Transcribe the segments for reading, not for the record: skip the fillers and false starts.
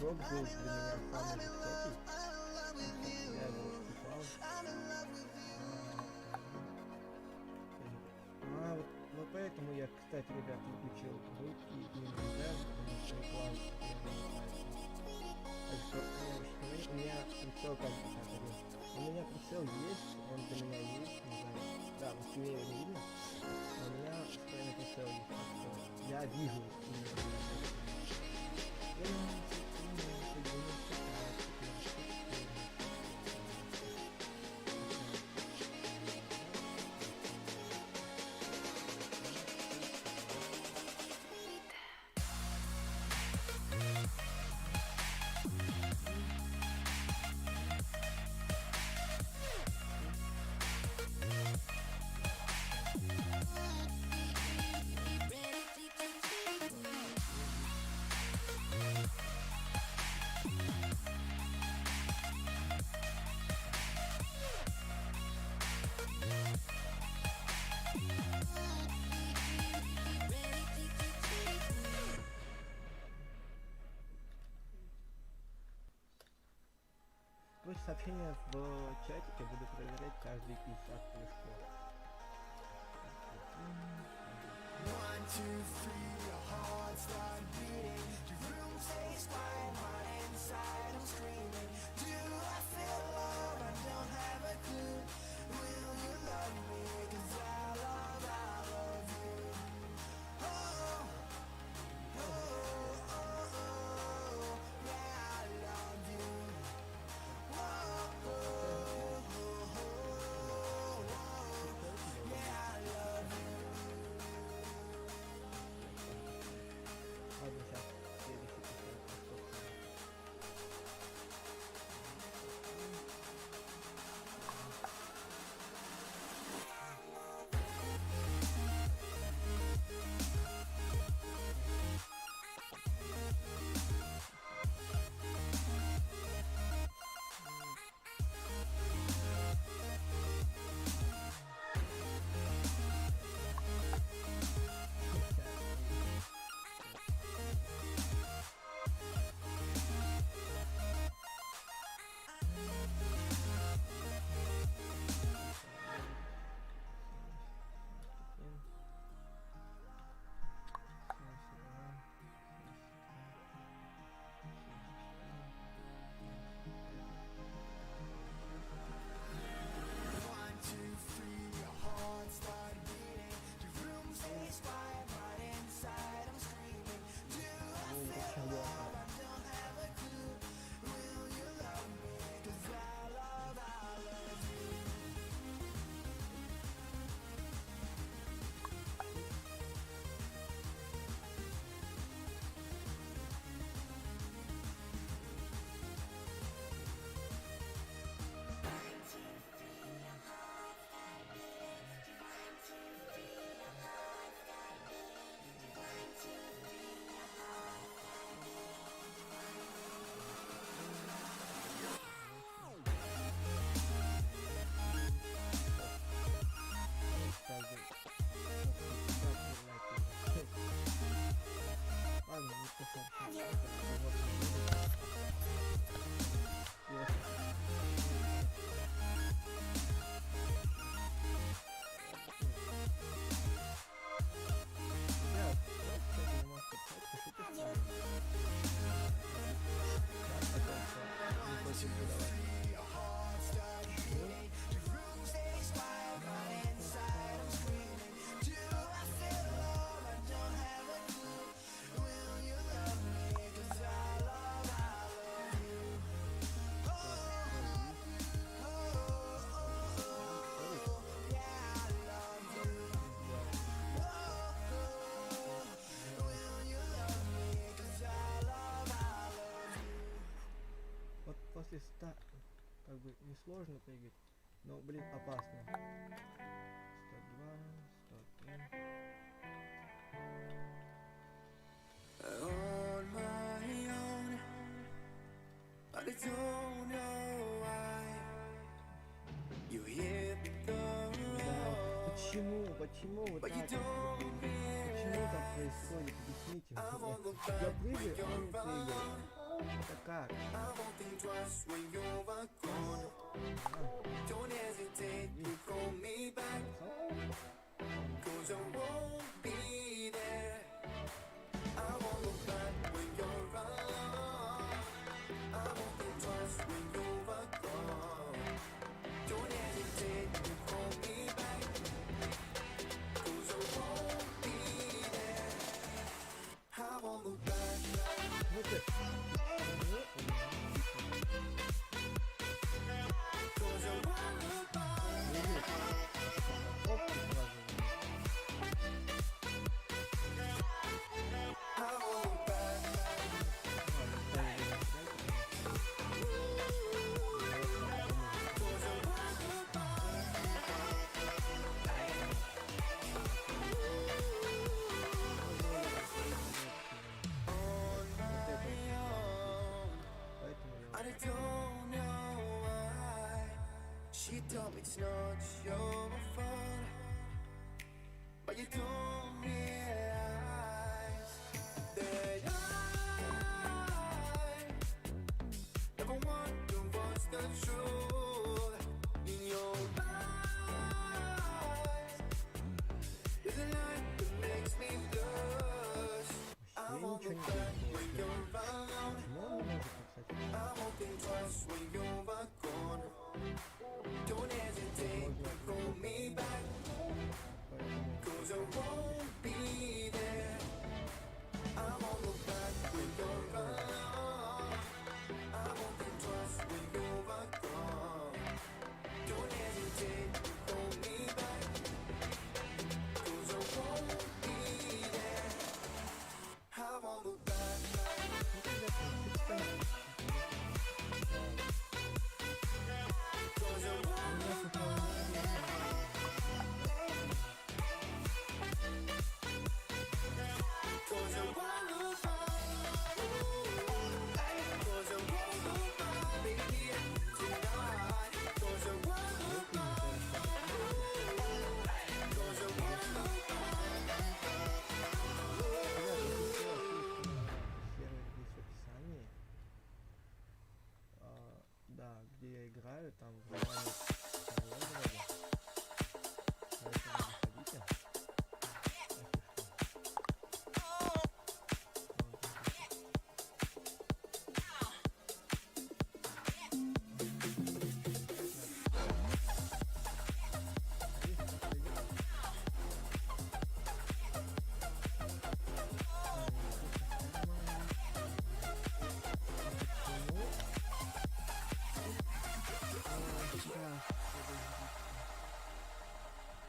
прыжок был для меня самый высокий. Я его успевал. Вот поэтому я, кстати, ребят, выключил рыбки и МД, потому что реклама так что у меня прицел как бы так один. У меня прицел есть, он для меня есть, не знаю. Да, вот тебе его не видно. Но у меня постоянно прицел есть, так что я вижу Короче, сообщения в чатике буду проверять каждые 50 прыжков. One, two, three, your heart start beating. The room stays quiet, but inside I'm screaming. Do I feel love? I don't have a clue. Will you love me? 'Cause I love you. Oh, oh, oh, oh, yeah, I love you. Oh, oh, oh, oh, yeah, I love you. Ладно, сейчас следующий посмотрим. Ладно, не посмотрим. Вот после 100 как бы несложно прыгать, но, блин, опасно. 102, 103. On my own, but I don't know why you hit the road. Почему вот так? Почему там происходит? Объясните мне. Я прыгаю, а он не прыгает. Это как? Don't hesitate to call me back, 'cause I won't be there. I won't look back when you're alone. I won't think twice when you're gone. Don't hesitate to call me back, 'cause I won't be there. I won't look back. Ну ты... 'Cause I won't look back. Оп, и сразу. I won't look back. Ладно, ставим его на Cause I won't look back. On my own. Поэтому я I don't know why. She told me it's not your fault, but you don't realize that I never wonder what's the truth in your eyes. There's a light that makes me blush. I вообще won't ничего look не back when понимаю. you're alone. Почему он не может написать? I won't think twice when you're gone. Don't hesitate to call me back, Поэтому 'cause I won't be there. I won't look back when you're alone. I won't think twice when you're gone. Don't hesitate to call me back, 'cause I won't be there. I won't look back. Cause I won't look back. Cause I won't look back. Cause I won't look back, baby, tonight. Cause I won't look back. Cause I won't look Сервер есть в описании. Да, где я играю, там в названии канала вроде. Поэтому заходите.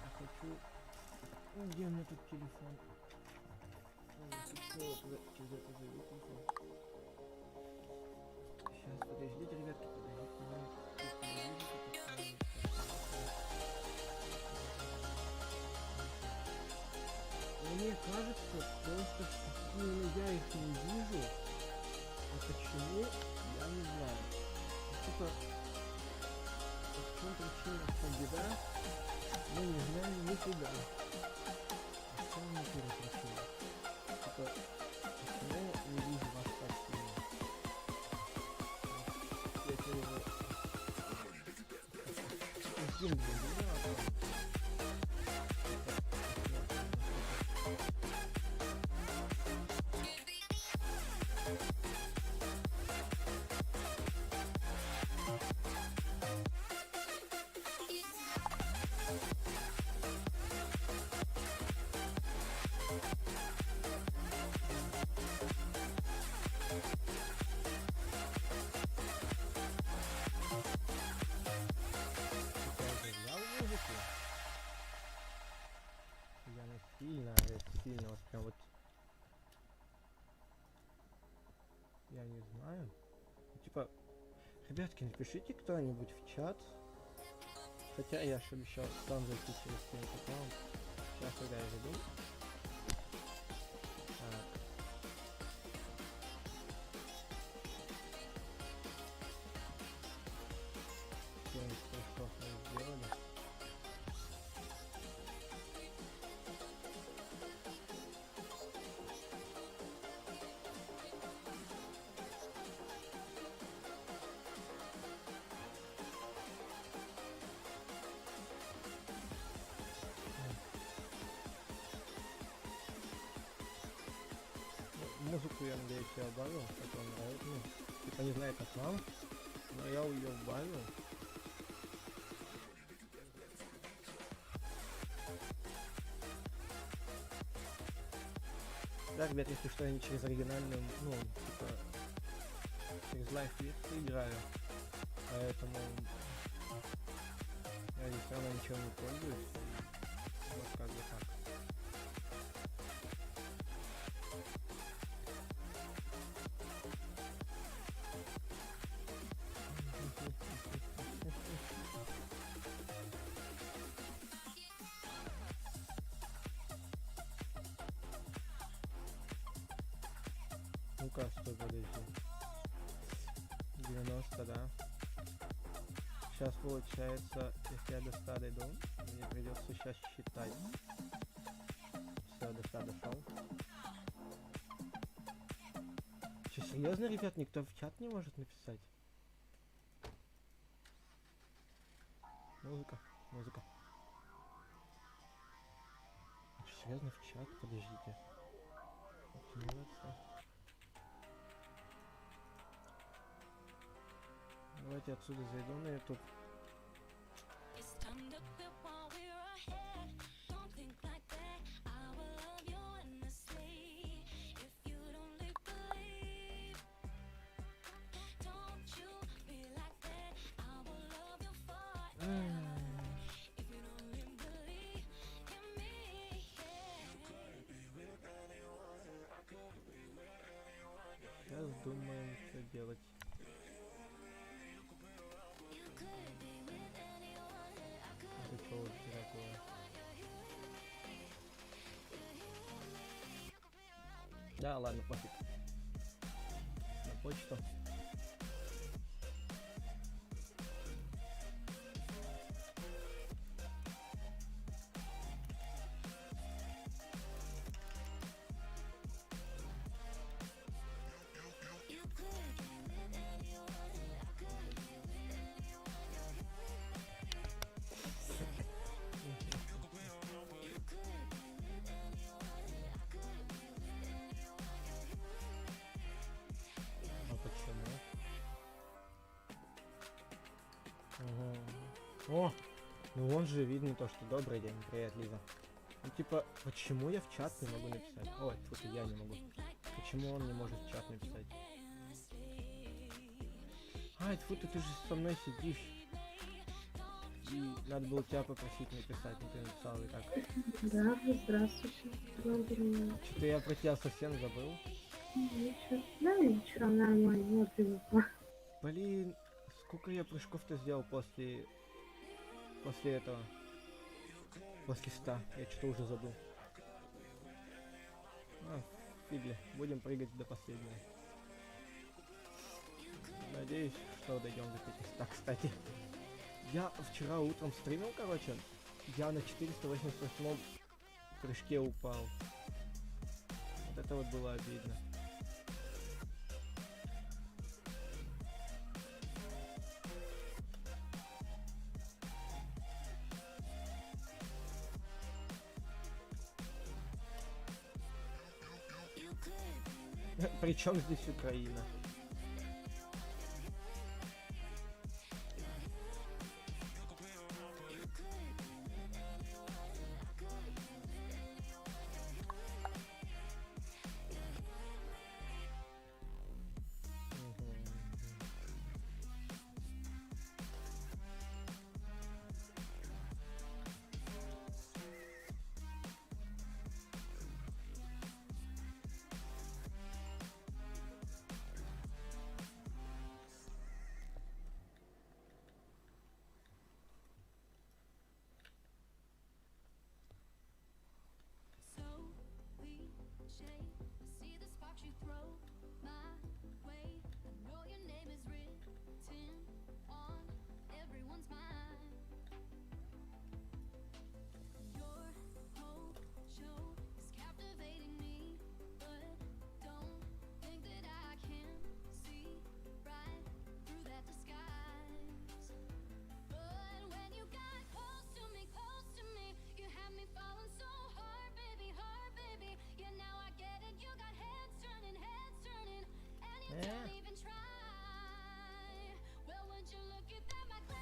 Я хочу... Ну, где у меня тут телефон? Сейчас, подождите, ребятки, подождите. Мне кажется, просто именно я их не вижу. А почему, я не знаю. Типа, в чем причина, в чем беда, мы не знаем никуда. В чем не причина? Типа, почему не вижу вас так сильно? Я тебе уже... Ждем, сильно, вот прям вот. Я не знаю. Типа, ребятки, напишите кто-нибудь в чат. Хотя я же обещал сам зайти через свой аккаунт. Сейчас тогда я зайду. Так. Что мы сделали? ссылку, я надеюсь, я убавил, как вам нравится. Ну, типа не знаю, как вам, но я ее убавил. Да, ребят, если что, я не через оригинальную, ну, типа, через лайф играю, поэтому я здесь все равно ничего не пользуюсь. Вот как бы так. Ну-ка, стой, подожди. 90, да. Сейчас получается, если я до 100 дойду, мне придется сейчас считать. Все, до 100 дошел. Че, серьезно, ребят, никто в чат не может написать? Музыка, музыка. Че, серьезно, в чат? Подождите. Оптимизация. Давайте отсюда зайду на YouTube. Сейчас думаем, что делать. Это что вообще такое? Да, ладно, пофиг. На почту. А почему? О, ну вон же видно то, что добрый день, привет, Лиза. Ну типа, почему я в чат не могу написать? Ой, тут я не могу. Почему он не может в чат написать? Ай, фу, ты же со мной сидишь. И надо было тебя попросить написать, но ты написал и так. Да, здравствуйте. Что-то я про тебя совсем забыл. Вечер. Да, вечером нормально, вот привыкла. Блин, сколько я прыжков-то сделал после этого. После 100. Я что-то уже забыл. А, фигли. Будем прыгать до последнего. Надеюсь, что дойдем до 500, кстати. Я вчера утром стримил, короче. Я на 488 прыжке упал. Вот это вот было обидно. Причем здесь Украина?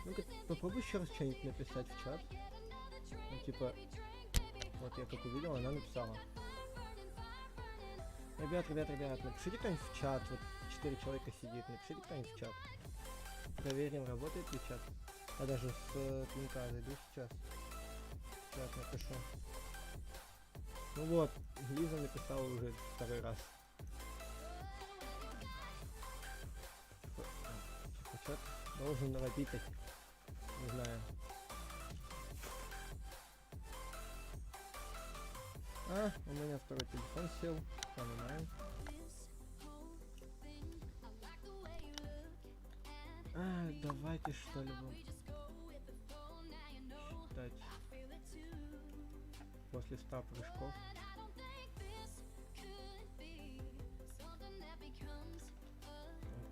Ну-ка, попробуй еще раз что-нибудь написать в чат. Ну, типа, вот я как увидел, она написала. Ребят, напишите кто-нибудь в чат. Вот 4 человека сидит, напишите кто-нибудь в чат. Проверим, работает ли чат. Я даже с пинка зайду сейчас. Сейчас напишу. Ну вот, Лиза написала уже второй раз. Типа, чат должен работать. Не знаю. А, у меня второй телефон сел. Понимаю. А, давайте что ли будем считать после 100 прыжков.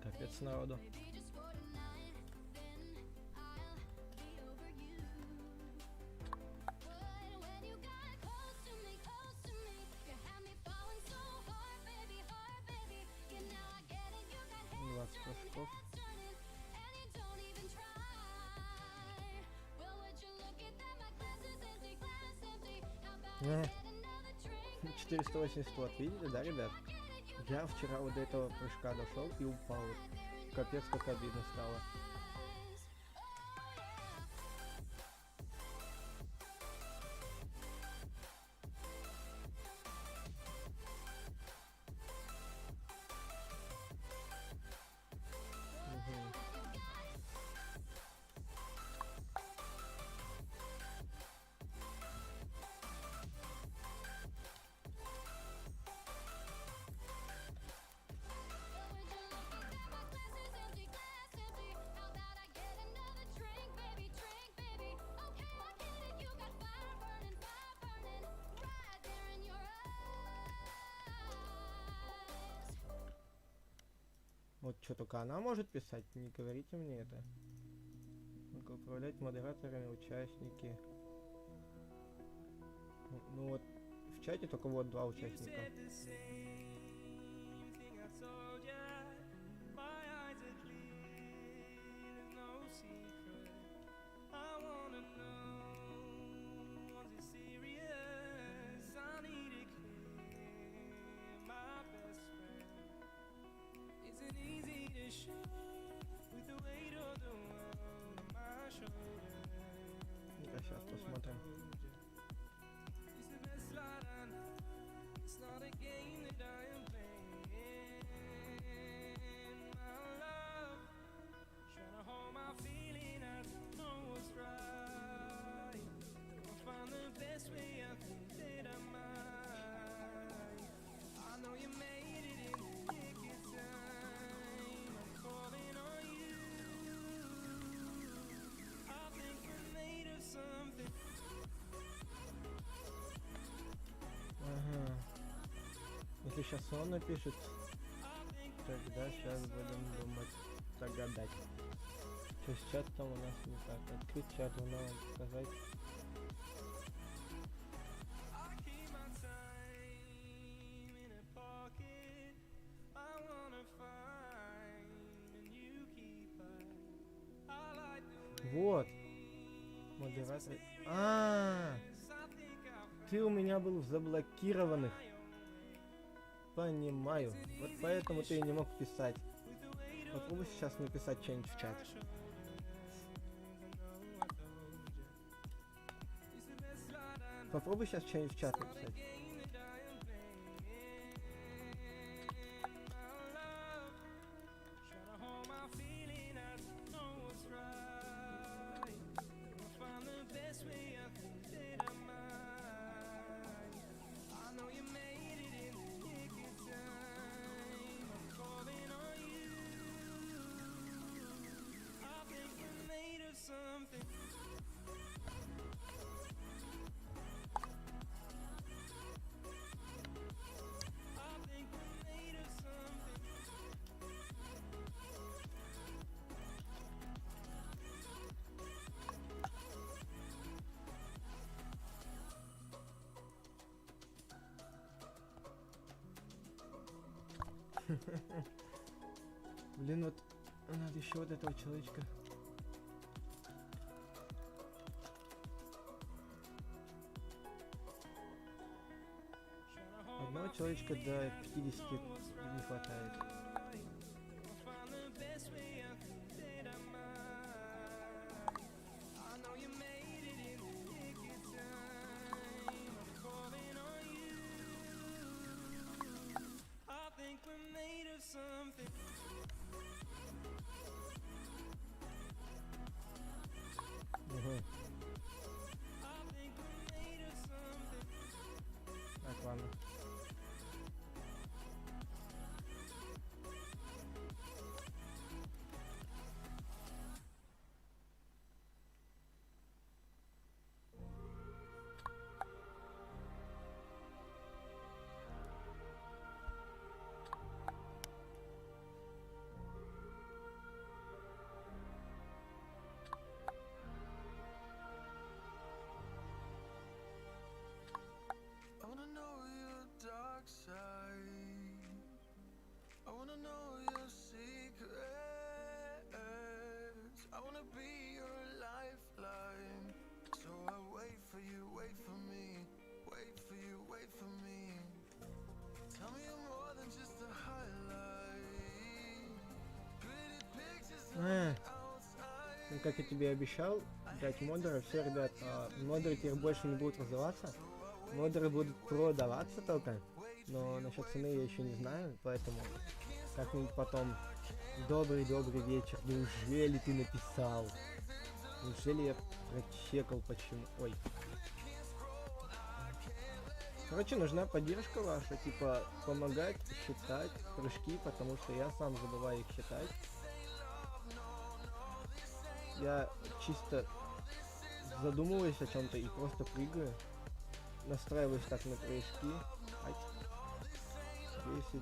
Капец народу. Прыжков. А, 480 Вт, видели, да, ребят? Я вчера вот до этого прыжка дошел и упал. Капец, как обидно стало. Вот что только она может писать, не говорите мне это. Ну-ка, управлять модераторами участники. Ну вот, в чате только вот 2 участника. Сейчас посмотрим. Ага. Если сейчас он напишет, тогда сейчас будем думать, загадать. Что с чатом у нас не так? Открыть чат, надо сказать. Вот. Модератор. Ты у меня был в заблокированных. Понимаю. Вот поэтому ты и не мог писать. Попробуй сейчас написать что-нибудь в чат. Попробуй сейчас что-нибудь в чат написать. Блин, вот надо еще вот этого человечка человечка до 50 не хватает. Угу. Так, ладно. I wanna know your dark side. I wanna know your secrets. I wanna be your lifeline. So I wait for you, wait for me. Wait for you, wait for me. Tell me you're more than just a highlight. Pretty pictures on the outside. Ну, как я тебе обещал, дать модеры. Все, ребят, модеры теперь больше не будут развиваться. Модеры будут продаваться только. Но насчет цены я еще не знаю, поэтому как-нибудь потом. Добрый вечер. Неужели ты написал? Неужели я прочекал почему? Ой. Короче, нужна поддержка ваша, типа помогать считать прыжки, потому что я сам забываю их считать. Я чисто задумываюсь о чем-то и просто прыгаю. Настраиваюсь так на прыжки. 10, 12,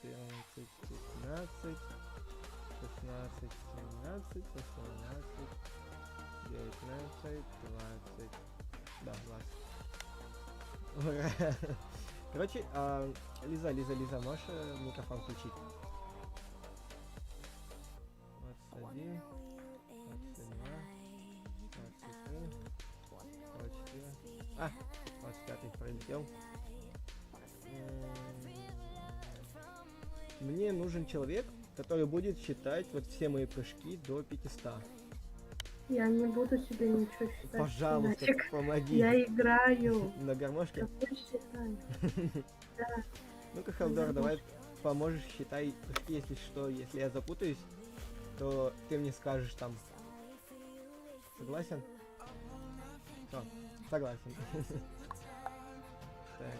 14, 15, 16, 17, 18, 19, 20. Да, 20. Ура! Короче, Лиза, можешь микрофон включить? 21, 22, 23, 24. 25 пролетел. Мне нужен человек, который будет считать вот все мои прыжки до 500. Я не буду тебе ничего считать. Пожалуйста, Финансик. помоги. Я играю. На гармошке? Какой считай? Да. Ну-ка, Халдор, давай поможешь, считай прыжки, если что. Если я запутаюсь, то ты мне скажешь там. Согласен? О, согласен. Так.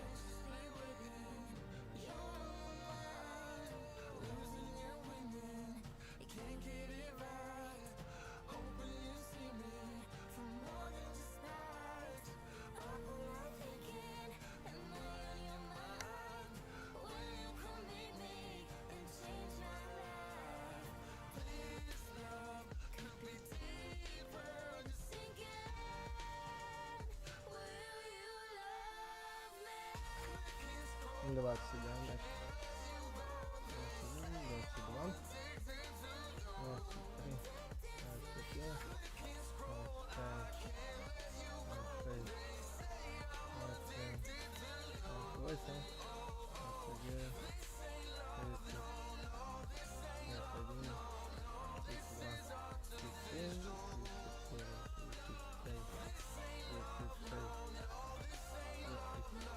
Ну, 20, да, дальше. 21, 22, 23, 25, 26, 27, 28, 29,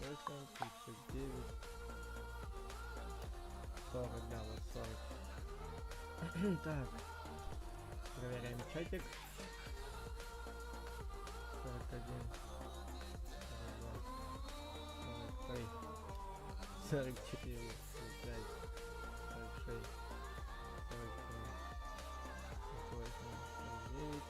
30, 31, 39, 40, да, вот 40. Так, проверяем чатик. 41, 42, 43, 44, 45, 46, 47, 48, 49.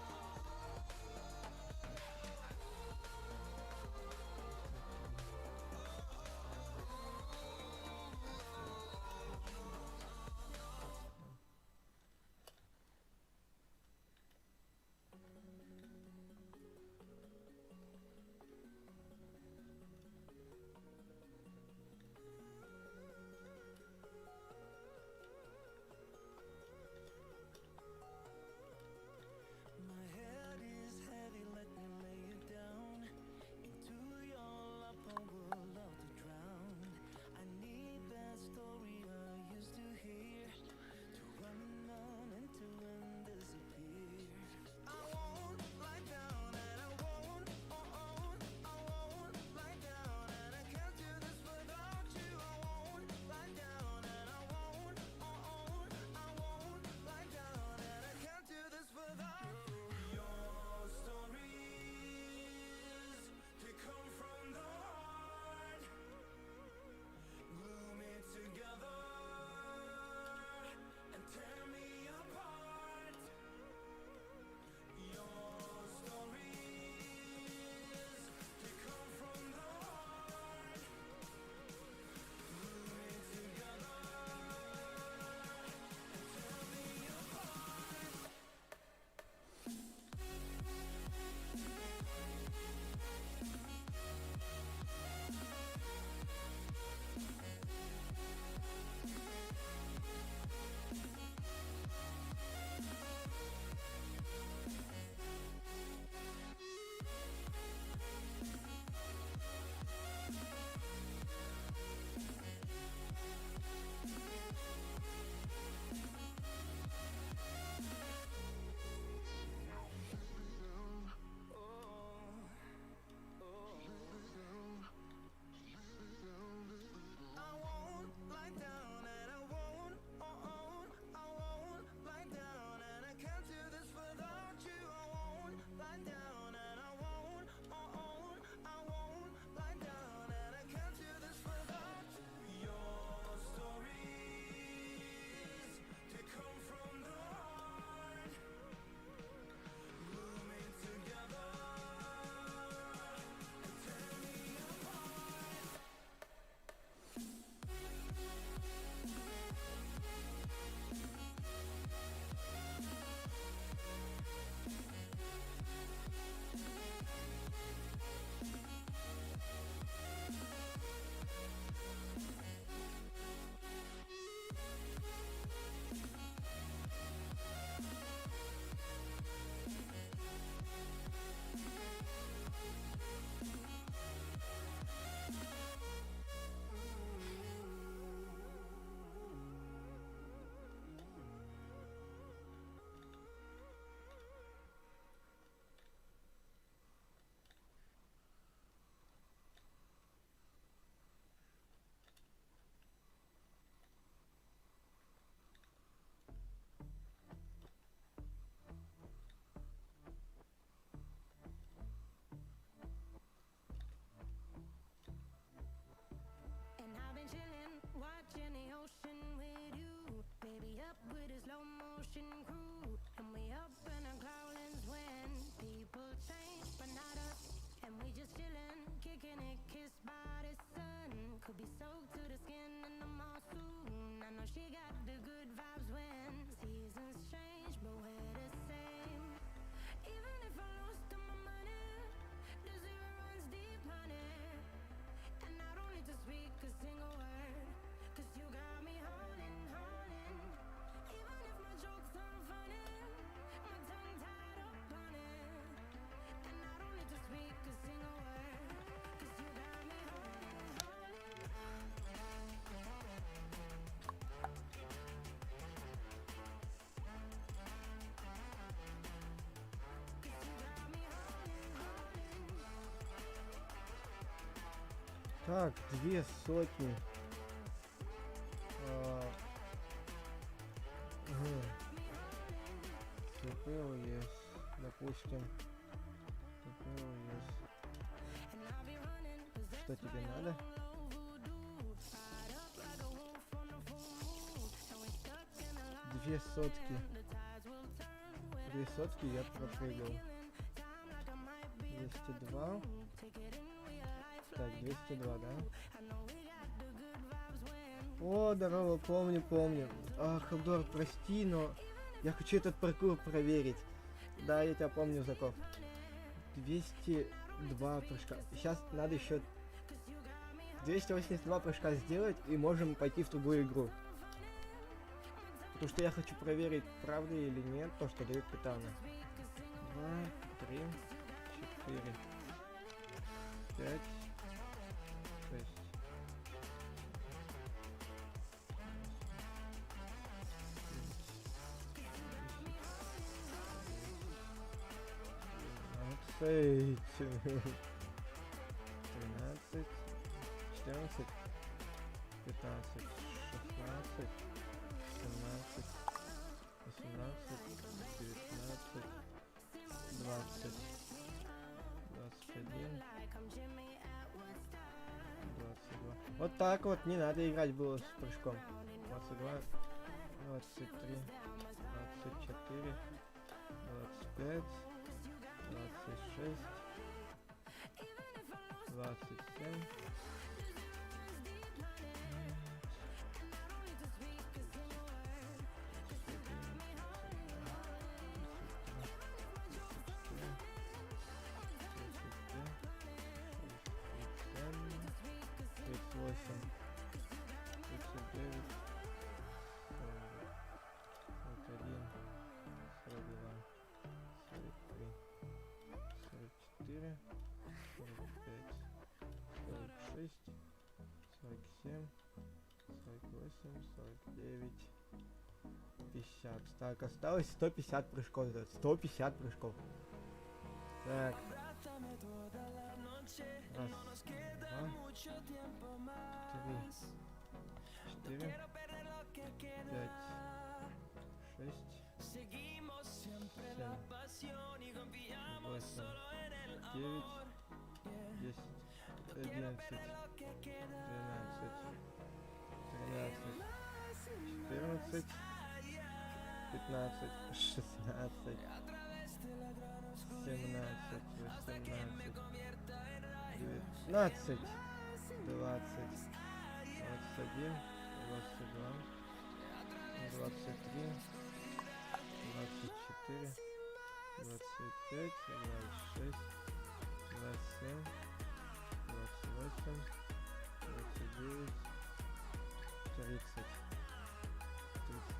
Так, 200. ТП есть, допустим. ТП есть. Что тебе надо? Две сотки. 2 сотки я пропрыгал. 202. Так, 202, да? О, здорово, помню. Халдор, прости, но я хочу этот паркур проверить. Да, я тебя помню, Заков. 202 прыжка. Сейчас надо еще 282 прыжка сделать, и можем пойти в другую игру. Потому что я хочу проверить, правда или нет то, что дает Катана. 2, 3, 4, 5, 6. 13, 14, 15, 16, 17, 18, 19, 20, 21, 22. Вот так вот, не надо играть было с прыжком. 22, 23, 24, 25, 26, 27, 50. Так, осталось 150 прыжков. 150 прыжков. Так. Раз, два, 3, 4, 5, 6, 7, 8, 9, 10, 11, 12, 13, 14, 15, 16, 17, 18, 19, 20, 21, 22, 23, 24, 25, 26, 27, 28, 29, 30,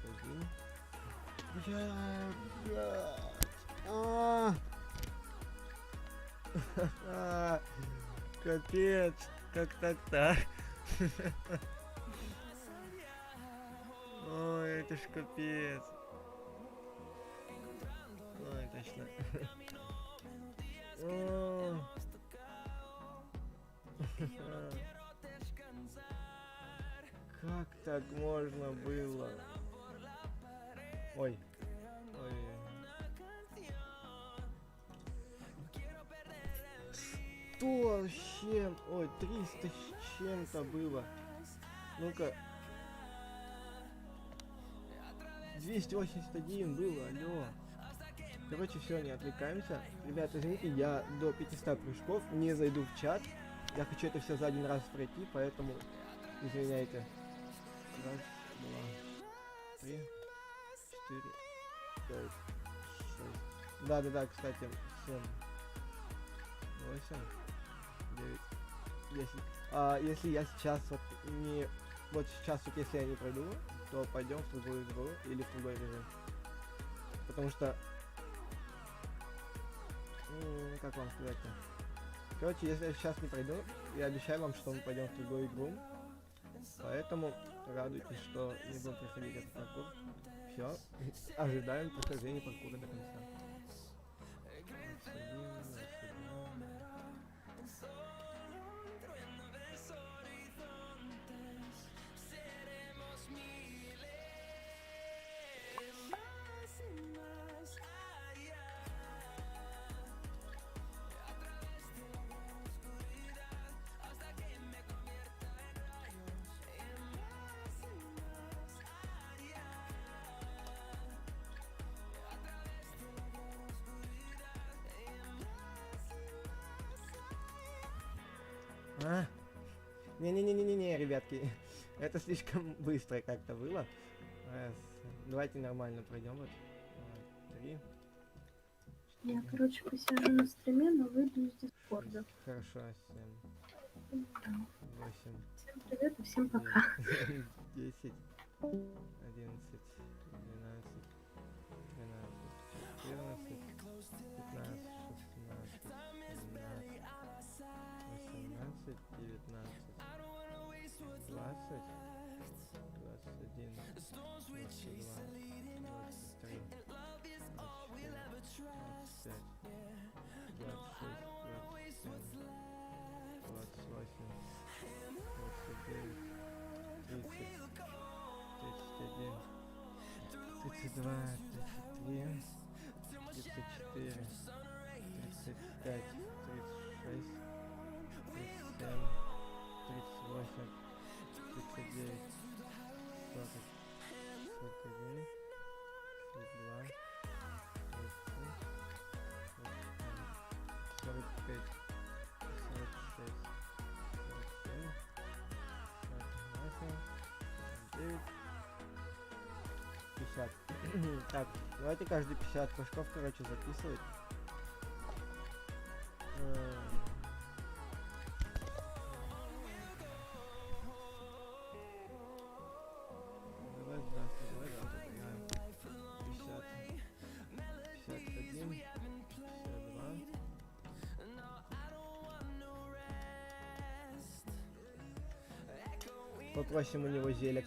31. Капец, как так-то? Ой, это ж капец. Ой, точно. Как так можно было? Ой. Ой. 100 с чем? Ой, 300 с чем-то было. Ну-ка. 281 было, алло. Короче, все, не отвлекаемся. Ребята, извините, я до 500 прыжков не зайду в чат. Я хочу это все за один раз пройти, поэтому извиняйте. Раз, два, 3, 4, 5, 6. Да, кстати, 7, 8, 9, 10. Если я сейчас вот не... Вот сейчас вот если я не пройду, то пойдем в другую игру или в другой режим. Потому что... как вам сказать-то? Короче, если я сейчас не пройду, я обещаю вам, что мы пойдем в другую игру. Поэтому радуйтесь, что не будем проходить этот паркур. Все, ожидаем прохождения паркура до конца. 21, 22. А? Не-не-не-не-не, ребятки. Это слишком быстро как-то было. Раз. Давайте нормально пройдем. Вот. 3. Я, короче, посижу на стриме, но выйду из Дискорда. Хорошо. 7. Да. 8. Всем привет и всем пока. 10. 11. 12. 13. 14. 15. 16. 17. 18. 19. 20. 21. 22. 23. 25. 26. 27. 28. 29. 30. 31. 32. 33. 34. 35. 36. 37. 38. 39. 40. 41. 42. 45, 46, 47, 48, 49, 50. Так, давайте каждый 50 прыжков, короче, записывать. Давай завтра поиграем. 50, 51, 52. Попросим у него зелек.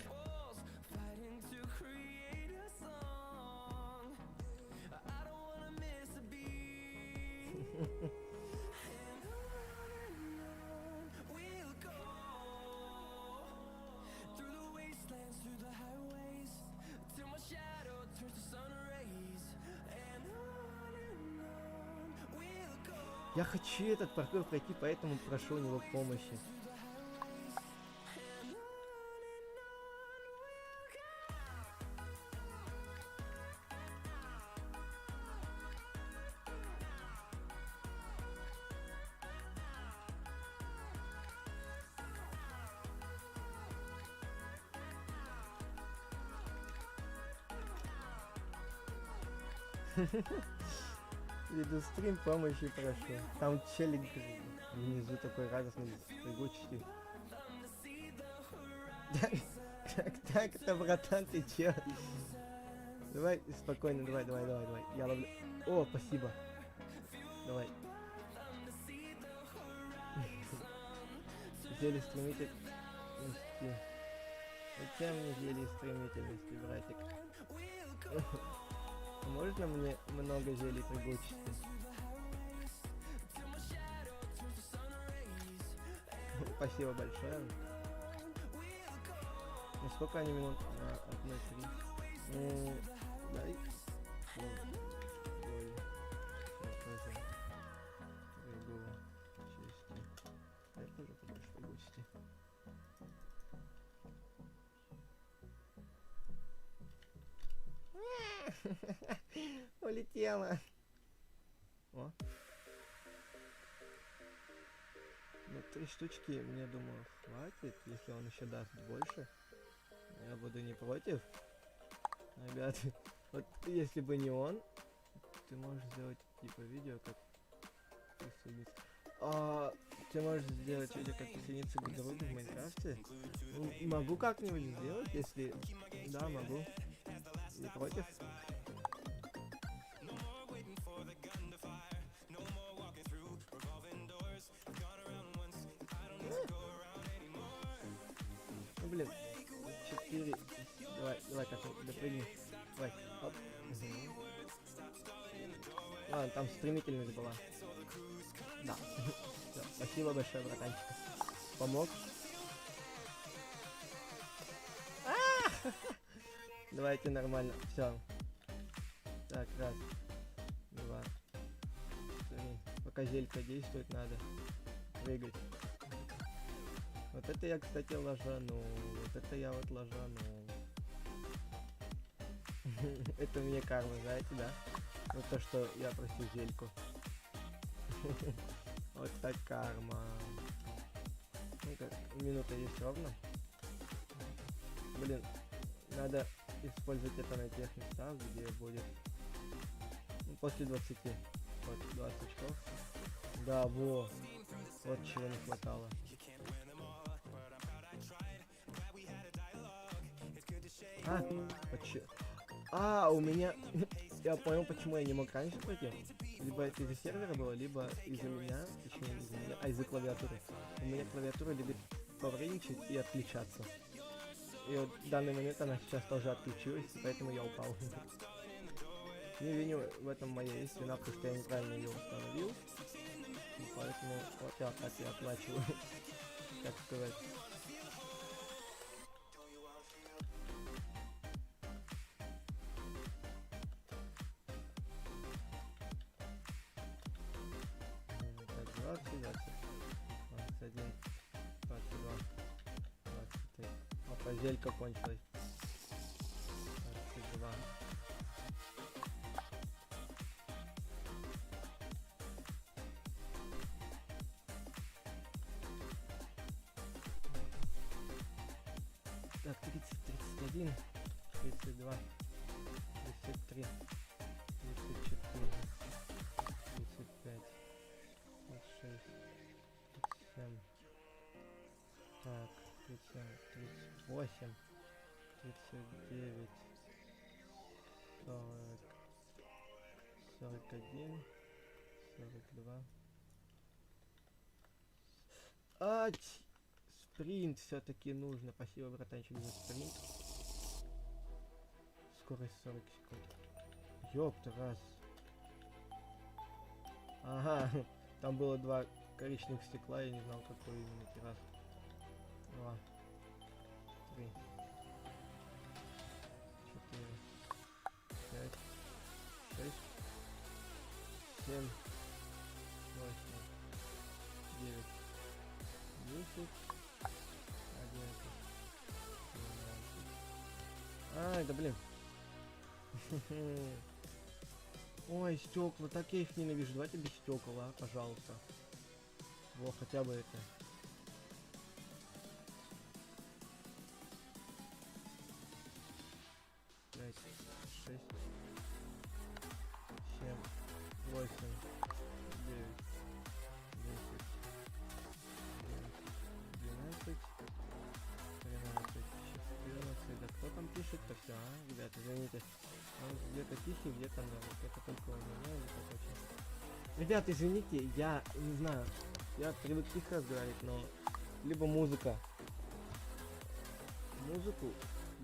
Я хочу этот паркур пройти, поэтому прошу у него помощи. Веду стрим, помощи прошу. Там челик внизу такой радостный, прыгучий. Так, это, братан, ты чё? Давай, спокойно, давай. Я ловлю. О, спасибо. Давай. Зелье стремительности. Зачем мне зелье стремительности, братик? Можно мне много зелий прыгучести? Спасибо большое. Ну сколько они минут? 1-3. Дай. Ой. Я тоже побольше прыгучести. Улетела. О. Ну, 3 штучки, мне думаю, хватит. Если он еще даст больше, я буду не против. Ребят, вот если бы не он, ты можешь сделать типа видео, как присоединиться. Ты можешь сделать видео, как присоединиться к другу в Майнкрафте? Могу как-нибудь сделать, если... Да, могу. Не против? Ну блин, 4. Давай как-нибудь допрыгни. Давай, оп. Угу. Ладно, там стремительность была. Да. Всё, спасибо большое, братанчик. Помог. Давайте нормально. Все. Так, раз, 2, 3. Пока зелька действует, надо прыгать. Вот это я, кстати, ложану. Вот это я вот ложану. Это мне карма, знаете, да? Вот то, что я просил зельку. Вот так карма. Ну-ка, минута есть ровно. Блин, надо использовать это на тех местах, где будет ну, после 20. Вот, 20 очков. Да, вот чего не хватало. У меня... Я понял, почему я не мог раньше пройти. Либо это из-за сервера было, либо из-за меня, точнее из-за меня, из-за клавиатуры. У меня клавиатура любит повредничать и отключаться. И вот в данный момент она сейчас тоже отключилась, поэтому я упал. Не виню в этом моя есть вина, потому что я неправильно ее установил. И поэтому вот я так и оплачиваю, как сказать. Так, 20, 21, 22, 23. Опа, зелька кончилась. 22. Так, 30, 31, 32, 33, 34, 35, 36, 37. Так, 37, 38, 39, 40, 41, 42. Спринт все-таки нужно. Спасибо, братанчик, за спринт. Скорость 40 секунд. Ёпта, раз. Ага, там было два коричневых стекла, я не знал, какой именно. Раз, 2, 3, 4, 5, 6, 7, 8, 9, 10, 11, 12. Да блин. Ой, стекла, так я их ненавижу. Давайте без стекол, пожалуйста. Во, хотя бы это. Пять, 6, 7, 8, 9, 10, 11, 12, 13, 14. Да кто там пишет-то все, ребята, извините. Он где-то тихий, где-то много. Это только у меня или как вообще? Ребята, извините, я не знаю. Я привык тихо разговаривать, но либо музыку,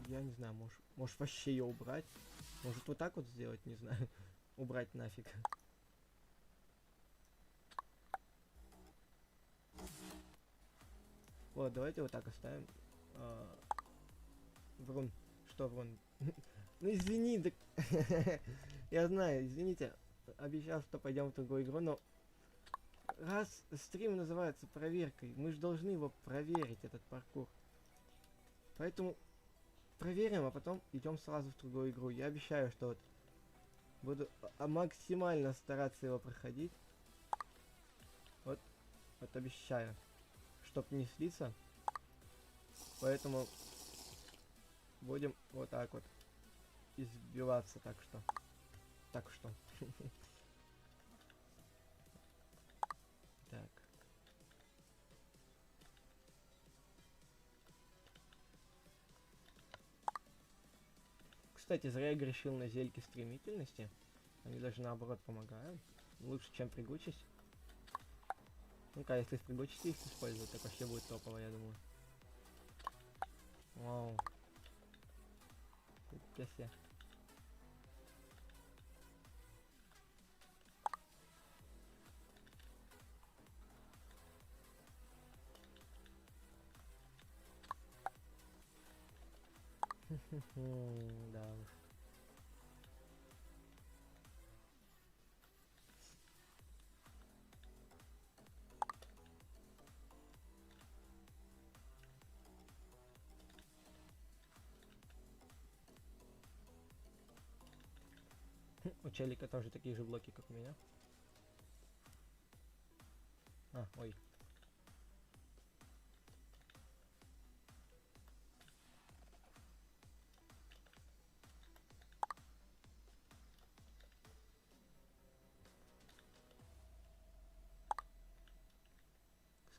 я не знаю, может вообще ее убрать. Может вот так вот сделать, не знаю. Убрать нафиг. Вот, давайте вот так оставим. Врун. Что врун? Ну извини, да... Я знаю, извините. Обещал, что пойдем в другую игру, но... Раз стрим называется проверкой, мы же должны его проверить, этот паркур. Поэтому проверим, а потом идем сразу в другую игру. Я обещаю, что вот буду максимально стараться его проходить. Вот обещаю, чтоб не слиться. Поэтому будем вот так вот избиваться, так что. Так. Кстати, зря я грешил на зельки стремительности. Они даже наоборот помогают. Лучше, чем прыгучесть. Ну-ка, если с прыгучести их использовать, так вообще будет топово, я думаю. Вау. Фига. Да уж. У челика тоже такие же блоки, как у меня. Ой.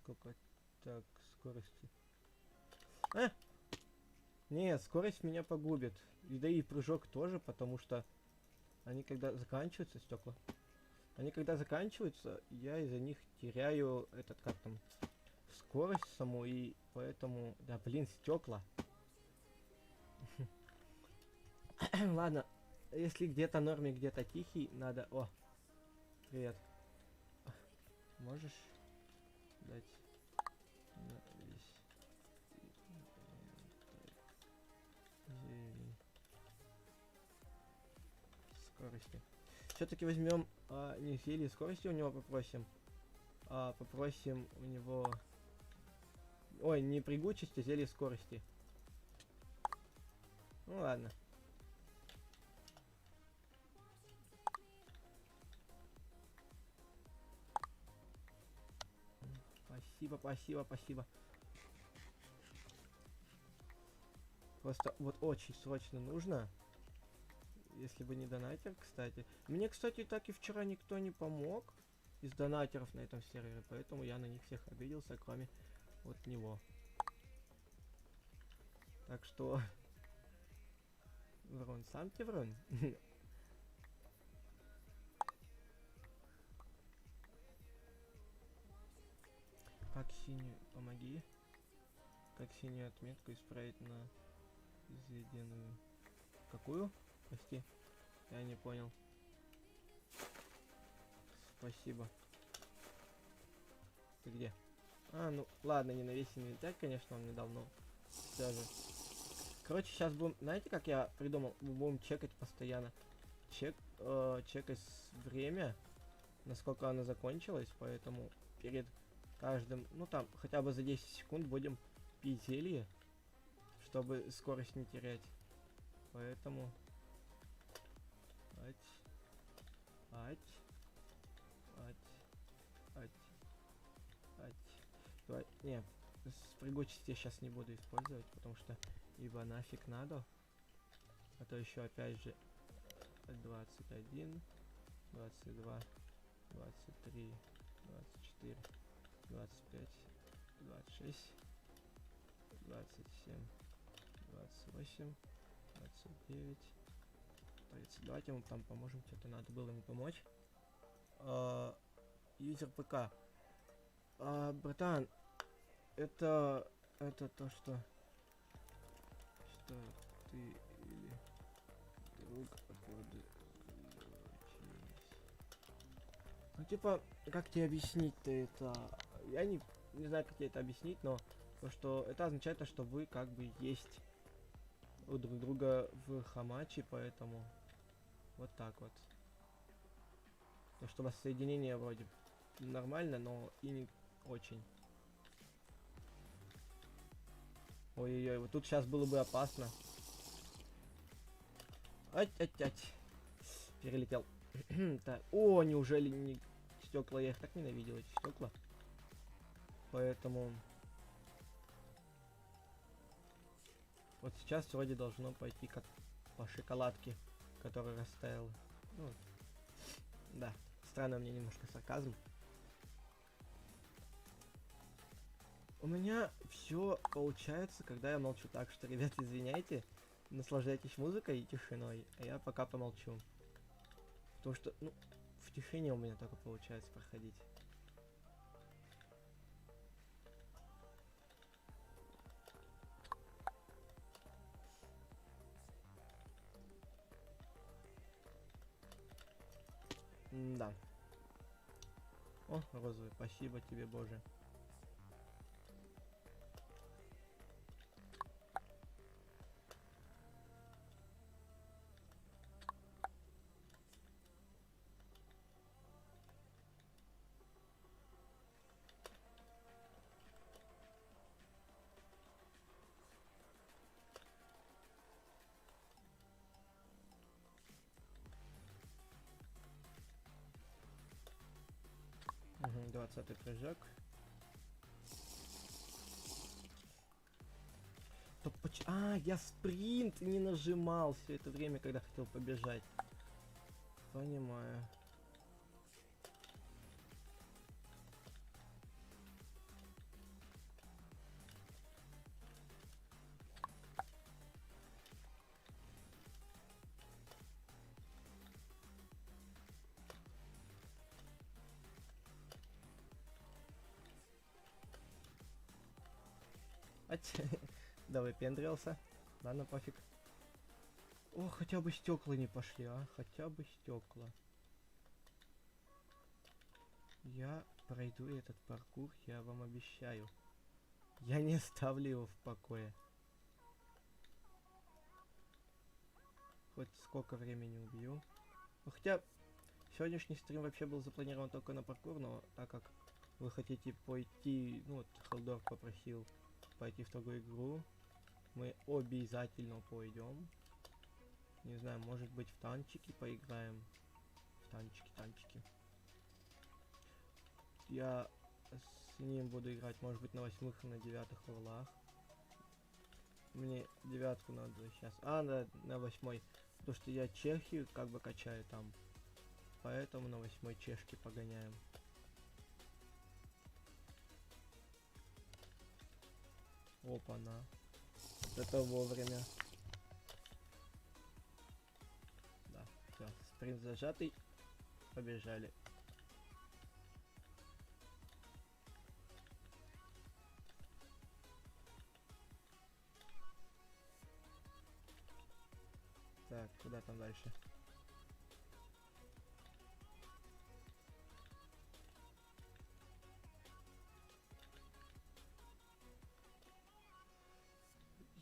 Сколько? Так, скорости. А! Нет, скорость меня погубит. И да и прыжок тоже, потому что они когда заканчиваются, стекла. Они когда заканчиваются, я из-за них теряю этот, как там, скорость саму, и поэтому... Да, блин, стекла. Ладно, если где-то норме, где-то тихий, надо... О, привет. Можешь дать на весь зелень скорости. Все-таки возьмем не зелье скорости у него попросим, а попросим у него... Ой, не прыгучести, зелье скорости. Ну ладно. Спасибо, спасибо, спасибо. Просто вот очень срочно нужно. Если бы не донатер, кстати. Мне, кстати, так и вчера никто не помог из донатеров на этом сервере, поэтому я на них всех обиделся, кроме вот него. Так что... Врун, сам ты врун. Как синюю, помоги. Как синюю отметку исправить на изведенную. Какую? Прости, я не понял. Спасибо. Ты где? А, ну ладно, не на весь инвентарь, конечно, он мне дал, но все же. Короче, сейчас будем, знаете, как я придумал? Мы будем чекать постоянно. Чекать время, насколько она закончилась, поэтому перед каждым, ну там, хотя бы за 10 секунд будем пить зелье, чтобы скорость не терять. Поэтому... Давай, не, прыгучести я сейчас не буду использовать, потому что ибо нафиг надо. А то еще опять же 21, 22, 23, 24, 25, 26, 27, 28, 29, 30. Давайте мы там поможем, что-то надо было ему помочь. Юзер ПК. Братан, это то, что ты или друг походу. Ну типа, как тебе объяснить-то это? Я не знаю, как тебе это объяснить, но то, что это означает, что вы как бы есть у друг друга в хамаче, поэтому вот так вот. То, что у вас соединение вроде нормально, но и не очень. Ой-ой-ой, вот тут сейчас было бы опасно. Ать-ать-ать. Перелетел. Так. О, неужели не стекла? Я их так ненавидел, эти стекла. Поэтому... Вот сейчас вроде должно пойти как по шоколадке, которая растаяла. Ну, да, странно, у меня немножко сарказм. У меня все получается, когда я молчу. Так что, ребят, извиняйте, наслаждайтесь музыкой и тишиной, а я пока помолчу. Потому что, ну, в тишине у меня только получается проходить. Да. О, розовый, спасибо тебе, Боже. Угу, 20-й прыжок. Я спринт не нажимал все это время, когда хотел побежать. Понимаю. Да выпендрился. Ладно, пофиг. О, хотя бы стекла не пошли, а? Хотя бы стекла. Я пройду этот паркур, я вам обещаю. Я не оставлю его в покое. Хоть сколько времени убью. Ну, хотя сегодняшний стрим вообще был запланирован только на паркур, но так как вы хотите пойти, ну вот Халдор попросил пойти в другую игру, мы обязательно пойдем. Не знаю, может быть в танчики поиграем. В танчики. Я с ним буду играть, может быть, на 8-х и на 9-х левелах. Мне 9-ку надо сейчас. А, на 8-й. Потому что я Чехию как бы качаю там. Поэтому на 8-й чешки погоняем. Опа-на. Это вовремя. Да, все. Спринт зажатый. Побежали. Так, куда там дальше?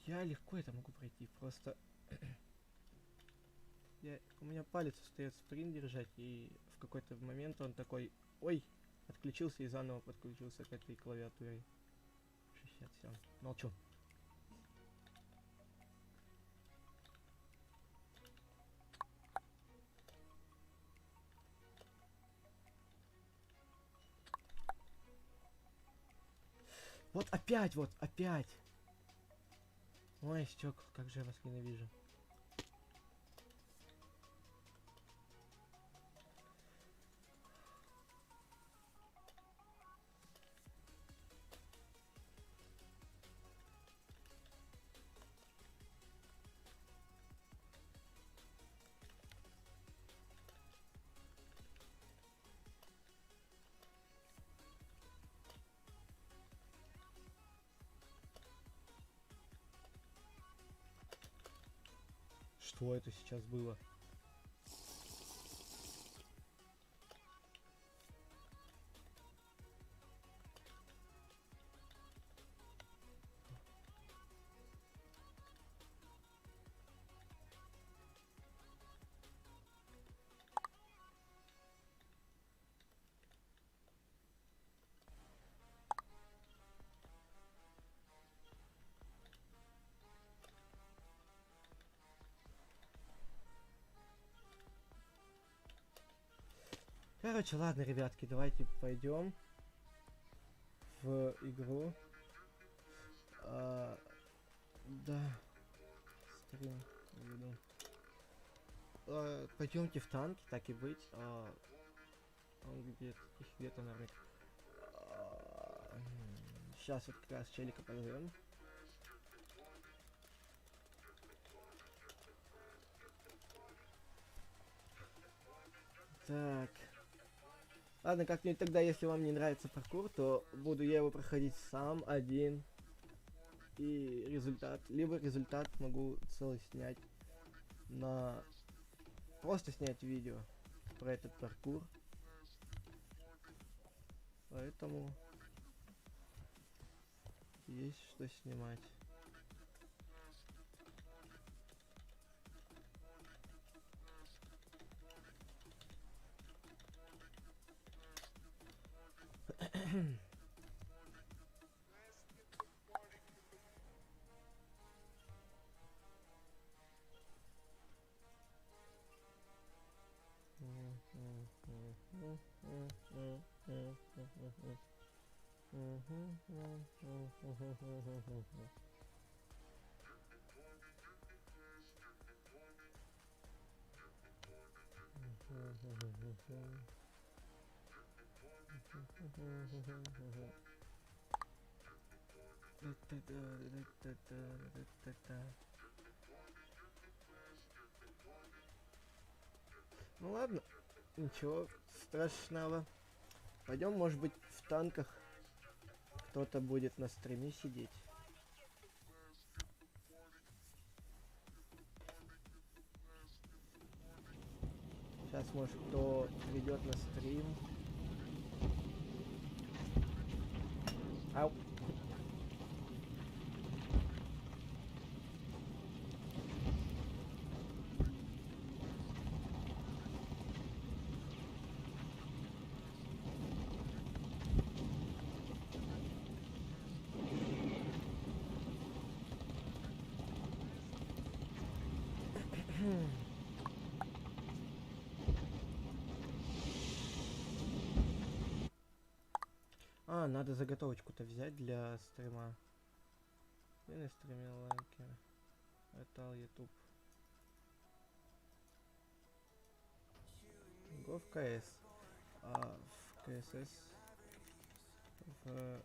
Я легко это могу пройти, просто у меня палец устает спринт держать, и в какой-то момент он такой, ой, отключился и заново подключился к этой клавиатуре. 67. Молчу. Вот опять, вот опять. Ой, стекла, как же я вас ненавижу. Что это сейчас было? Короче, ладно, ребятки, давайте пойдем в игру. Да, стрим веду. Пойдемте в танки, так и быть. Он где-то, наверное. Сейчас вот как раз челика позовем. Так. Ладно, как-нибудь тогда, если вам не нравится паркур, то буду я его проходить сам, один. И результат, либо результат могу целый снять на... Просто снять видео про этот паркур. Поэтому есть что снимать. Ну ладно, ничего страшного. Пойдем, может быть, в танках кто-то будет на стриме сидеть. может, кто придет на стрим. Ау. А, надо заготовочку-то взять для стрима. И на стриме лайки. Это YouTube. Го в КС. А в КСС... В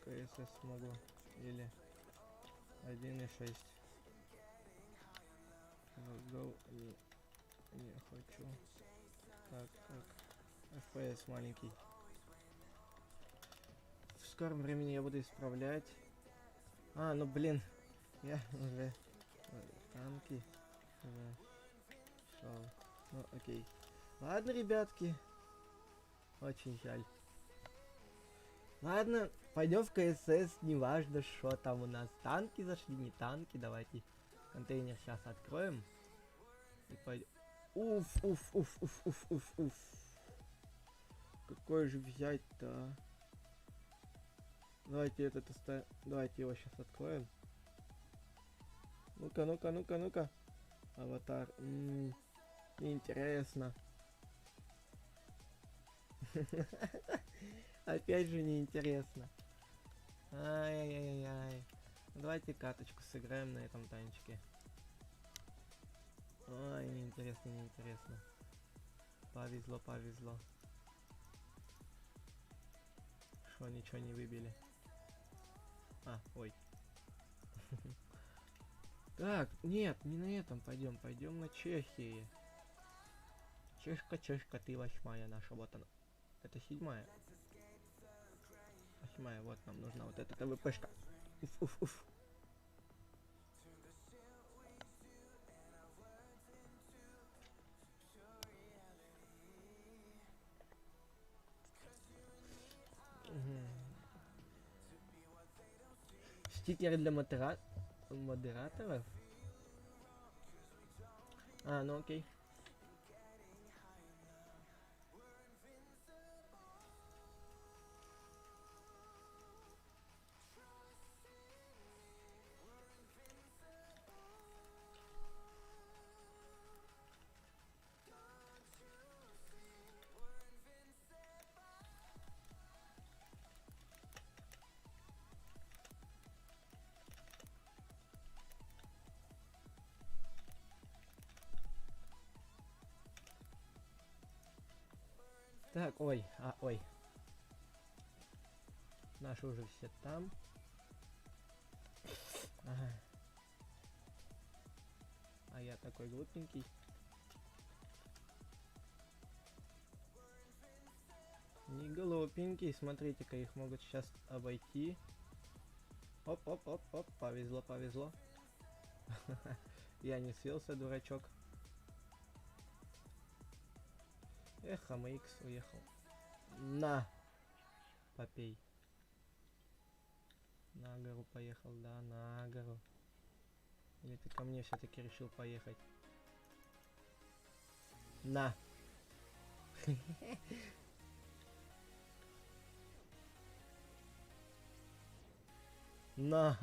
КСС могу. Или 1.6. Go и не хочу. Так, FPS маленький. В скором времени я буду исправлять. А, ну блин, я уже танки шел. Ну окей. Ладно, ребятки. Очень жаль. Ладно, пойдем в КСС, неважно, что там у нас. Танки зашли, не танки. Давайте контейнер сейчас откроем. И пойдем. Уф. Какой же взять-то, а? Давайте этот оставим. Давайте его сейчас откроем. Ну-ка. Аватар. Неинтересно. Опять же неинтересно. Ай-яй-яй-яй. Давайте каточку сыграем на этом танчике. Ой, неинтересно. Повезло. Шо, ничего не выбили. А, ой. Так, нет, не на этом пойдем. Пойдем на Чехии. Чешка, ты 8-я наша. Вот она. Это 7-я. 8-я, вот нам нужна вот эта ТВПшка. Уф. Стикеры для модераторов? А, ну окей. Так, ой. Наши уже все там. Ага. А я такой глупенький. Не глупенький, смотрите-ка, их могут сейчас обойти. Оп, повезло. Я не слился, дурачок. Эх, АМХ уехал. На! Попей. На гору поехал, да, на гору. Или ты ко мне все-таки решил поехать? На! На!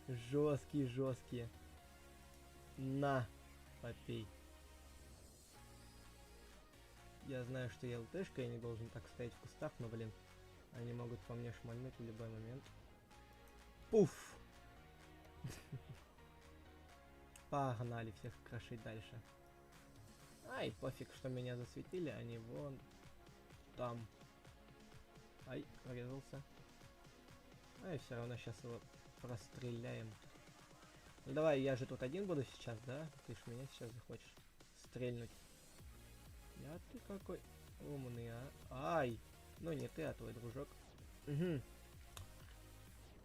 Жесткие. На! Попей. Я знаю, что я ЛТшка, я не должен так стоять в кустах, но, блин, они могут по мне шмальнуть в любой момент. Пуф! Погнали всех крошить дальше. Ай, пофиг, что меня засветили, они вон там. Ай, порезался. Ай, все равно сейчас его простреляем. Ну давай, я же тут один буду сейчас, да? Ты ж меня сейчас захочешь стрельнуть. Я ты какой умный, а? Ай! Ну не ты, а твой дружок. Угу.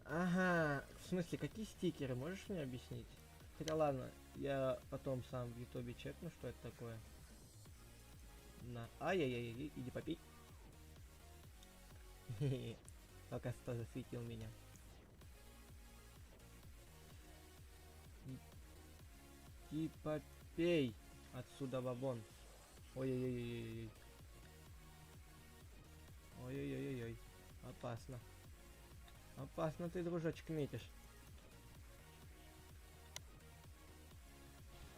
Ага. В смысле, какие стикеры? Можешь мне объяснить? Хотя ладно, я потом сам в ютубе чекну, что это такое. на. Ай-яй-яй, иди попей. Только что засветил меня. И попей отсюда вон. Ой-ой-ой-ой-ой. Ой-ой-ой-ой. Опасно. Опасно ты, дружочек, метишь.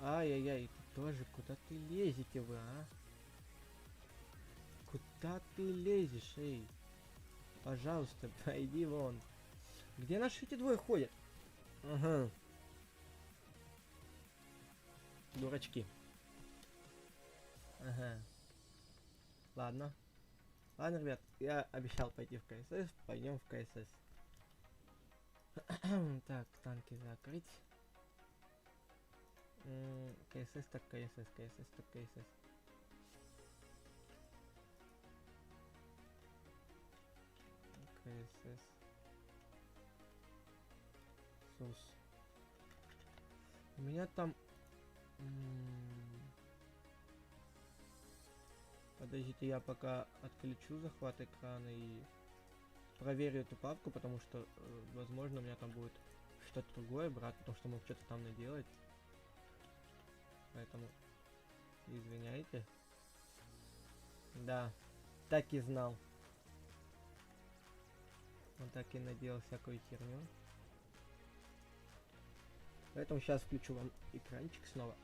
Ай-яй-яй, ты тоже, куда ты лезете вы, а? Куда ты лезешь, эй? Пожалуйста, пойди вон. Где наши эти двое ходят? Ага. Дурачки. Ага. Ладно. Ладно, ребят, я обещал пойти в КСС, пойдем в КСС. Так, танки закрыть. КСС так КСС, КСС так КСС. КСС. Сус. У меня там... Подождите, я пока отключу захват экрана и проверю эту папку, потому что, возможно, у меня там будет что-то другое брать, потому что мог что-то там наделать. Поэтому извиняйте. Да, так и знал. Он так и наделал всякую херню. Поэтому сейчас включу вам экранчик снова.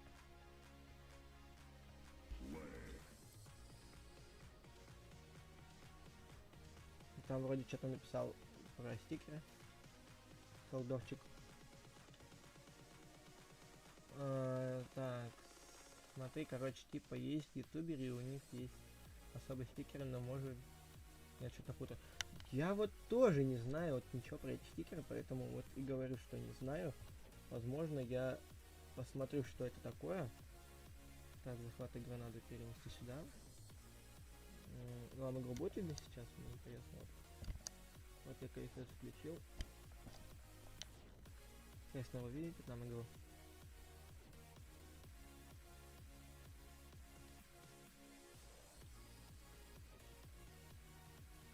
Там вроде что-то написал про стикеры. Колдовчик. Так, смотри, короче, типа есть ютуберы, и у них есть особые стикеры, но может... Я что-то путаю. Я вот тоже не знаю вот ничего про эти стикеры, поэтому вот и говорю, что не знаю. Возможно, я посмотрю, что это такое. Так, захват игры надо перенести сюда. Вам игру будет видно сейчас? Мне интересно. Вот я КСС включил. Я снова видите там игру.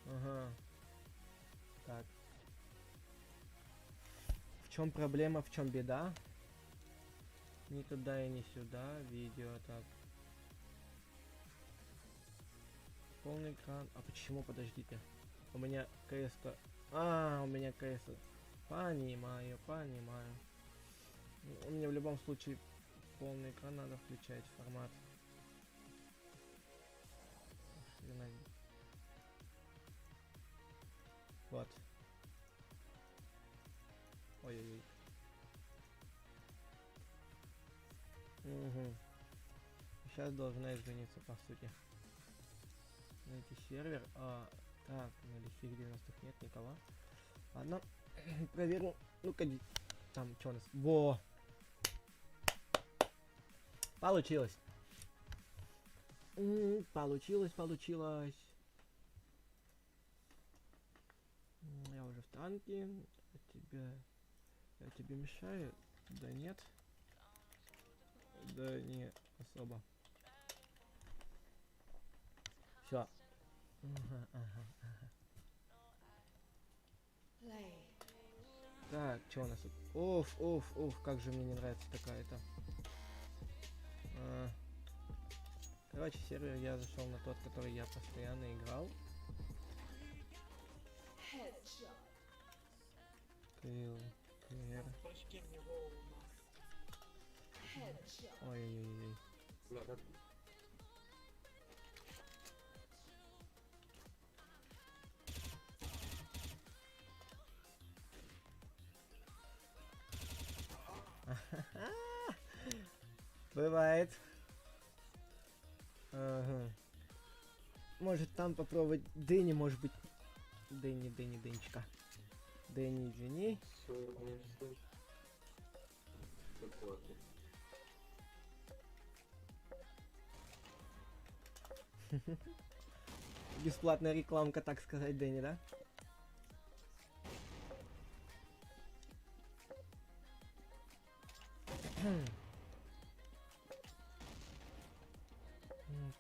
Ага. Так. В чем проблема, в чем беда? Ни туда и ни сюда. Видео, так. Полный экран. А почему, подождите? У меня КС-то... у меня КС. Понимаю, понимаю. У меня в любом случае полный экран надо включать формат. Вот. Ой-ой-ой. Угу. Сейчас должна измениться, по сути. Найти сервер. Так, на лихих 90-х нет никого. Ладно. Проверим. Ну-ка, там что у нас? Во! Получилось. Получилось. Я уже в танке. Я тебе мешаю? Да нет. Да не особо. Все. Так, что у нас тут? Оф, как же мне не нравится такая-то. Короче, сервер я зашел на тот, который я постоянно играл. Ой-ой-ой. Бывает. Ага. Может там попробовать Дэнни, может быть. Дэнечка. Дэнни, извини. Бесплатная рекламка, так сказать, Дэнни, да?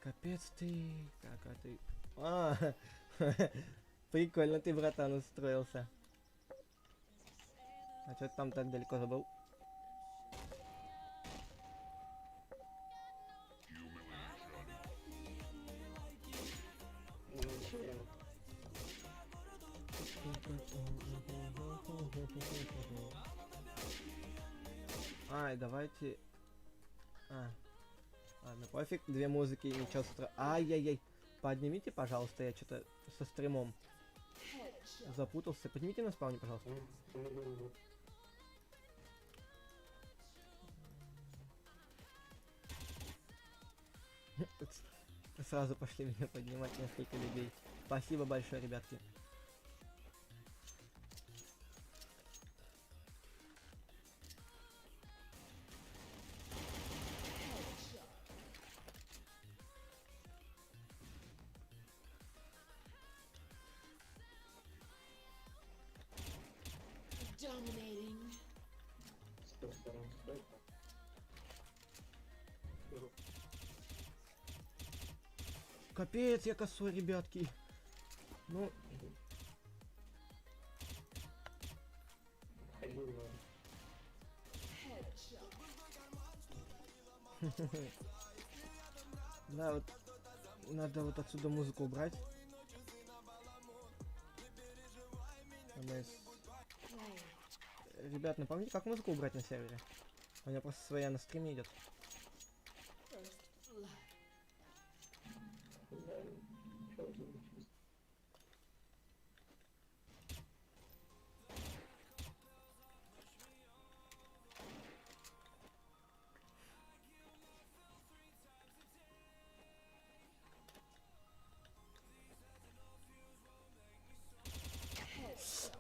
Капец ты, кака ты. А, прикольно ты, братан, устроился. А что ты там так далеко забыл? Ай, давайте... А, ладно, пофиг, две музыки, ничего страшного. Ай-яй-яй, поднимите, пожалуйста, я что-то со стримом запутался. Поднимите на спауне, пожалуйста. Сразу пошли меня поднимать несколько людей. Спасибо большое, ребятки. Dominating. Капец, я косой, ребятки. Ну, да, вот надо вот отсюда музыку убрать. Она из- Ребят, напомните, как музыку убрать на сервере? У меня просто своя на стриме идет. First blood.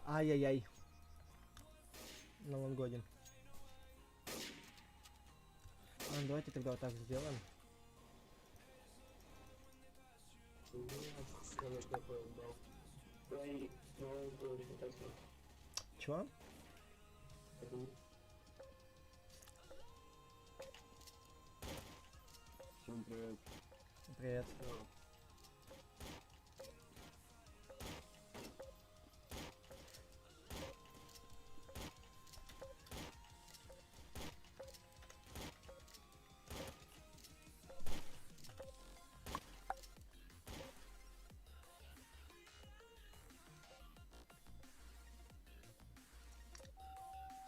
Ай-яй-яй. Ну, он годен. Давайте тогда вот так сделаем. Чё? Всем привет. Привет.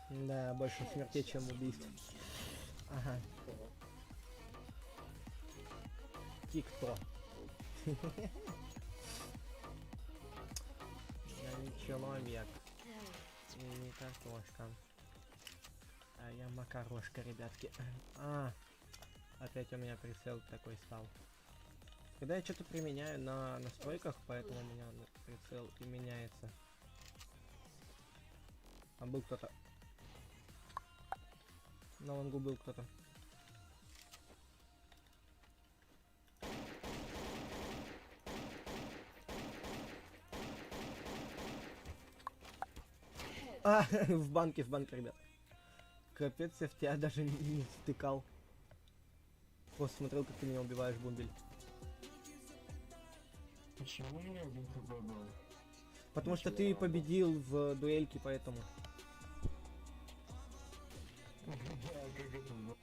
Да, больше смертей, чем убийств. Ага. Тик-то. Я не человек. И не картошка. А я макарошка, ребятки. Опять у меня прицел такой стал. Когда я что-то применяю на настройках, поэтому у меня прицел и меняется. А был кто-то. На лонгу был кто-то. В банке, ребят. Капец, я в тебя даже не втыкал. Просто смотрел, как ты меня убиваешь, бомбель. Почему у меня один хп был? Потому что ты победил в дуэльке, поэтому. Да, как это было?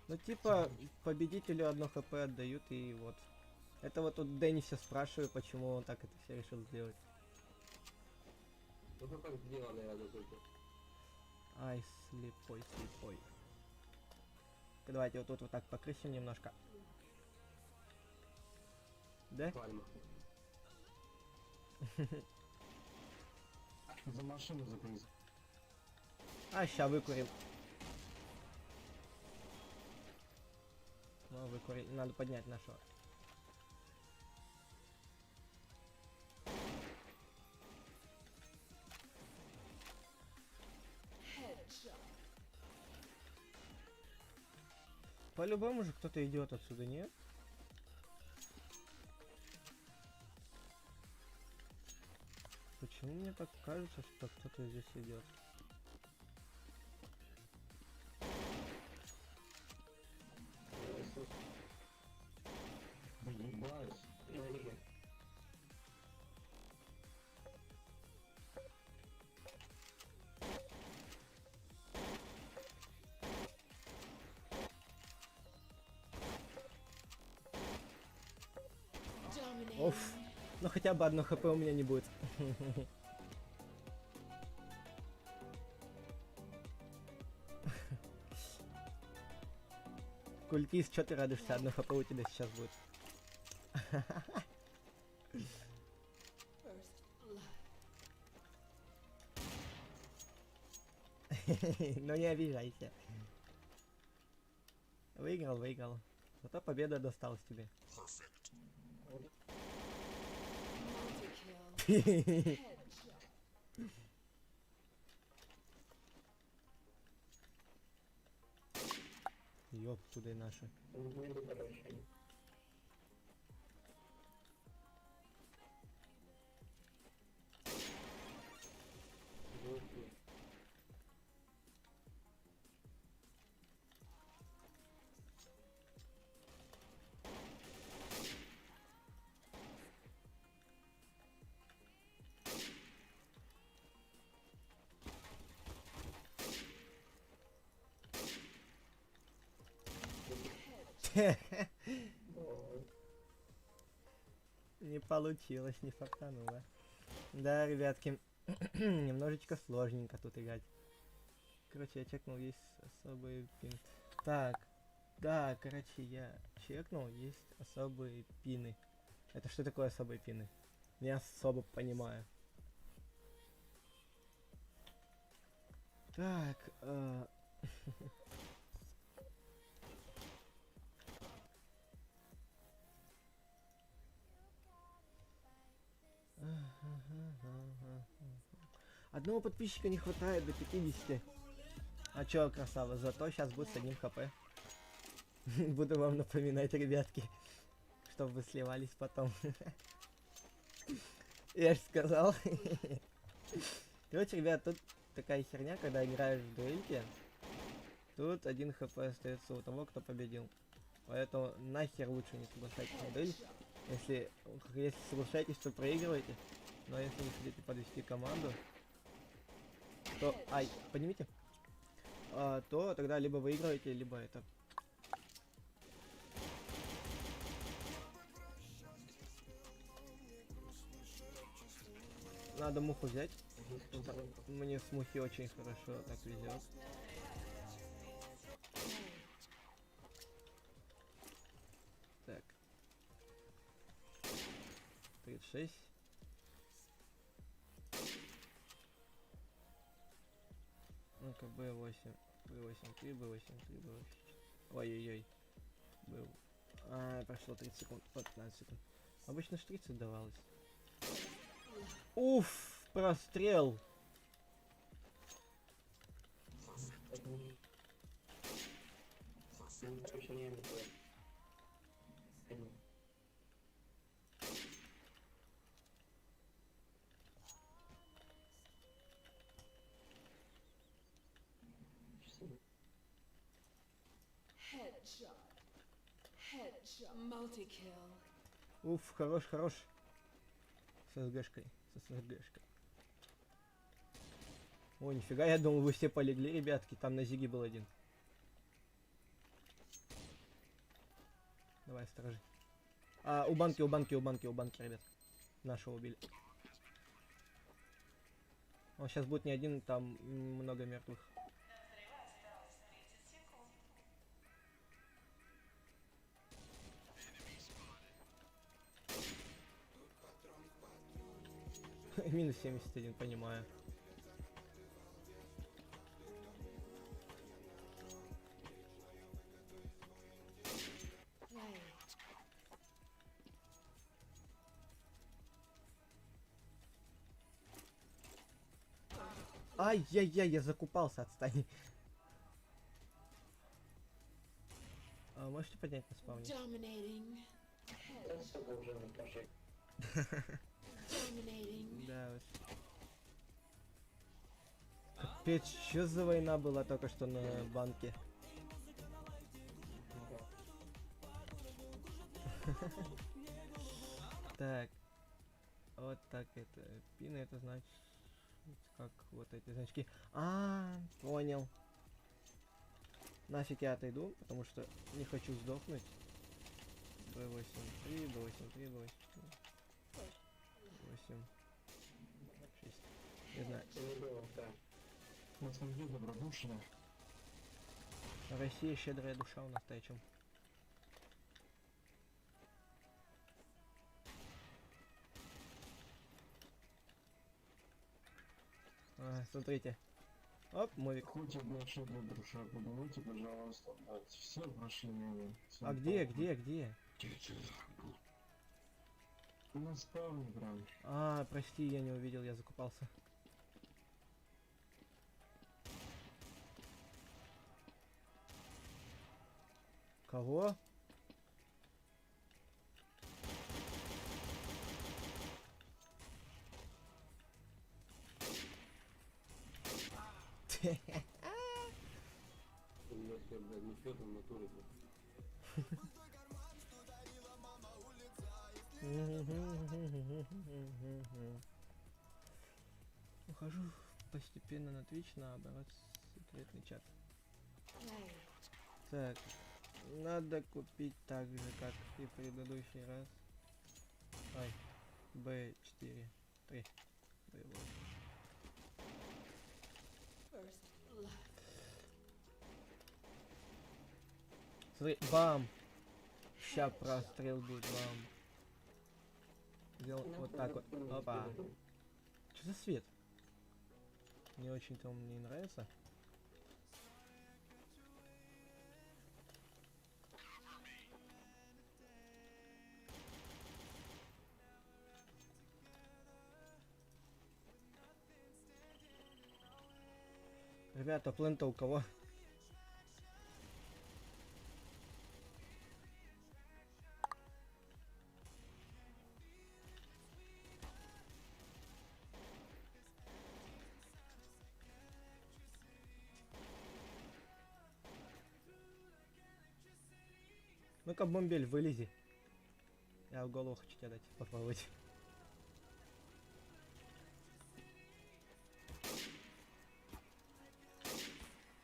Ну типа, победителю одно хп отдают, и вот. Это вот тут Дэнни все спрашиваю, почему он так это все решил сделать. Ну как сделано, я только. Ай, слепой. Давайте вот тут вот так покрысим немножко. Да? Пальма. За машину закрыть. Ща выкурим. Ну, выкурить. Надо поднять нашего. Headshot. По-любому же кто-то идет отсюда, нет? Почему мне так кажется, что кто-то здесь идет? Оф. Ну хотя бы одно хп у меня не будет. Культист, что ты радуешься? Одно хп у тебя сейчас будет. Ну не обижайся. Выиграл, выиграл. Зато победа досталась тебе. Multi-kill. Headshot. Ёб туда и наши. Не получилось, не фартануло. Да, ребятки, немножечко сложненько тут играть. Короче, я чекнул, есть особый пин. Так, да, короче, я чекнул, есть особые пины. Это что такое особые пины? Не особо понимаю. Так, одного подписчика не хватает до 50. А чё, красава, зато сейчас будет с одним хп. Буду вам напоминать, ребятки, чтобы вы сливались потом. Я же сказал. Короче, ребят, тут такая херня, когда играешь в дуэльке. Тут 1 хп остается у того, кто победил. Поэтому нахер лучше не соглашайтесь на дуэль. Если соглашаетесь, то проигрываете. Но если вы хотите подвести команду, то... Ай, поднимите. То тогда либо выигрываете, либо это... Надо муху взять. Мне с мухи очень хорошо так везет. Так. 36. Ну-ка, B8, B8, 3, B8, 3, B8. Ой-ой-ой. Был. Прошло 30 секунд, 15 секунд. Обычно ж 30 давалось. Уф, прострел. Headshot. Headshot. Multi-kill. Уф, хорош, хорош. С СГшкой, с СГшкой. О, нифига, я думал, вы все полегли, ребятки. Там на Зиге был один. Давай, сторожи. У банки, ребят. Нашего убили. Он сейчас будет не один, там много мертвых. Минус 71, понимаю. Play. Ай-яй-яй, я закупался, отстань. Можете поднять на спавне? Dominating. Dominating. Да уж. Капец, что за война была только что на банке? Так. Вот так это. Пины это значит как вот эти значки. Понял. Нафиг я отойду, потому что не хочу сдохнуть. B8, 3, B8, 3, B8, 8, 6. Не знаю. Це не було так. У нас там є добродушна. Россия щедрая душа у нас течем. Смотрите. Оп, мовик. Хоть одна щедрая душа, подумайте, пожалуйста. Так, все прошли мимо. Всё А где, пало. где? На спавне прям. А, прости, я не увидел, я закупался. Кого? Я, блядь, ничего там в натуре. Ухожу постепенно на Twitch, наоборот, секретный чат. Play. Так, надо купить так же, как и в предыдущий раз. Ай, B4, 3, B8. First blood. Смотри, бам! Ща прострел будет, бам. Сделал вот так вот, опа. Что за свет? Не очень-то он мне нравится. Ребята, плента у кого? Ну-ка, бомбель, вылези. Я в голову хочу тебе дать, попробовать.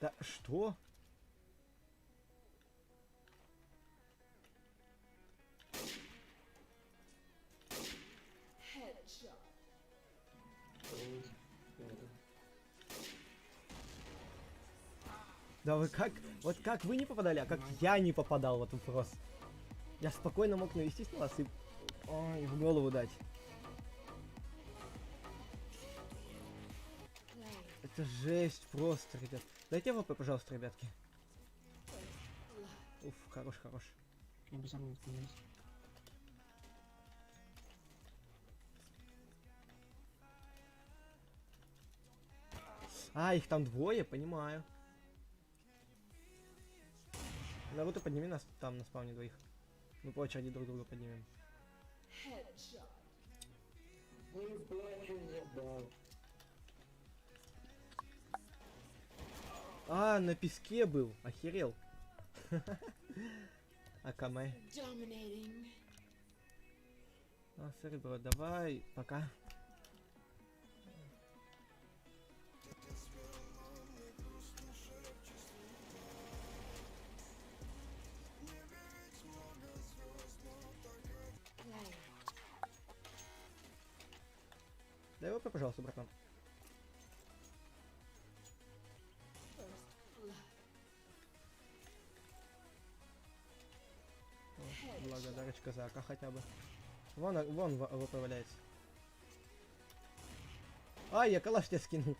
Да что? Headshot. Да вы как? Вот как вы не попадали, а как я не попадал, вот вопрос. Я спокойно мог навестись на вас и... Ой, в голову дать. Play. Это жесть просто, ребят. Дайте ВП, пожалуйста, ребятки. First blood. Уф, хорош, хорош. Я бы сам не отклонился. А, их там двое, понимаю. Наруто, подними нас там на спавне двоих. Мы по очереди друг друга поднимем. Headshot. Не плачу, забал. А, на песке был. Охерел. Акаме. Dominating. А, сори, бро, давай, пока. Play. Дай ВП, пожалуйста, братан. First blood. О, благодарочка за АК хотя бы. Вон ВП валяется. А, я калаш тебе скинул.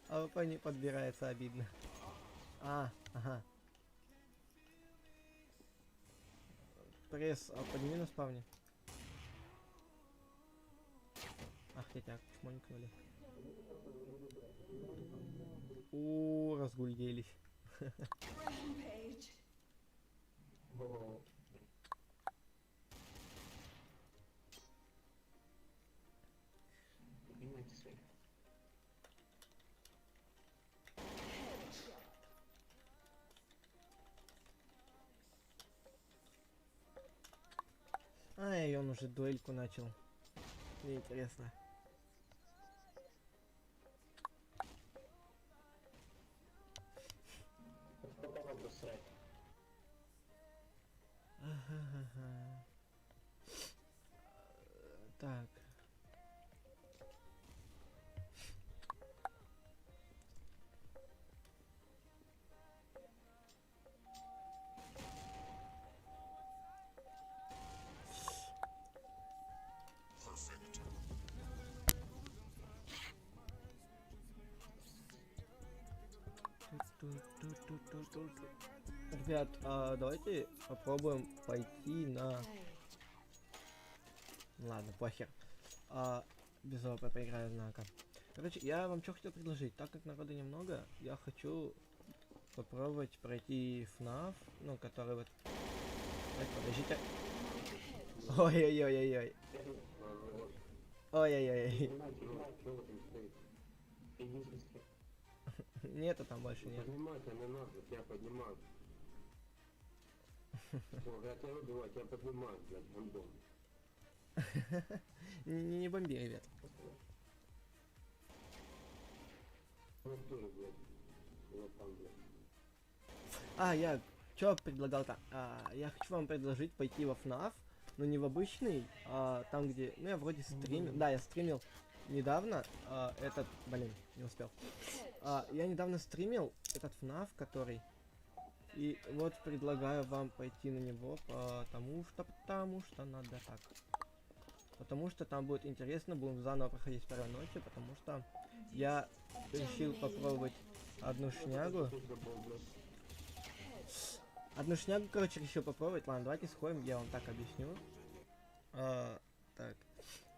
А ВП не подбирается, обидно. А, ага. Пресс, а подними на спавне. Ах, тебя чмонькнули. О, разгульделись. Rampage. Понимаете свои. Headshot. Ай, он уже дуэльку начал. Мне интересно. Попал обосрать. Так. Ребят, давайте попробуем пойти на... Ладно, похер. Без ОП поиграю знака. Короче, я вам что хотел предложить. Так как народу немного, я хочу попробовать пройти FNAF, ну, который вот... Так, подождите. Ой-ой-ой-ой-ой. Ой-ой-ой. Нету там больше, нет. Поднимать, а не надо, тебя поднимают. Я тебя убиваю, тебя поднимают, блядь, бомбом. Не бомби, ребят. Вот тоже, блядь. Вот там, блядь. Я что предлагал-то? Я хочу вам предложить пойти во FNAF, но не в обычный, а там, где... Ну, я вроде стримил. Да, я стримил недавно. Блин, не успел. Я недавно стримил этот FNAF, который... И вот предлагаю вам пойти на него, потому что надо так. Потому что там будет интересно, будем заново проходить первой ночи, потому что я решил попробовать одну шнягу. Короче, решил попробовать. Ладно, давайте сходим, я вам так объясню. Так,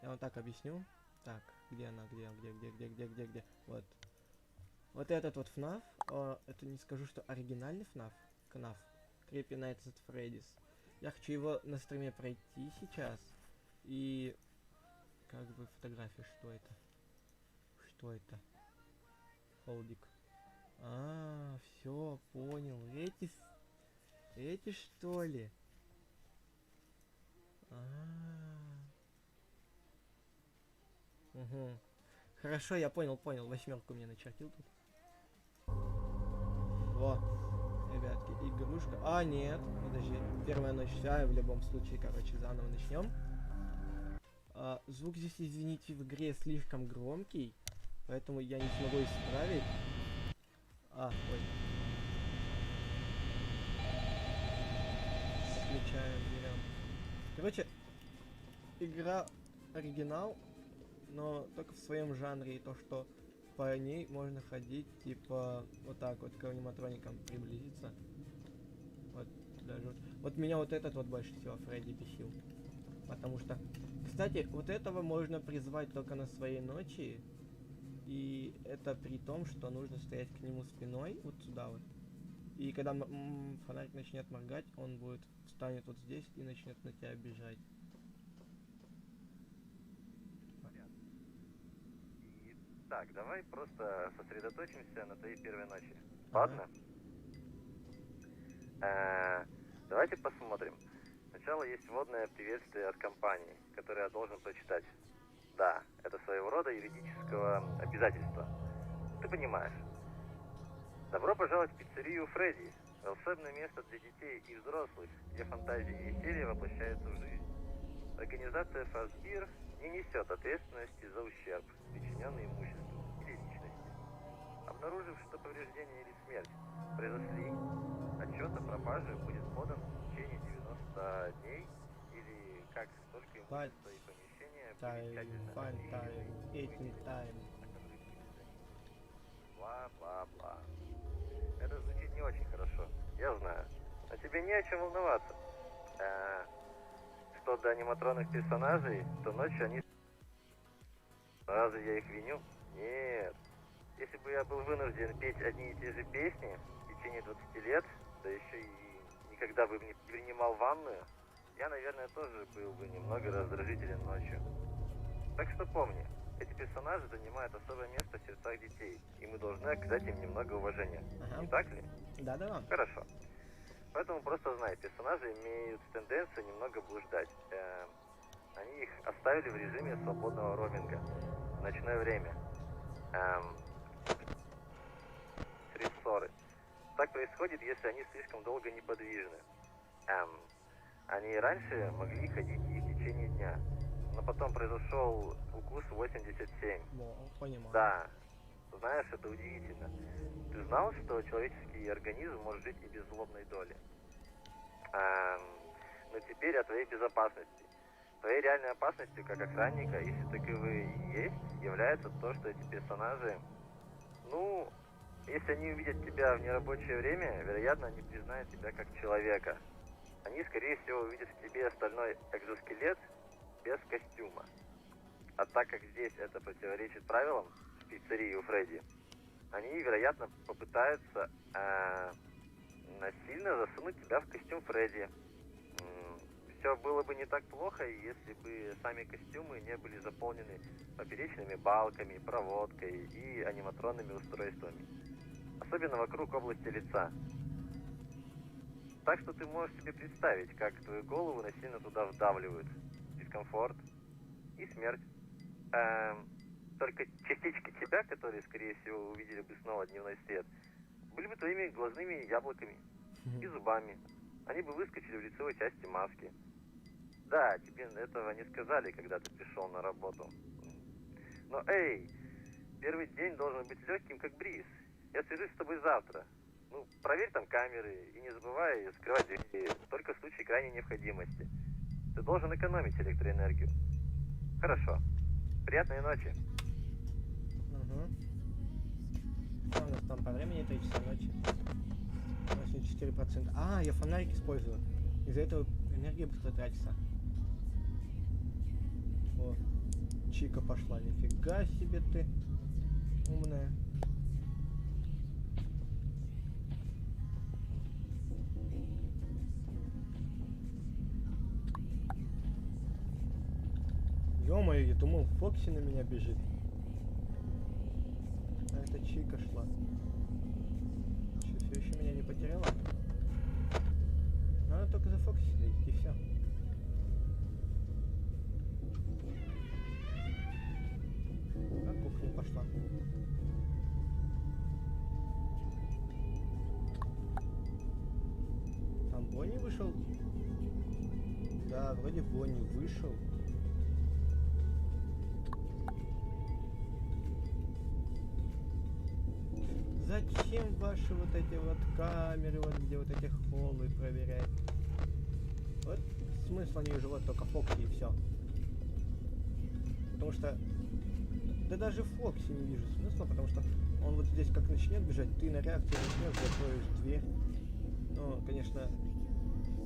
я вам так объясню. Так, где она, где? Вот. Вот этот вот FNAF, это не скажу, что оригинальный FNAF, Creepy Nights at Freddy's. Я хочу его на стриме пройти сейчас. И как бы фотография, что это? Что это? Холдик. Все, понял. Эти что ли? Угу. Хорошо, я понял. Восьмерку мне начертил тут. Во. Ребятки, игрушка. Нет, подожди. Первая ночь вся, в любом случае, короче, заново начнем. Звук здесь, извините, в игре слишком громкий, поэтому я не смогу исправить. Ой. Включаем, берем. Короче, игра оригинал, но только в своем жанре, и то, что по ней можно ходить, типа, вот так вот к аниматроникам приблизиться. Вот, даже вот меня вот этот вот больше всего Фредди бесил. Потому что, кстати, вот этого можно призвать только на своей ночи. И это при том, что нужно стоять к нему спиной, вот сюда вот. И когда фонарик начнет моргать, он встанет вот здесь и начнет на тебя бежать. Так, давай просто сосредоточимся на твоей первой ночи. Ладно? Давайте посмотрим. Сначала есть вводное приветствие от компании, которое я должен прочитать. Да, это своего рода юридического обязательства. Ты понимаешь. Добро пожаловать в пиццерию Фредди. Волшебное место для детей и взрослых, где фантазии и веселье воплощаются в жизнь. Организация Фазбир не несет ответственности за ущерб, причиненный имуществу или личности. Обнаружив, что повреждение или смерть произошли, отчет о пропаже будет подан в течение 90 дней или как только имущество и помещение были тщательно осмотрены. Бла-бла-бла. Это звучит не очень хорошо, я знаю. Но тебе не о чем волноваться. Что до аниматронных персонажей, то ночью они... Разве я их виню? Нет. Если бы я был вынужден петь одни и те же песни в течение 20 лет, да еще и никогда бы не принимал ванную, я, наверное, тоже был бы немного раздражителен ночью. Так что помни, эти персонажи занимают особое место в сердцах детей, и мы должны оказать им немного уважения. Ага. Не так ли? Да. Хорошо. Поэтому просто знай, персонажи имеют тенденцию немного блуждать. Они их оставили в режиме свободного роуминга в ночное время. Среди ссоры. Так происходит, если они слишком долго неподвижны. Они и раньше могли ходить и в течение дня. Но потом произошел укус 87. Во, понимаю. Да, знаешь, это удивительно. Ты знал, что человеческий организм может жить и без злобной доли? Но теперь о твоей безопасности. Твоей реальной опасностью как охранника, если таковые и есть, является то, что эти персонажи, ну, если они увидят тебя в нерабочее время, вероятно, они признают тебя как человека. Они, скорее всего, увидят в тебе стальной экзоскелет без костюма. А так как здесь это противоречит правилам в пиццерии у Фредди, они, вероятно, попытаются насильно засунуть тебя в костюм Фредди. Все было бы не так плохо, если бы сами костюмы не были заполнены поперечными балками, проводкой и аниматронными устройствами. Особенно вокруг области лица. Так что ты можешь себе представить, как твою голову насильно туда вдавливают. Дискомфорт и смерть. Только частички тебя, которые, скорее всего, увидели бы снова дневной свет, были бы твоими глазными яблоками и зубами. Они бы выскочили в лицевой части маски. Да, тебе этого не сказали, когда ты пришел на работу. Но эй, первый день должен быть легким, как бриз. Я свяжусь с тобой завтра. Ну, проверь там камеры и не забывай скрывать двери, только в случае крайней необходимости. Ты должен экономить электроэнергию. Хорошо. Приятной ночи. Угу. Что у нас там по времени? 3 часа ночи. 84%. А, я фонарик использую. Из-за этого энергия быстро тратится. О, Чика пошла. Нифига себе ты умная. Ё-моё, я думал, Фокси на меня бежит. А это Чика шла. Все еще меня не потеряла. Надо только за Фокси следить, и все. На кухню пошла. Там Бонни вышел? Да, вроде Бонни вышел. Зачем ваши вот эти вот камеры, вот где вот эти холлы проверять? Вот смысл не вижу, вот только Фокси и все. Потому что... Да даже Фокси не вижу смысла, потому что он вот здесь как начнет бежать, ты на реакцию начнешь, закроешь дверь. Но, конечно,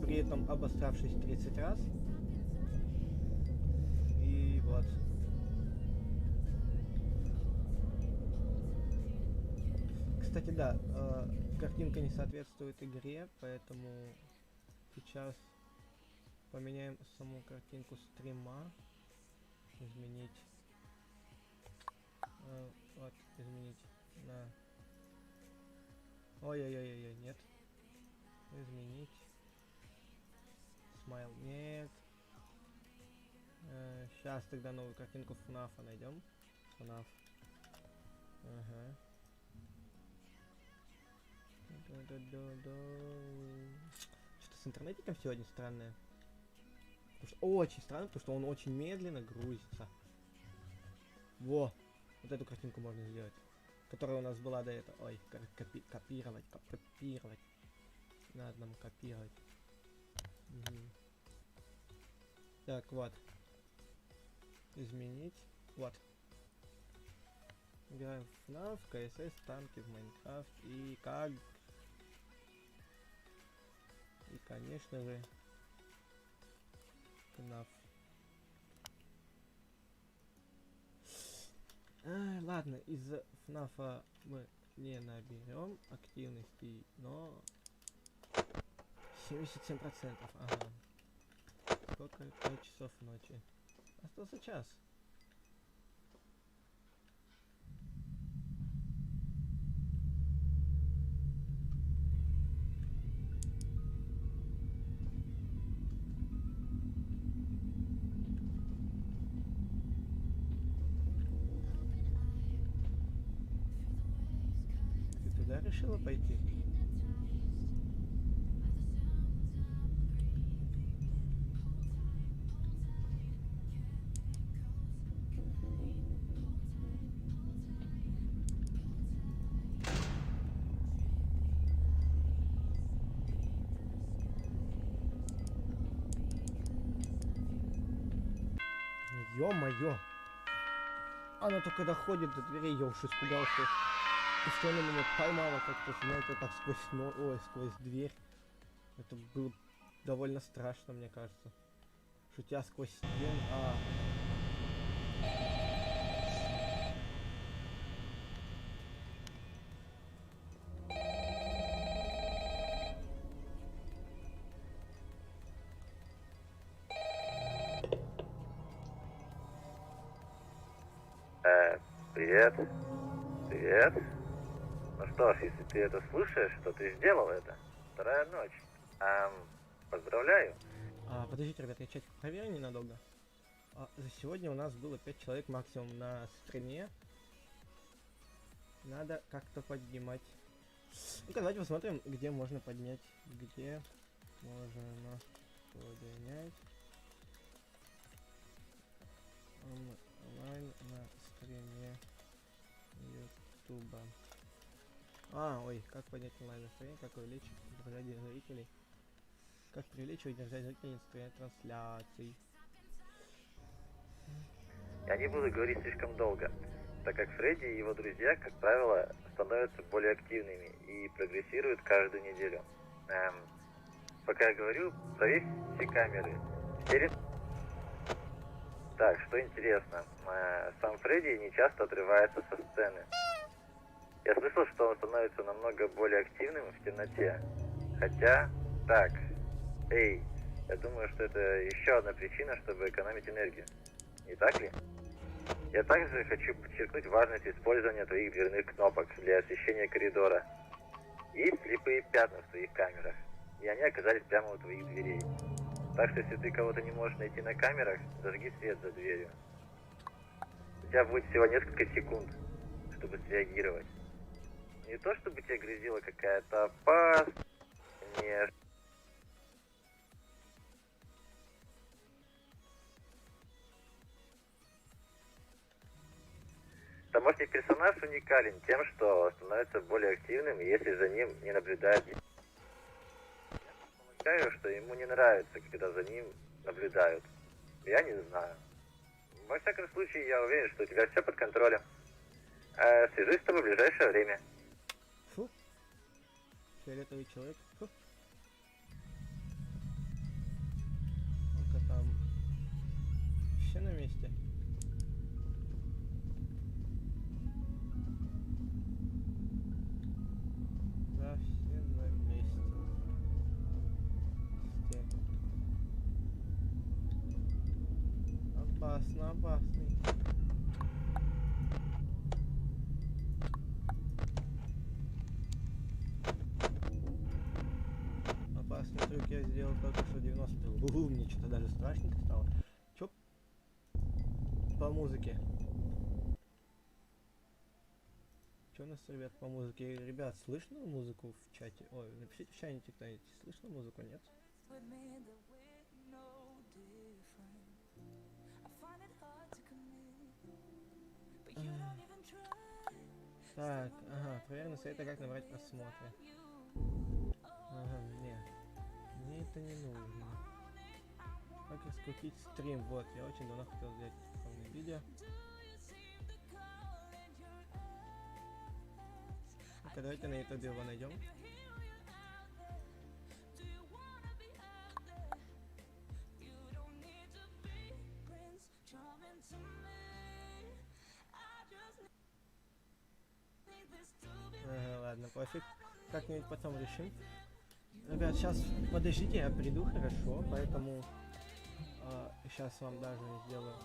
при этом обостравшись 30 раз. И вот. Кстати, да, картинка не соответствует игре, поэтому сейчас поменяем саму картинку стрима. Изменить. Вот, изменить на... Ой-ой-ой-ой, нет. Изменить. Смайл, нет. Сейчас тогда новую картинку FNAF найдем. FNAF. Ага. Что-то с интернетиком сегодня странное. Потому что очень странно, потому что он очень медленно грузится. Во! Вот эту картинку можно сделать. Которая у нас была до этого. Ой, копировать. Надо нам копировать. Угу. Так, вот. Изменить. Вот. Играем в FNAF, КСС, танки в Майнкрафт и как... И, конечно же, FNAF. Ладно, из FNAF мы не наберем активности, но 77%, ага. Сколько? 5 часов ночи. Остался час. Туда решила пойти? Ё-моё! Она только доходит до дверей, я уж испугался. И что она меня поймала как-то, знаете, так сквозь дверь. Это было довольно страшно, мне кажется. Шутя сквозь стен, Привет. Привет. Ну что ж, если ты это слышишь, то ты сделал это. Вторая ночь. Поздравляю. Подождите, ребят, я чатик проверю ненадолго. За сегодня у нас было 5 человек максимум на стриме. Надо как-то поднимать. Ну-ка, давайте посмотрим, где можно поднять. Где можно поднять онлайн на стриме ютуба. Ой, как поднять онлайн на стриме, как увеличить удержать зрителей. Как привлечь и удержать зрителей на трансляций. Я не буду говорить слишком долго, так как Фредди и его друзья, как правило, становятся более активными и прогрессируют каждую неделю. Пока я говорю, проверь все камеры. Так, что интересно, сам Фредди не часто отрывается со сцены. Я слышал, что он становится намного более активным в темноте. Хотя, так, я думаю, что это еще одна причина, чтобы экономить энергию. Не так ли? Я также хочу подчеркнуть важность использования твоих дверных кнопок для освещения коридора. Есть слепые пятна в твоих камерах, и они оказались прямо у твоих дверей. Так что если ты кого-то не можешь найти на камерах, зажги свет за дверью. У тебя будет всего несколько секунд, чтобы среагировать. Не то чтобы тебя грозила какая-то опасность, не... Домашний персонаж уникален тем, что становится более активным, если за ним не наблюдает. Я полагаю, что ему не нравится, когда за ним наблюдают. Я не знаю. Во всяком случае, я уверен, что у тебя все под контролем. Свяжусь с тобой в ближайшее время. Фу. Фиолетовый человек. Фу. Ну-ка там. Все на месте. Да, все на месте. Опасно, опасный. Опасный трюк я сделал только что 90. Мне что-то даже страшненько стало. Чё по музыке? Что у нас, ребят, по музыке? Ребят, слышно музыку в чате? Ой, напишите в чате кто-нибудь. Слышно музыку, нет? Так, проверь на сайта, как набрать просмотры. Нет. Мне это не нужно. Как раскрутить стрим? Вот, я очень давно хотел сделать подобное видео. Ну-ка, давайте на ютубе его найдем. Ладно, пофиг. Как-нибудь потом решим. Ребят, сейчас подождите, я приду, хорошо, поэтому сейчас вам даже не сделаю.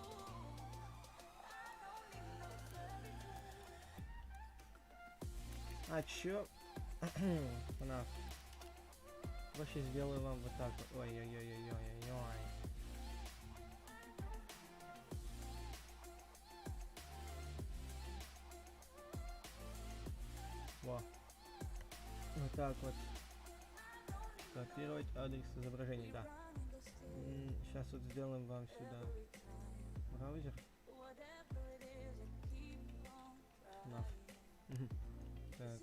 Чё? Проще сделаю вам вот так вот. Ой-ой-ой-ой-ой-ой. Во. Вот так вот. Копировать адрес изображения, да. Сейчас вот сделаем вам сюда браузер. Так.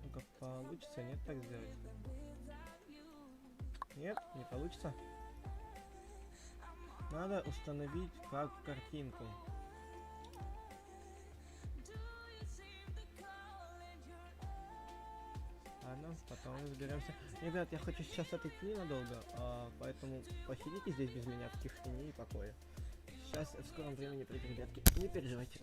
Ну-ка, получится? Нет, так сделать? Нет, не получится. Надо установить как картинку. Ладно, потом разберемся. Ребят, я хочу сейчас отойти ненадолго, поэтому посидите здесь без меня в тишине и покое. Сейчас в скором времени приду, ребятки, не переживайте.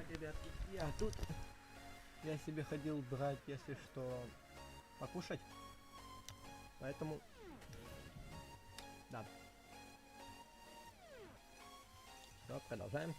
Ребятки, я тут. Я себе ходил брать, если что, покушать. Поэтому... Да. Все, продолжаем.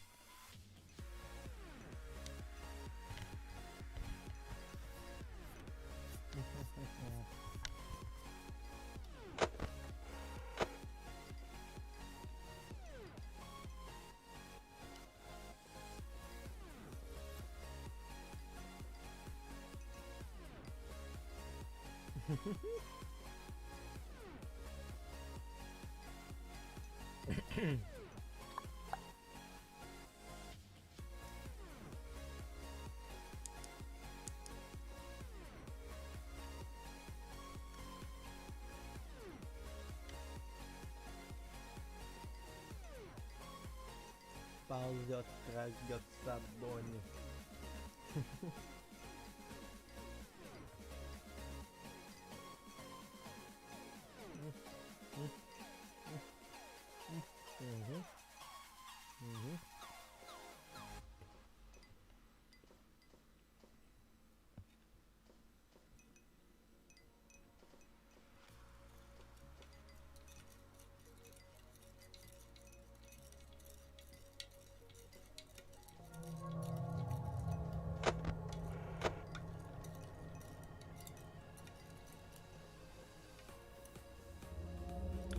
ждет, крадется Бонни. Мгм. Мгм.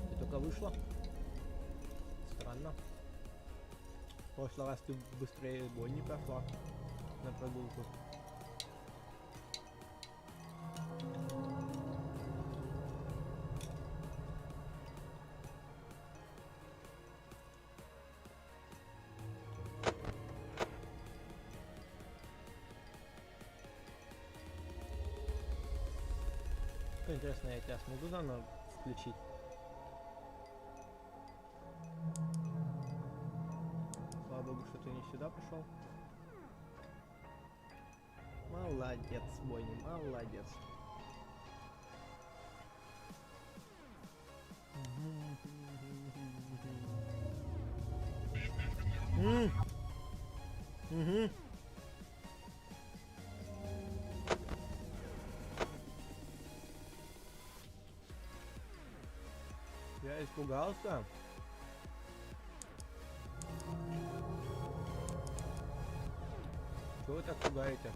Ты только вышла? Странно. В прошлый раз ты быстрее Бонни прошла на прогулку. Интересно, я тебя смогу заново включить? Слава богу, что ты не сюда пошел. Молодец, Бонни, молодец. Угу. Я испугался. Чего вы так пугаете?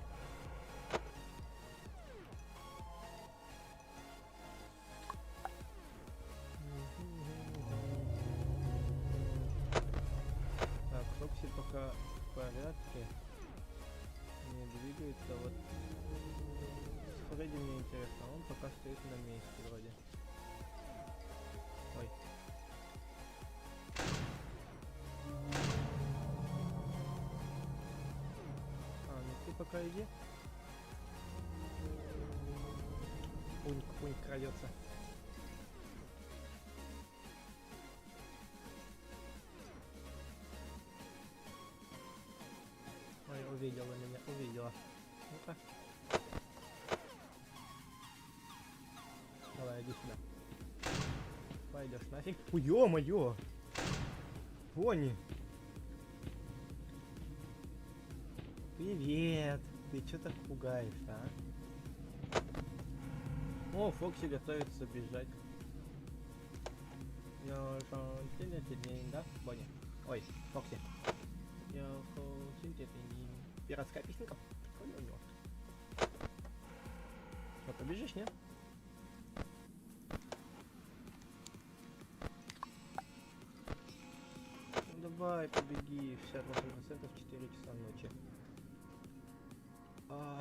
Так, Фокси пока в порядке. Не двигается. Вот с Фредди мне интересно. Он пока стоит на месте вроде. Ой. Ну ты пока иди. Пуньк крадется. Ой, увидела меня, увидела. Ну-ка. Давай, иди сюда. Пойдешь нафиг. Ой, ё-моё! Бонни! Привет! Ты чё так пугаешься, а? О, Фокси готовится бежать. Да, Бонни? Ой, Фокси. Пиратская песенка. Прикольно у него. Что, побежишь, нет? Ну, давай, побеги. 68%, 4 часа ночи. А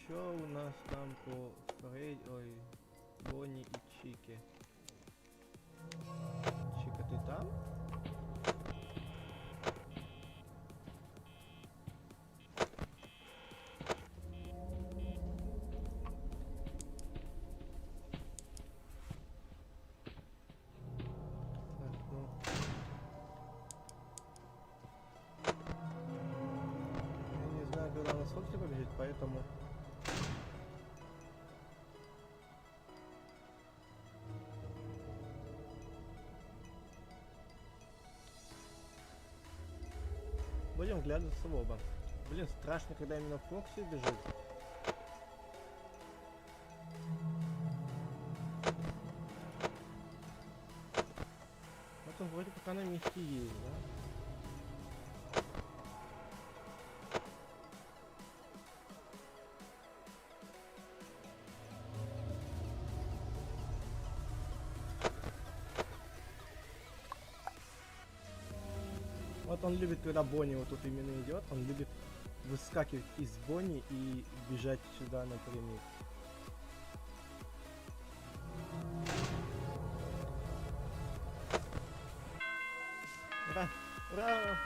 чё у нас там по Фрейд... Ой, Бонни и Чики? Чика, ты там? Так, ну... Я не знаю, когда у нас Фокси побежит, поэтому... Будем глядываться в оба. Блин, страшно, когда именно Фокси бежит. Вот он вроде пока на месте есть, да? Вот он любит, когда Бонни вот тут именно идет, он любит выскакивать из Бонни и бежать сюда напрямик. Ура! Ура!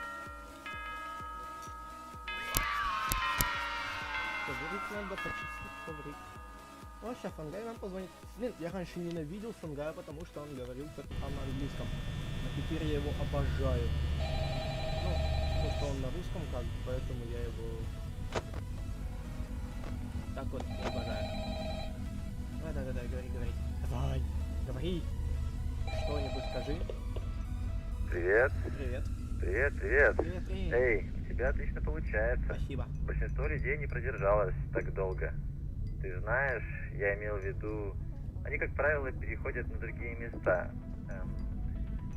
Коврик надо почистить, коврик. О, сейчас Фангай нам позвонит. Блин, я раньше ненавидел Фангая, потому что он говорил как на английском. А теперь я его обожаю. Ну, Ну, что он на русском как бы, поэтому я его так вот не обожаю. Да, говори. Давай, говори. Что-нибудь скажи. Привет. Привет. Привет. Привет. Эй, у тебя отлично получается. Спасибо. Большинство людей не продержалось так долго. Ты знаешь, я имел в виду, они, как правило, переходят на другие места.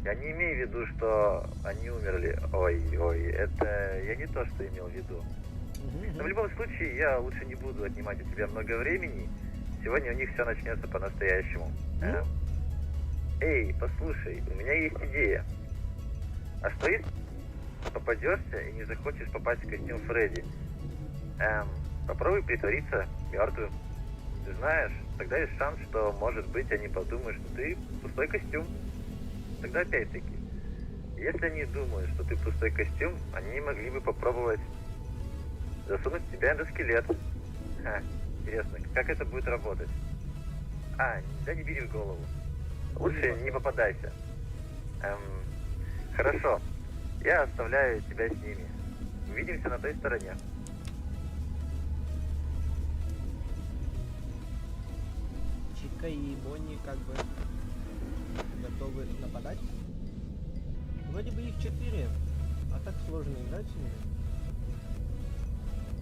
Я не имею в виду, что они умерли. Ой, это я не то, что имел в виду. Но в любом случае, я лучше не буду отнимать у тебя много времени. Сегодня у них все начнется по-настоящему. Эй, послушай, у меня есть идея. А что если попадешься и не захочешь попасть в костюм Фредди? Попробуй притвориться мертвым. Ты знаешь, тогда есть шанс, что, может быть, они подумают, что ты пустой костюм. Тогда опять-таки, если они думают, что ты пустой костюм, они могли бы попробовать засунуть в тебя эндоскелет. Интересно, как это будет работать? Да не бери в голову. Лучше не попадайся. Хорошо. Я оставляю тебя с ними. Увидимся на той стороне. Чика и Бонни как бы готовы нападать. Вроде бы их 4, а так сложно играть с ними.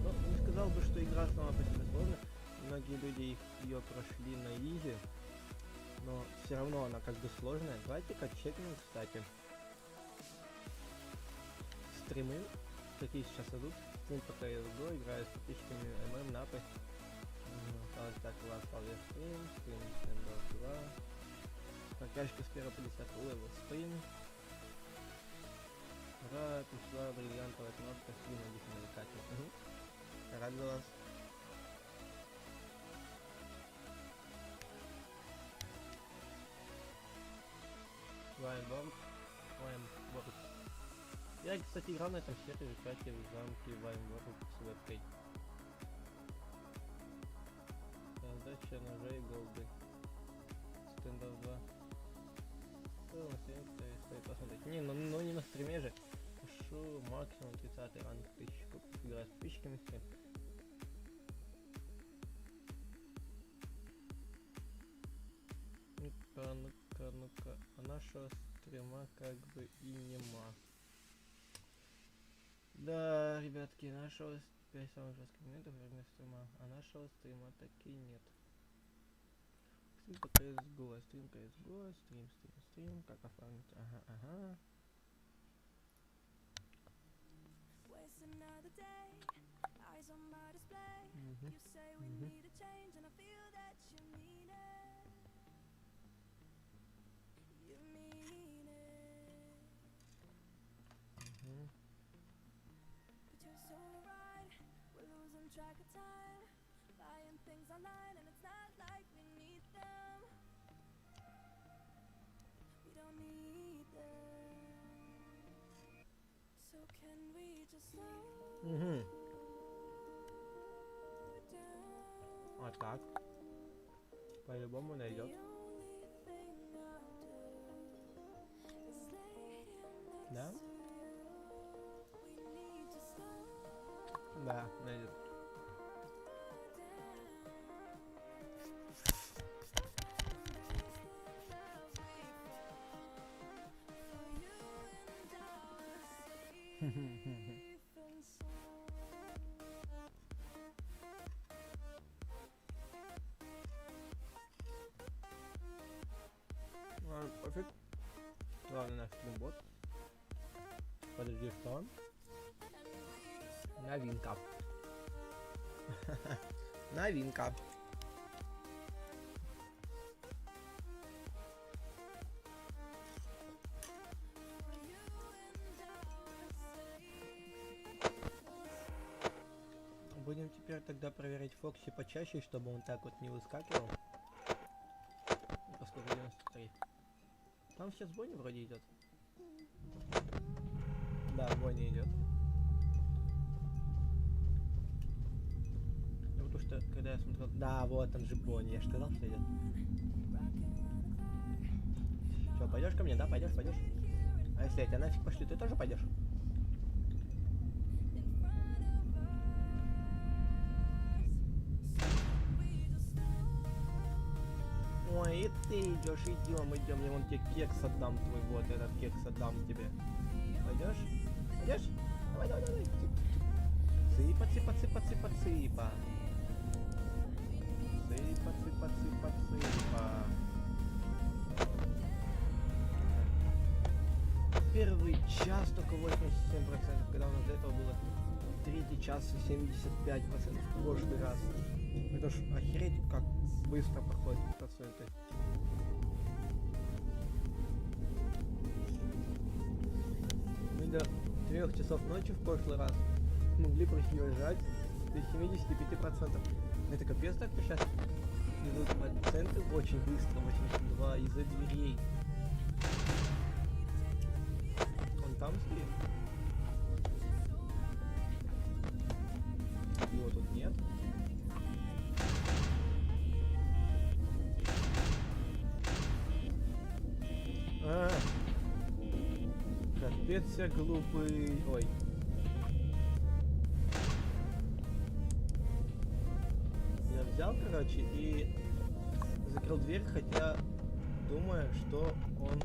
Ну, не сказал бы, что игра сама по себе сложная. Многие люди ее прошли на изи, но все равно она как бы сложная. Давайте-ка чекнем, кстати. Стримы, какие сейчас идут. Стрим по CSGO, играю с подписчиками ММ, напы. Осталось так, у вас стрим, Standoff 2. Прокачка с 1 по 10 левел стрим. Ура, пришла бриллиантовая кнопка стрима, здесь навлекательно. Рад за вас. Вайнборг. Я, кстати, играл на этом сервере, кстати, в замке Вайнборг с вебкой. Раздача ножей голды. Стендов 2. Что на стриме, стоит посмотреть. Не, ну не на стриме же. Пишу максимум 30 ранг 1000. Играю с подписчиками стрим. Ну-ка. А нашего стрима как бы и нема. Да, ребятки, нашего 5 самых жестких моментов во время стрима, а нашего стрима таки нет. Стрим по CSGO, стрим CSGO, стрим, как оформить, ага. Track of time, buying things online, and it's not like we need them. We don't need them. So can we just slow down? А так. По-любому найдет. The only thing I'll do is lay here Да? next to you. We need to slow Да, найдет. Пофиг. Главное наш стримбот. Подожди, что он? Новинка. Новинка. Будем теперь тогда проверять Фокси почаще, чтобы он так вот не выскакивал. Поскольку 93. Там сейчас Бонни вроде идет. Да, Бонни идет. Ну, потому что, когда я смотрел... Да, вот он же Бонни, я же сказал, что идет. Что, пойдешь ко мне, да? Пойдешь? А если я тебя нафиг пошлю, ты тоже пойдешь? И ты идешь, идем, я вон тебе кекс отдам твой, вот этот кекс отдам тебе. Пойдешь? Пойдешь? Давай. Цыпа. Цыпа. Первый час только 87%, когда у нас до этого было третий час 75% в прошлый раз. Это ж охереть, как быстро проходит проценты. Мы до 3 часов ночи в прошлый раз могли продержать до 75%. Это капец, так сейчас идут проценты очень быстро, 82 из-за дверей. Он там стоит? Его тут нет. Капец я глупый. Ой. Я взял, короче, и закрыл дверь, хотя думаю, что он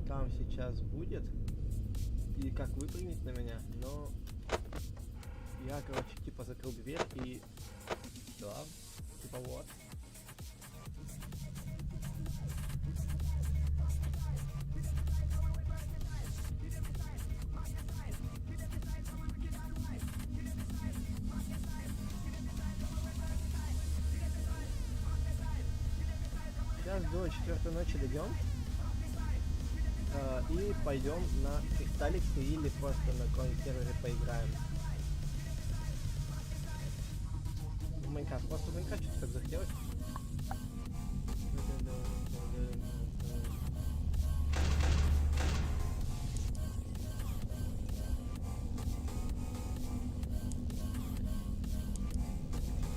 там сейчас будет и как выпрыгнет на меня, но я, короче, типа закрыл дверь и да, типа вот. Сейчас до 4 ночи дойдем и пойдем на кристалликсы или просто на каком-нибудь сервере поиграем. В Майнкрафт. Просто в Майнкрафт что-то так захотелось.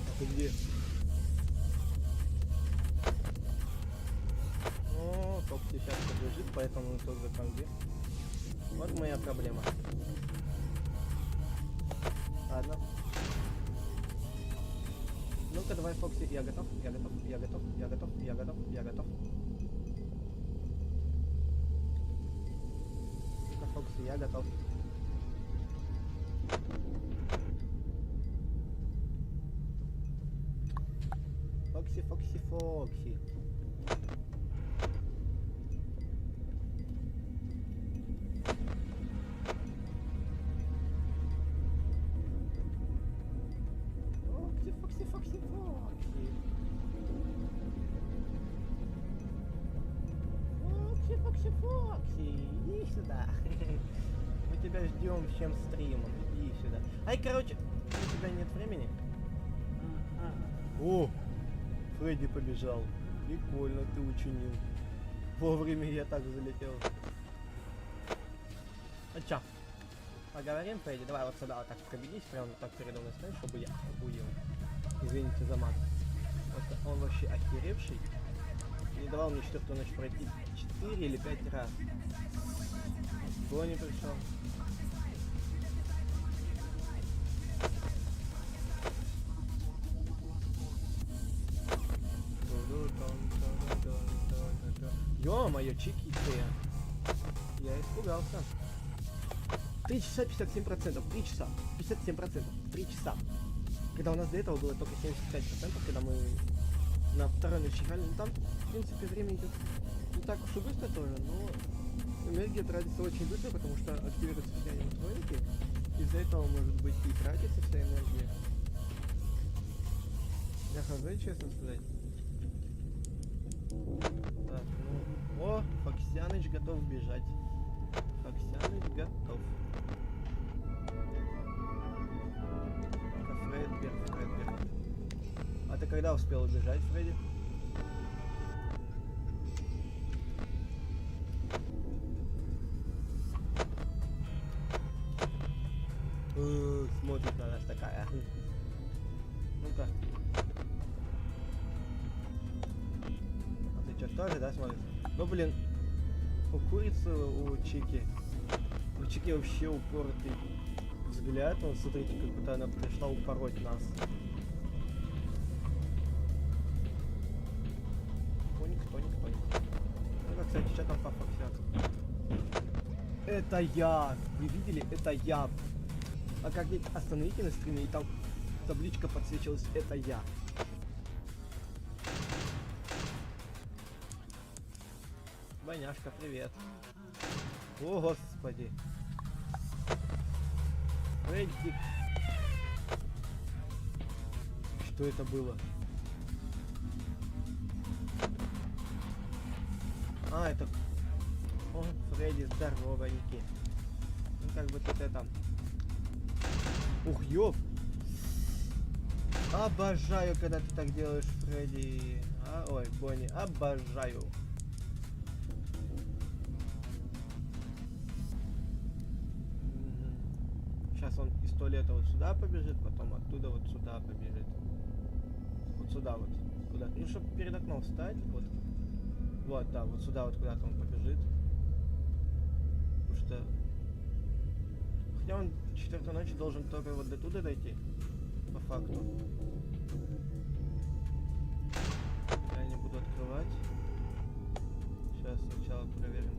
А ты где? Фокси сейчас побежит, поэтому он тоже там где. Вот моя проблема. Ладно. Ну-ка давай, Фокси, я готов. Ну-ка, Фокси, я готов. Фокси. Фокси, иди сюда. Мы тебя ждем всем стримом. Иди сюда. Ай, короче, у тебя нет времени? О, Фредди побежал. Прикольно ты учинил. Вовремя я так залетел. Ну чё, поговорим, Фредди? Давай вот сюда вот так пробегись, прямо так передо мной стоишь, чтобы я обудил. Извините за мат. Вот он вообще охеревший. Не давал мне 4-ю ночь пройти 4 или 5 раз. Кто не пришел? Ё-моё, чики-то. Я испугался. 3 часа 57%, 3 часа, 57%, 3 часа. Когда у нас до этого было только 75%, когда мы на второй ночь играли, ну там, в принципе, время идет не так уж и быстро тоже, но энергия тратится очень быстро, потому что активируются все аниматроники, из-за этого может быть и тратится вся энергия. Я хожу, честно сказать. Так, ну, о, Фоксяныч готов бежать. Фоксяныч готов. Фредберг. А ты когда успел убежать, Фредди? Смотрит на нас такая. Ну-ка. А ты что, тоже, да, смотришь? Ну, блин, у курицы, у Чики вообще упоротый взгляд. Вот, смотрите, как будто она пришла упороть нас. Это я. Вы видели? Это я. А как-нибудь остановите на стриме, и там табличка подсвечивалась. Это я. Баняшка, привет. О, господи. Фредди. Что это было? А, это... О, Фредди, здоровенький. Ну, как бы тут это... Ух, ёп! Обожаю, когда ты так делаешь, Фредди. А, ой, Бонни, обожаю. Сейчас он из туалета вот сюда побежит, потом оттуда вот сюда побежит. Вот сюда вот. Куда-то. Ну, чтобы перед окном встать, вот. Вот, да, вот сюда вот куда-то он побежит. Потому что... Хотя он 4 ночи должен только вот до туда дойти. По факту. Я не буду открывать. Сейчас сначала проверим.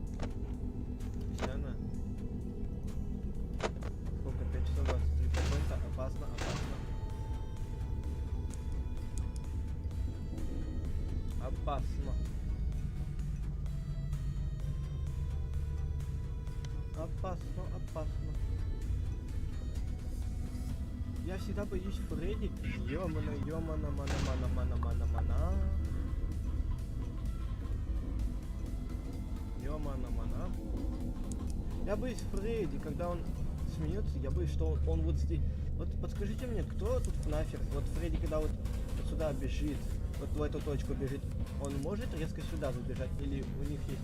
Сцена. Сколько? 5 часов 23%. Опасно, опасно. Опасно. Опасно, опасно. Я всегда боюсь Фредди. Ёмана, ёмана, мана, мана, мана, мана, мана. Ёмана, мана. Я боюсь Фредди, когда он смеется, я боюсь, что он вот здесь. Вот подскажите мне, кто тут нафиг? Вот Фредди, когда вот сюда бежит, вот в эту точку бежит, он может резко сюда забежать? Или у них есть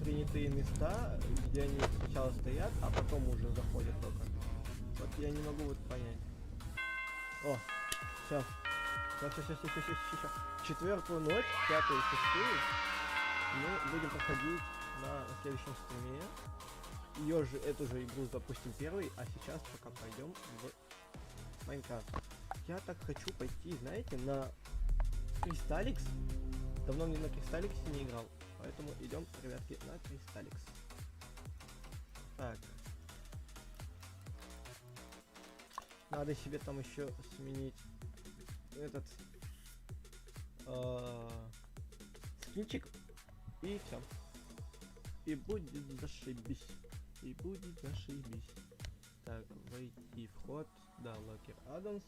принятые места, где они сначала стоят, а потом уже заходят только? Вот я не могу вот понять. О, все. Сейчас. 4-ю ночь, 5-ю и 6-ю мы будем проходить на следующем стриме. Ее же, эту же игру запустим первый, а сейчас пока пойдем в Майнкрафт. Я так хочу пойти, знаете, на Кристалликс. Давно мне на Кристалликсе не играл, поэтому идем, ребятки, на Кристалликс. Так. Надо себе там еще сменить этот скинчик, и все. И будет зашибись. И будет зашибись. Так, войти, вход, да, Локер Адамс.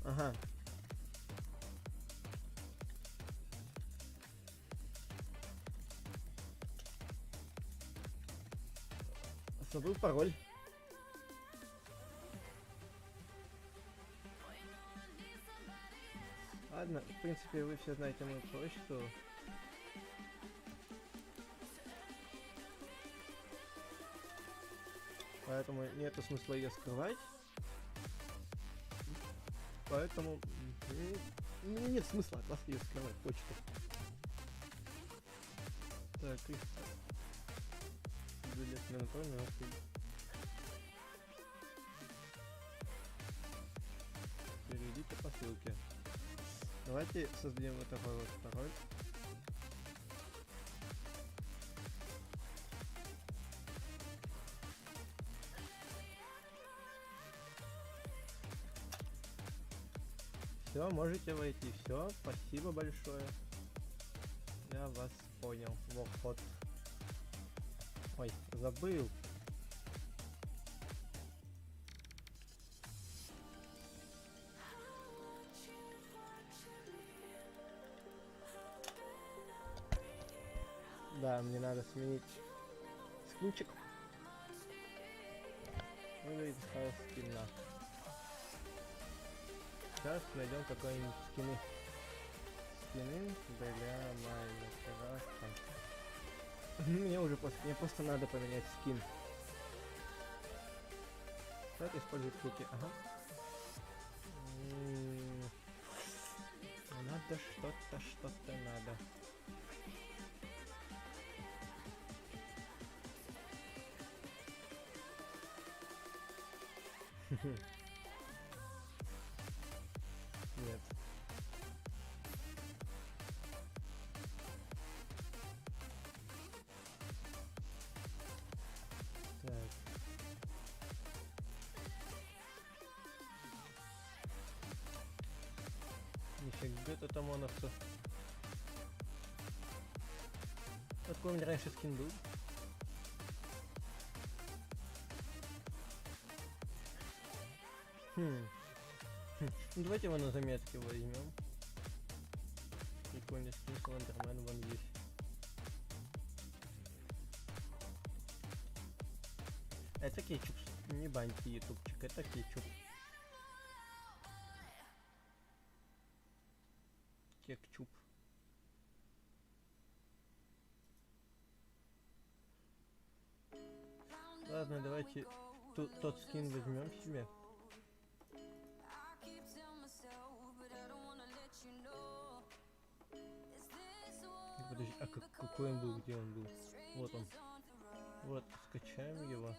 Ага. Забыл пароль. Ладно, в принципе, вы все знаете мою почту. Поэтому нету смысла ее скрывать. Поэтому мне нет смысла от вас ее скрывать, почту. Так, и... Билет на напомню, перейдите по ссылке. Давайте создадим вот такой вот пароль. Все, можете войти. Все, спасибо большое. Я вас понял. Вот. Ой, забыл. Да, мне надо сменить скинчик. Выглядит стал скина. Сейчас найдем какой-нибудь скины. Скины для Майнкрафта. Мне просто надо поменять скин. Кто-то использует куки, ага. Надо что-то надо. Нет. Так, где-то там ОМОНовцев. Какой у меня раньше скин был? Ну, давайте его на заметки возьмем. Прикольный скин, Слендермен вон есть. Это кетчуп, не баньте ютубчик, это кетчуп. Кетчуп. Ладно, давайте тот скин возьмем себе. Подожди, а какой он был? Где он был? Вот он. Вот, скачаем его.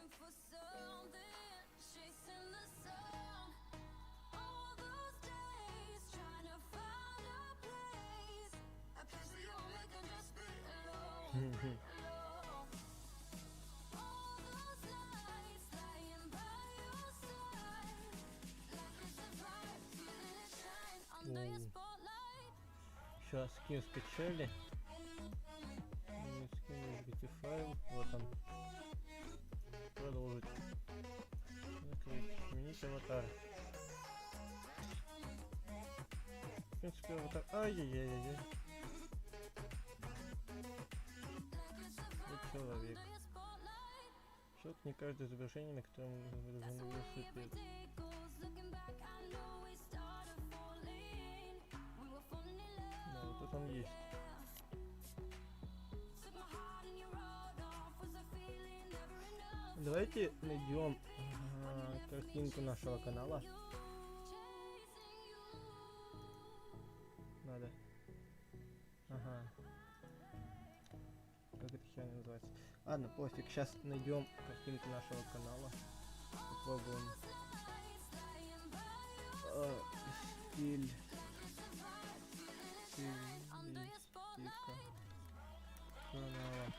Сейчас скин скачали. Скин файл. Вот он. Продолжить. Закрыть. Сменить аватар. В принципе, аватар. Ай-яй-яй-яй. Это человек. Счет не каждое изображение, на котором изображен велосипед. Да, вот тут он есть. Давайте найдем картинку нашего канала. Надо. Ага. Как это херня называется? Ладно, пофиг. Сейчас найдем картинку нашего канала. Попробуем. Стиль. Стилистика канала.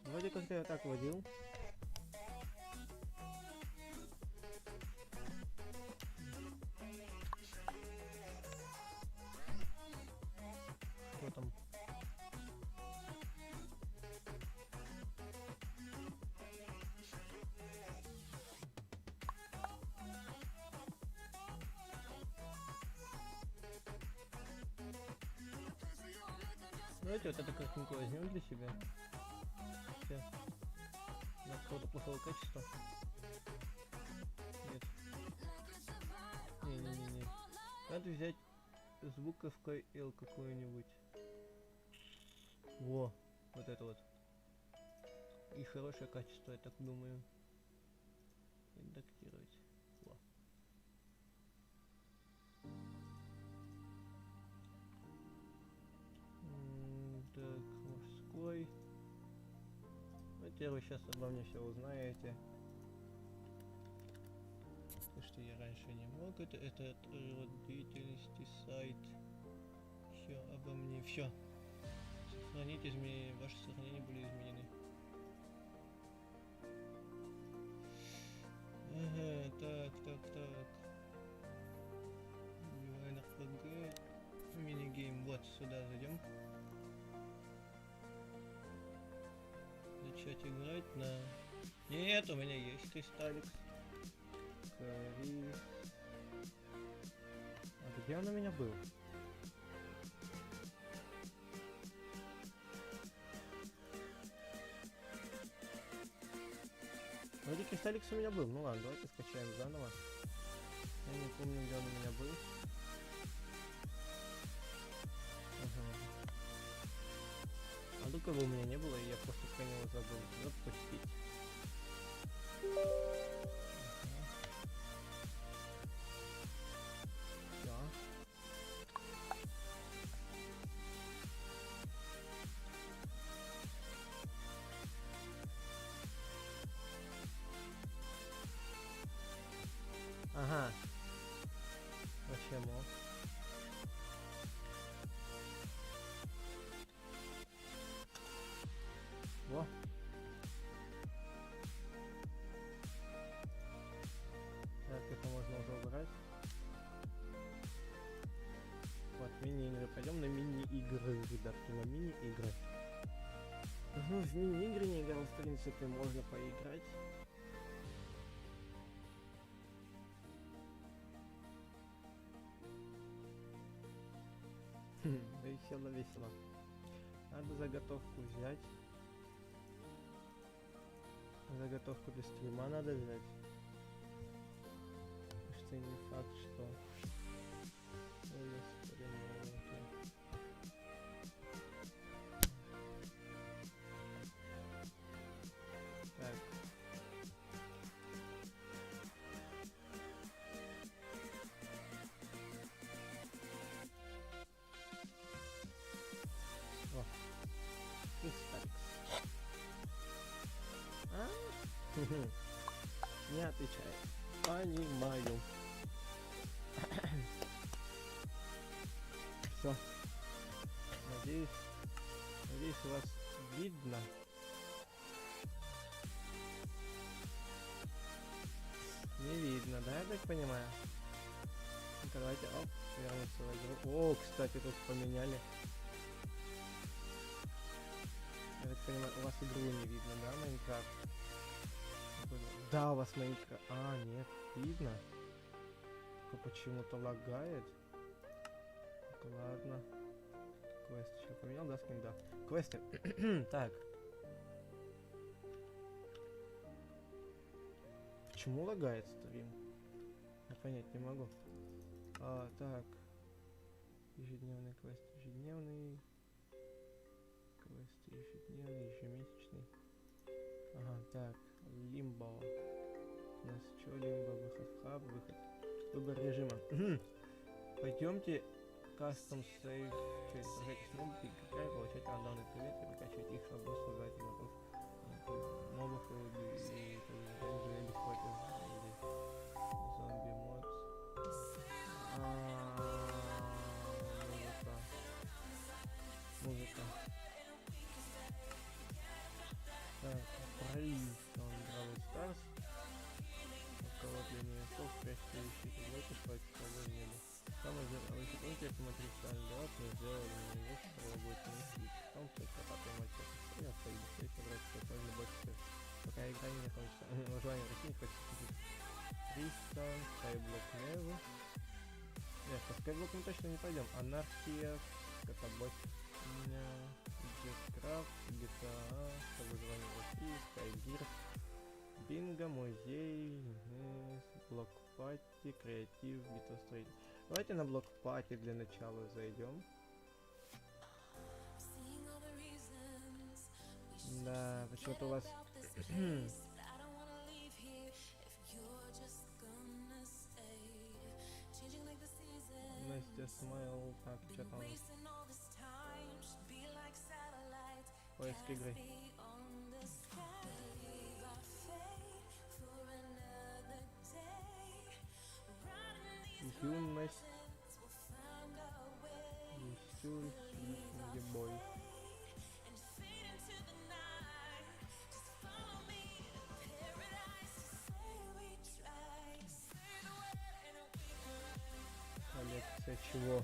Вроде как я так водил. Что там? Давайте вот эту картинку возьмем для себя. Сейчас. У нас какого-то плохого качества. Нет. Не-не-не-не. Надо взять звуковка L какую-нибудь. Во, вот это вот. И хорошее качество, я так думаю. Редактировать. Во. Так, мужской. Во-первых, сейчас обо мне все узнаете. То, что я раньше не мог, это род деятельности, сайт. Все обо мне, все. Сохранить изменения, ваши сохранения были изменены. Ага, так. Убиваем РПГ. Минигейм, вот сюда зайдем. Начать играть на... Нет, у меня есть кристалликс. Крис. А где он у меня был? Вроде кристалликс у меня был. Ну ладно, давайте скачаем заново. Я не помню, где он у меня был. Ага. А только его у меня не было, и я просто про него забыл запустить. Всё. Ага. Почему? Во. этой можно поиграть. Весело, весело. Надо заготовку взять. Заготовку для стрима надо взять. Потому что не факт, что... Ой, господи, маленький. Так. О. Кристалликс. А? Не отвечает. Понимаю. Все. Надеюсь, у вас видно. Не видно, да, я так понимаю? Давайте, оп, вернуться в игру. О, кстати, тут поменяли. Я так понимаю, у вас игру не видно, да, Майнкрафт? Да, у вас Майнкрафт. А, нет, видно. Только почему-то лагает. Так, ладно. Квест еще поменял, да, скин, да. Квесты. Так. Почему лагает стрим? Я понять не могу. Так. Ежедневный квест, ежедневный. Квест ежедневный, ежемесячный. Ага, так. Лимбо. У нас что, лимбо, выход в хаб, выход. Выбор режима. Пойдемте. Custom Save. Сражайтесь с мобами, играя, получать рандомные предметы, прокачивать их слабо, создавать мобов. Мобов и живем бесплатно. Зомби модс. Музыка. Так, пролив. Он Бравл Старс. Около для новичков, прячьте вещи, предметы, хватит того небо. Самое здоровое секунде, это матриксальный дат, мы сделали на него, что будет не слить. Там только потом мальчик. Я стоит быстрее собрать как можно больше. Пока игра не закончится. Название России хочет купить. Тристан, Skyblock Never. Нет, по Skyblock мы точно не пойдем. Анархия, Котобот, Джеткрафт, GTA, выживание России, Skygir, Бинго, музей, блок-пати, креатив, битвостроитель. Давайте на блок-пати для начала зайдем. Да, почему-то у вас... Настя Смайл, так, что там? Поиск игры. Юность. Весюль, гейбой. Коллекция чего?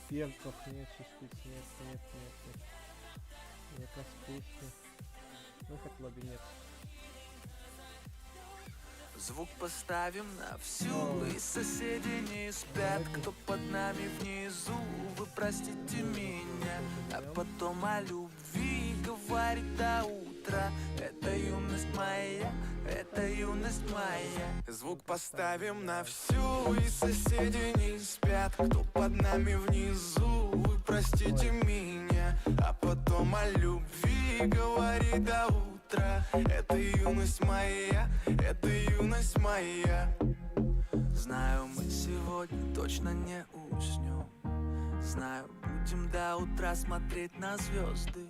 Перков нет, частиц нет. Заказ песни. Выход лобби нет. Звук поставим на всю, и соседи не спят. Кто под нами внизу, вы простите меня. А потом о любви говорит до утра. Это юность моя, это юность моя. Звук поставим на всю, и соседи не спят. Кто под нами внизу, вы простите меня. А потом о любви говорит до утра. Это юность моя, это юность моя. Знаю, мы сегодня точно не уснем. Знаю, будем до утра смотреть на звезды.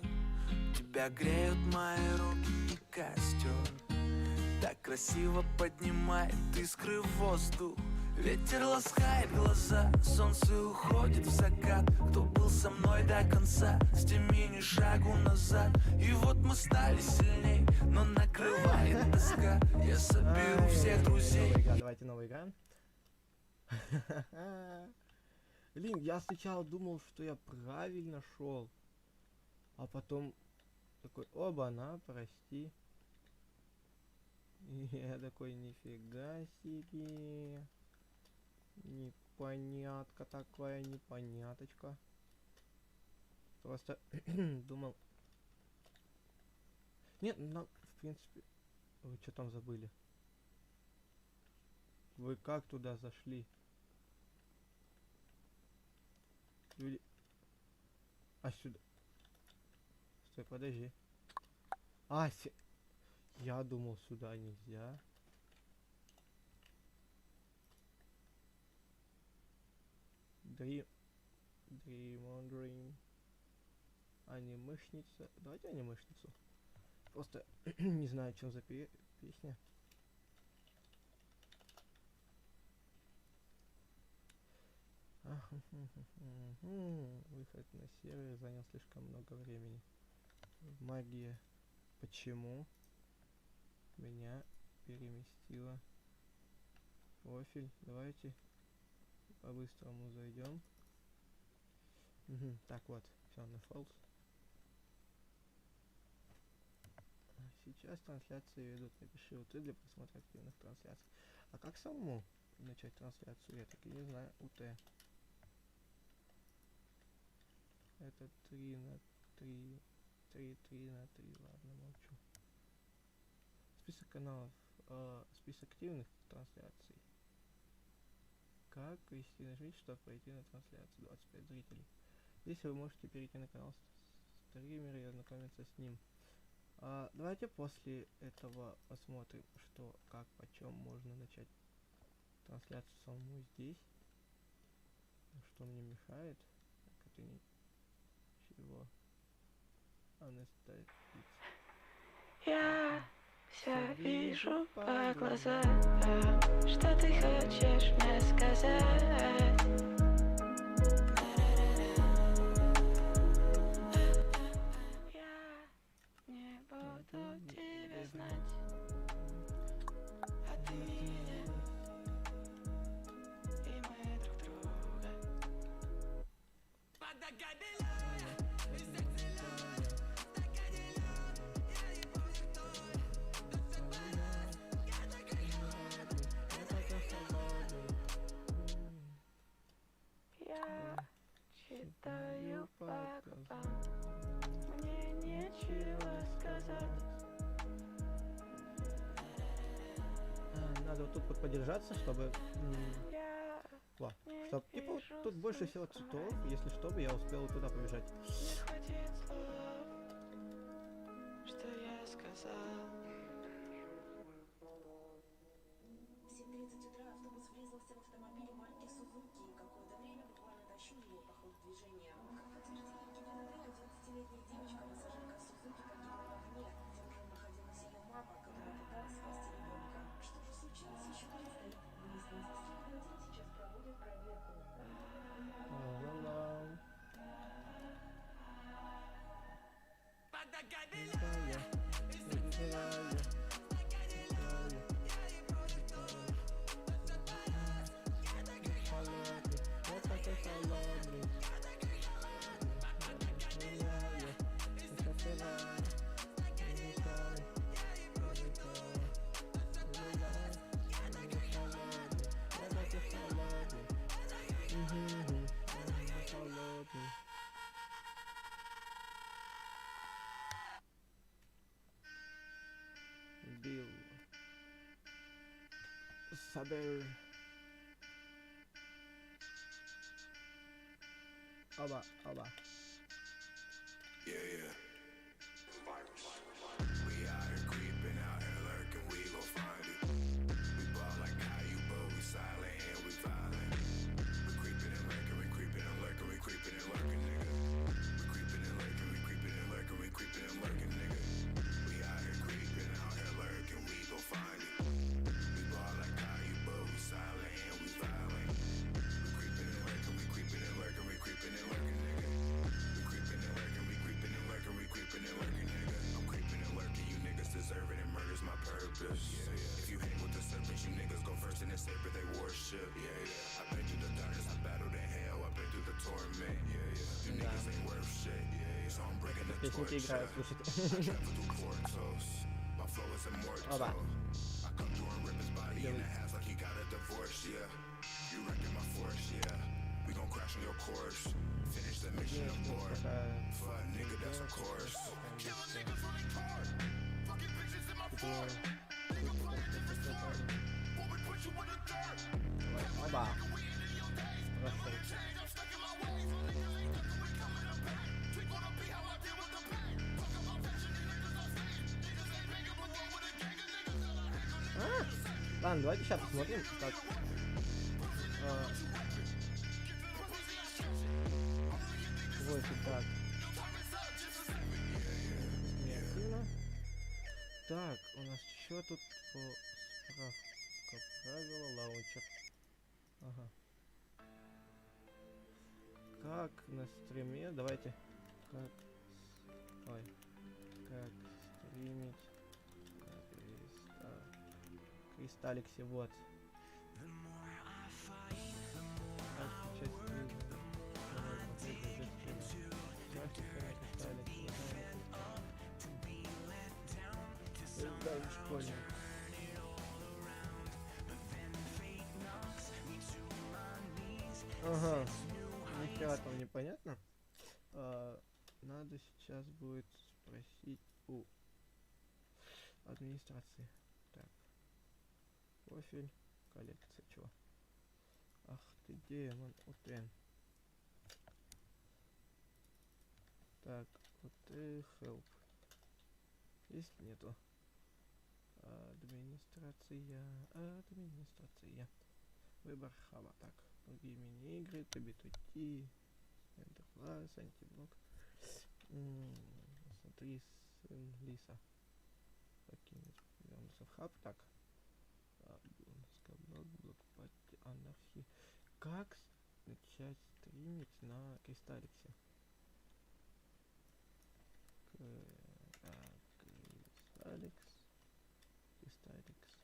Тебя греют мои руки и костер. Так красиво поднимает искры в воздух. Ветер ласкает глаза, солнце уходит в закат. Кто был со мной до конца, с теми ни шагу назад. И вот мы стали сильней, но накрывает тоска. Я соберу всех друзей. Давайте новая игра. Блин, я сначала думал, что я правильно шел. А потом такой, оба-на, прости. И я такой, нифига себе. Непонятка такая, непоняточка. Просто думал... Нет, в принципе... Вы что там забыли? Вы как туда зашли? Люди... А сюда... Стой, подожди. Я думал, сюда нельзя. Dream on Dream. Анимешница. Давайте анимешницу. Просто не знаю, что за песня. Выход на сервер занял слишком много времени. Магия. Почему меня переместила? Профиль. Давайте по-быстрому зайдем. Так вот, все, на false. Сейчас трансляции ведут. Напиши УТ для просмотра активных трансляций. А как самому начать трансляцию? Я так и не знаю. УТ. Это 3 на 3. 3 на 3. Ладно, молчу. Список каналов. Список активных трансляций. Как ввести, нажмите, чтобы пройти на трансляцию. 25 зрителей. Здесь вы можете перейти на канал стримера и ознакомиться с ним. Давайте после этого посмотрим, что, как, почем можно начать трансляцию самому здесь. Что мне мешает? Так, это ничего. Я все вижу по глазам, что ты хочешь мне сказать. Я не буду тебя знать, а ты меня, и мы друг друга. Я читаю по губам, мне нечего сказать. Надо вот тут подержаться, чтобы... Я Чтоб, типа, вот тут больше всего цветов, если чтобы я успел туда побежать. не хватит слов, что я сказал. В 7:30 утра автобус врезался в автомобиль марки Сузуки и какое-то время буквально тащил его по ходу движения. Как подтвердила ГИБДД, 11-летняя девочка, пассажирка Сузуки, погибла в огне, где уже находилась ее мама, которая пыталась спасти ребенка. Что же случилось, еще предстоит выяснить. Следователи сейчас проводят проверку. Билл. Сабер. Оба. Yeah. We out here creeping, out here lurking, we gon' find it. We ball like Caillou, but we silent and we violent. We creeping and lurking, we creeping and lurking, we creeping and lurking, nigga. We creeping and lurking, we creeping and lurking, we creeping and lurking, nigga. We out here creeping, out here lurking, we gon' find it. We ball like Caillou, but we silent and we violent. We creeping and lurking, we creeping and lurking, we creeping and lurking, nigga. We creeping and lurking, we creeping and lurking, we creeping and lurking, nigga. I'm creeping and lurking, you niggas deserve it, and murder's my purpose. Yeah. If you hang with the serpents, you niggas go first in the saber they worship. Yeah. I've been through the darkness, I battled in hell, I've been through the torment. Yeah. You niggas ain't worth shit. Yeah. So I'm breaking the Песенки torch. играют, I слушайте. travel through portals. My flow is immortal. Оба. делать. Like you got a divorce, yeah. You wrecking my force, yeah. We gon' crash on your course. Finish the mission and board. Fuck, nigga, that's a course. Оба. Прошел. Ладно, давайте сейчас посмотрим, как... Вот и так. Неактивно. Так, у нас что тут по справка правила лаунчер. Ага. Как на стриме, давайте. Как... Ой. Как стримить на Кристалликсе, вот. Да, уж понял. Ага. Нихера там непонятно. Надо сейчас будет спросить у администрации. Так. Профиль. Коллекция. Чего? Ах ты демон. УТН. Так. help. Есть? Нету. Администрация. Выбор хаба. Так. Другие мини-игры. TB2T. Enterprise. Антиблок. Смотри, сын Лиса. Покинуть. Вернуться в хаб. Так. Блок пати анархии. Как начать стримить на Кристалликсе? Кристалликс.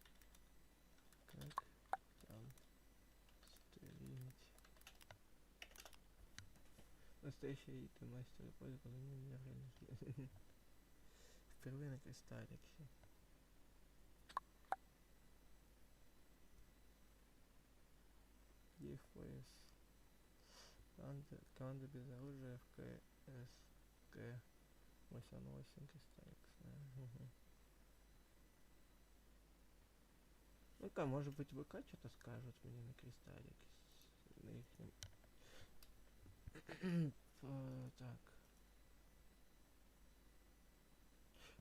Как там стримить? Настоящий ты мастер и пользования реально. Впервые на Кристалликсе. ЕФС. Команда без оружия ФКСК 88 Кристалликс. Угу. Ну-ка, может быть, ВК что-то скажут мне на Кристалликс. На их... Так.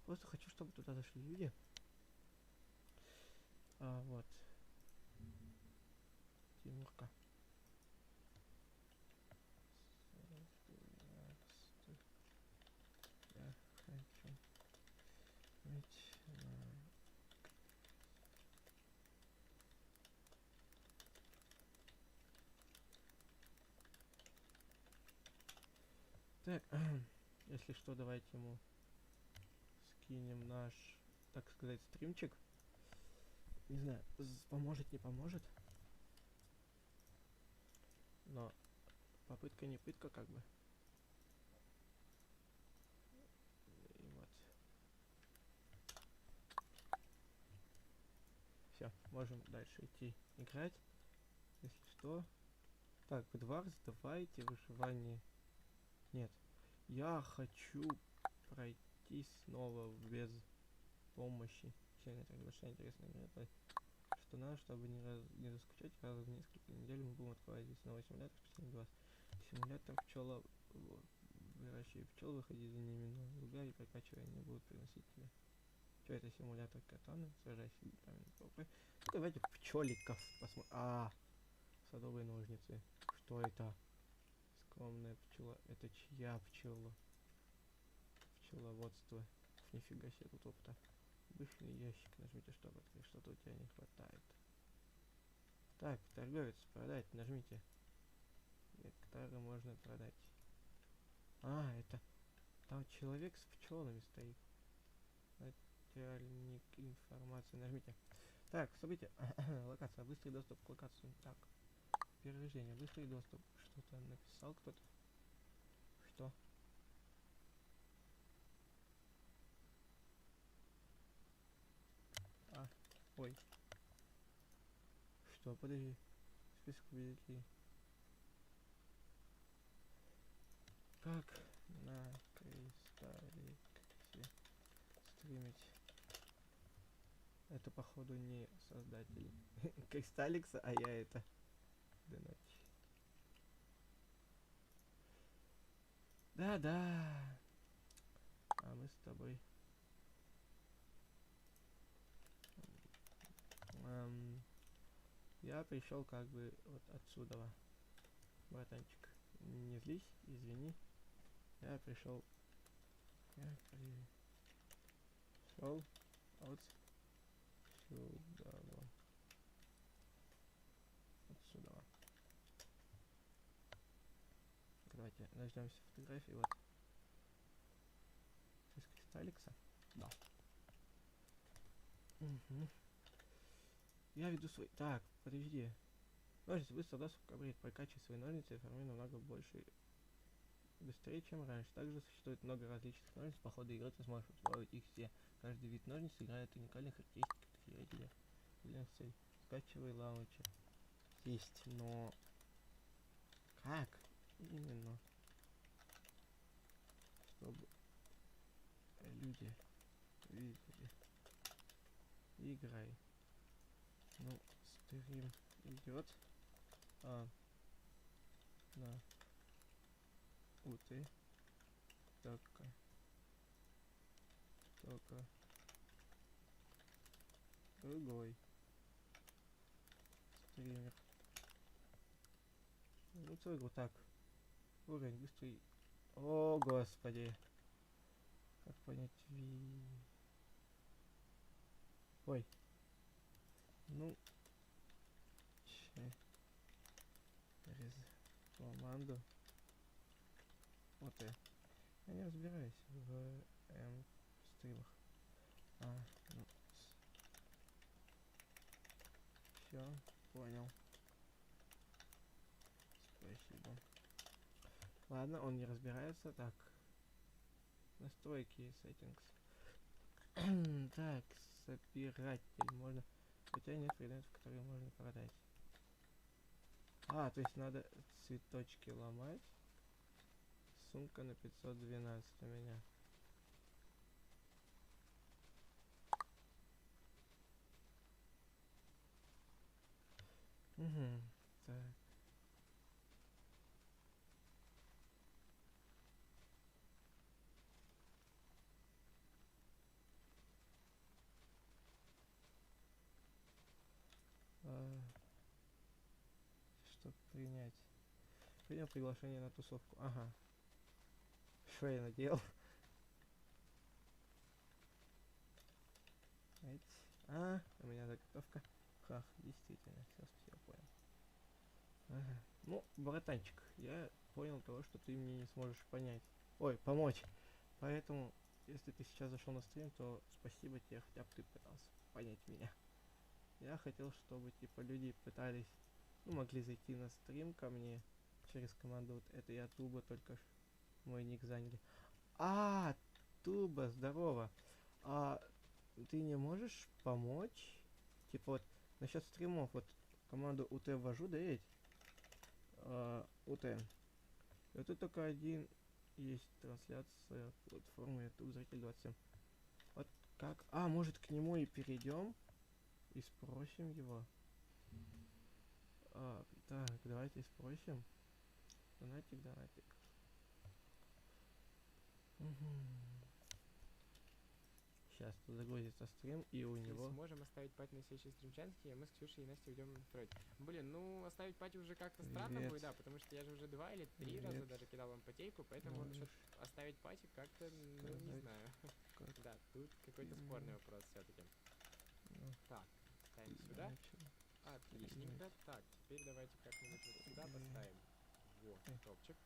Просто хочу, чтобы туда зашли люди. Вот. Тимурка. Я хочу быть так, если что, давайте ему скинем наш, так сказать, стримчик. Не знаю, поможет, не поможет. Но попытка не пытка, как бы. И вот. Все, можем дальше идти играть. Если что. Так, Эдвард, давайте выживание. Нет. Я хочу пройти снова без помощи. Сегодня так большая интересная игра. Что надо, чтобы не заскучать, раз в несколько недель мы будем открывать здесь новый симулятор спасения глаз. Симулятор пчела, выращивая пчел, выходи за ними на луга и прокачивая, они будут приносить тебе. Что это симулятор катаны? Сражайся там. Давайте пчеликов посмотрим. Садовые ножницы. Что это? Скромная пчела. Это чья пчела? Пчеловодство. Нифига себе тут опыта. Бывший ящик. Нажмите, чтобы открыть. Что-то у тебя не хватает. Так, торговец, продать. Нажмите. Нектары можно продать. Это... Там человек с пчелами стоит. Материальник информации. Нажмите. Так, события. Локация. Быстрый доступ к локации. Так. Перерождение. Быстрый доступ. Что-то написал кто-то. Что? Ой. Что, подожди. Список победителей. Как на Кристалликсе стримить? Это походу не создатель Кристалликса, а я это донать. Да-да. А мы с тобой. Я пришел как бы вот отсюда. Братанчик, не злись, извини. Я пришел. Я пришел от сюда. Отсюда. Давайте дождемся фотографии. Вот. Из Кристалликса. Да. Угу. Я веду свой... Так, подожди. Ножницы быстро доступ к апгрейд. Прокачивай свои ножницы и формируй намного больше... Быстрее, чем раньше. Также существует много различных ножниц. По ходу игры ты сможешь усвоить их все. Каждый вид ножниц играет уникальные характеристики подходящие для целей. Скачивай лаунчер. Есть, но... Как? Именно. Чтобы люди видели. Играй. Ну, стрим идет. На УТ. Только другой стример. Ну, целый вот так. Уровень быстрый. О, господи. Как понять Ой. Ну. Через команду. Вот я не разбираюсь в стримах. Ну. Все, понял. Спасибо. Ладно, он не разбирается. Так. Настройки, settings. Так, собиратель. Можно... Хотя нет предметов, которые можно продать. То есть надо цветочки ломать. Сумка на 512 у меня. Угу. Так. Что принять? Принял приглашение на тусовку. Ага. Что я надел? У меня заготовка. Хах, действительно, все понял. Ага. Ну, братанчик, я понял того, что ты мне не сможешь понять. Ой, помочь. Поэтому, если ты сейчас зашел на стрим, то спасибо тебе, хотя бы ты пытался понять меня. Я хотел, чтобы типа люди пытались, могли зайти на стрим ко мне через команду. Вот это я Туба, только мой ник заняли. Туба, здорово. Ты не можешь помочь? Типа вот насчет стримов, вот команду УТ ввожу, да ведь? УТ. И тут только один есть трансляция платформы YouTube Зритель 27. Вот как? Может к нему и перейдем? И спросим его. Так, давайте спросим. Донатик. Сейчас загрузится стрим, и у него... Сможем оставить пати на следующей стримчанке, мы с Ксюшей и Настей идем строить. Блин, ну оставить пати уже как-то странно будет, да, потому что я же уже 2 или 3 раза даже кидал вам потейку, поэтому насчет оставить пати как-то, не знаю. Да, тут какой-то спорный вопрос все-таки. Так, ставим сюда. Отличненько. Так, теперь давайте как-нибудь вот сюда поставим. Вот, топчик.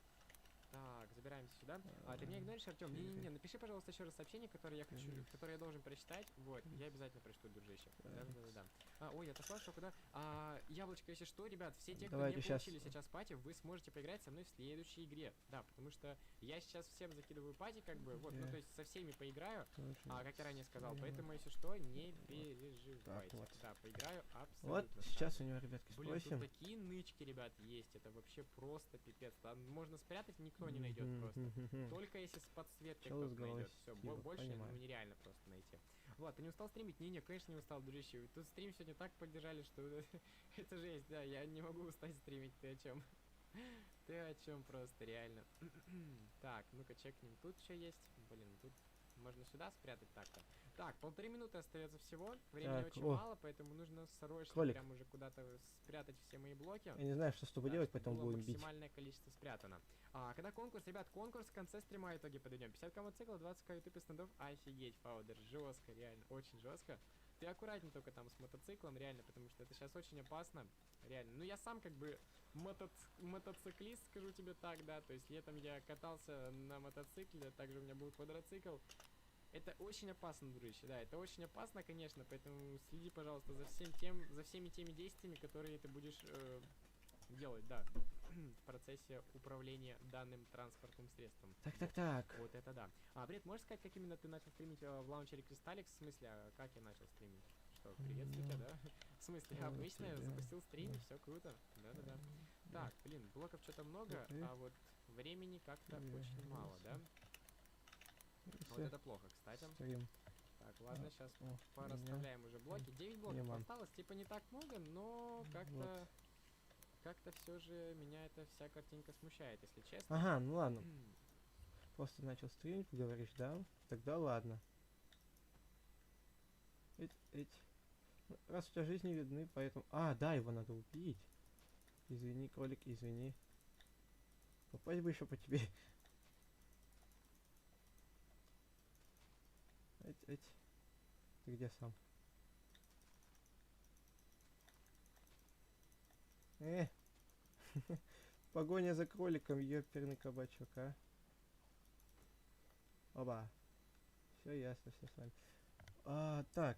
Так, забираемся сюда. Ты меня игноришь, Артем? Не-не-не, напиши, пожалуйста, еще раз сообщение, которое я хочу, которое я должен прочитать. Вот, я обязательно прочту, дружище. Да-да-да. Ой, я отослал, что куда? Яблочко, если что, ребят, все те, кто Давайте не щас. получили сейчас пати, вы сможете поиграть со мной в следующей игре. Да, потому что я сейчас всем закидываю пати, как бы, вот, ну, то есть со всеми поиграю, как я ранее сказал, поэтому, если что, не переживайте. вот. Да, поиграю Вот абсолютно. сейчас у него, ребятки, Блин, спросим. тут такие нычки, ребят, есть. Это вообще просто пипец. Там можно спрятать, никто не найдет просто. Только если с подсветкой Чел с кто-то головой найдет. Все, сила, больше понимаю. нереально просто найти. Вот, ты не устал стримить? Не, конечно, не устал, дружище. Тут стрим сегодня так поддержали, что это жесть, да, я не могу устать стримить. Ты о чем? Ты о чем просто, реально. Так, ну-ка чекнем. Тут что есть? Блин, тут можно сюда спрятать так-то. Так, 1,5 минуты остается всего. Времени Так, очень о. мало, поэтому нужно срочно Кролик. прям уже куда-то спрятать все мои блоки. Я не знаю, что с тобой Да, делать, чтобы поэтому было будем бить. максимальное количество спрятано. Когда конкурс, ребят, конкурс в конце стрима итоги подойдем. 50к мотоцикла, 20к ютубе стендов. Офигеть, Фаудер, жестко, реально, очень жестко. Ты аккуратней только там с мотоциклом, реально, потому что это сейчас очень опасно. Реально. Ну, я сам как бы мотоциклист, скажу тебе так, да. То есть летом я катался на мотоцикле, также у меня был квадроцикл. Это очень опасно, дружище, да, это очень опасно, конечно, поэтому следи, пожалуйста, за всеми теми действиями, которые ты будешь делать, да, в процессе управления данным транспортным средством. Так. Вот это да. Привет, можешь сказать, как именно ты начал стримить в лаунчере Кристалликс? В смысле, как я начал стримить? Что, приветствую тебя, да? В смысле, Вот обычно я тебе. запустил стрим, все круто. Да-да-да. Так, блин, блоков что-то много, а вот времени как-то очень мало, да? Вот это плохо, кстати. Стрим. Так, ладно, сейчас О, порасставляем уже блоки. 9 блоков Нема. осталось, типа не так много, но как-то... Как-то все же меня эта вся картинка смущает, если честно. Ага, ну ладно. Просто начал стримить, говоришь, да? Тогда ладно. Ну, раз у тебя жизни видны, поэтому... да, его надо убить. Извини, кролик, извини. Попасть бы еще по тебе. Ты где сам? Погоня за кроликом, ёперный кабачок, а. Оба. Все ясно, все с вами. Так.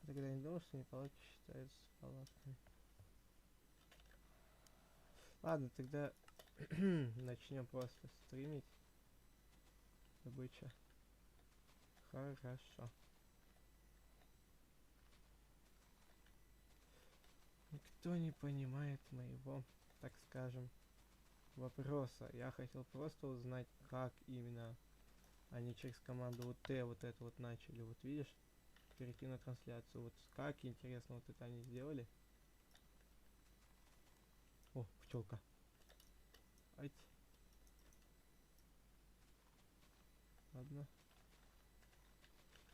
Тогда не думал, что неполадки считаются палатками. Ладно, тогда начнем просто стримить. Добыча. Хорошо. Никто не понимает моего, так скажем, вопроса. Я хотел просто узнать, как именно они через команду вот это вот начали. Вот видишь, перейти на трансляцию. Вот как интересно вот это они сделали. О, пчелка. Ладно.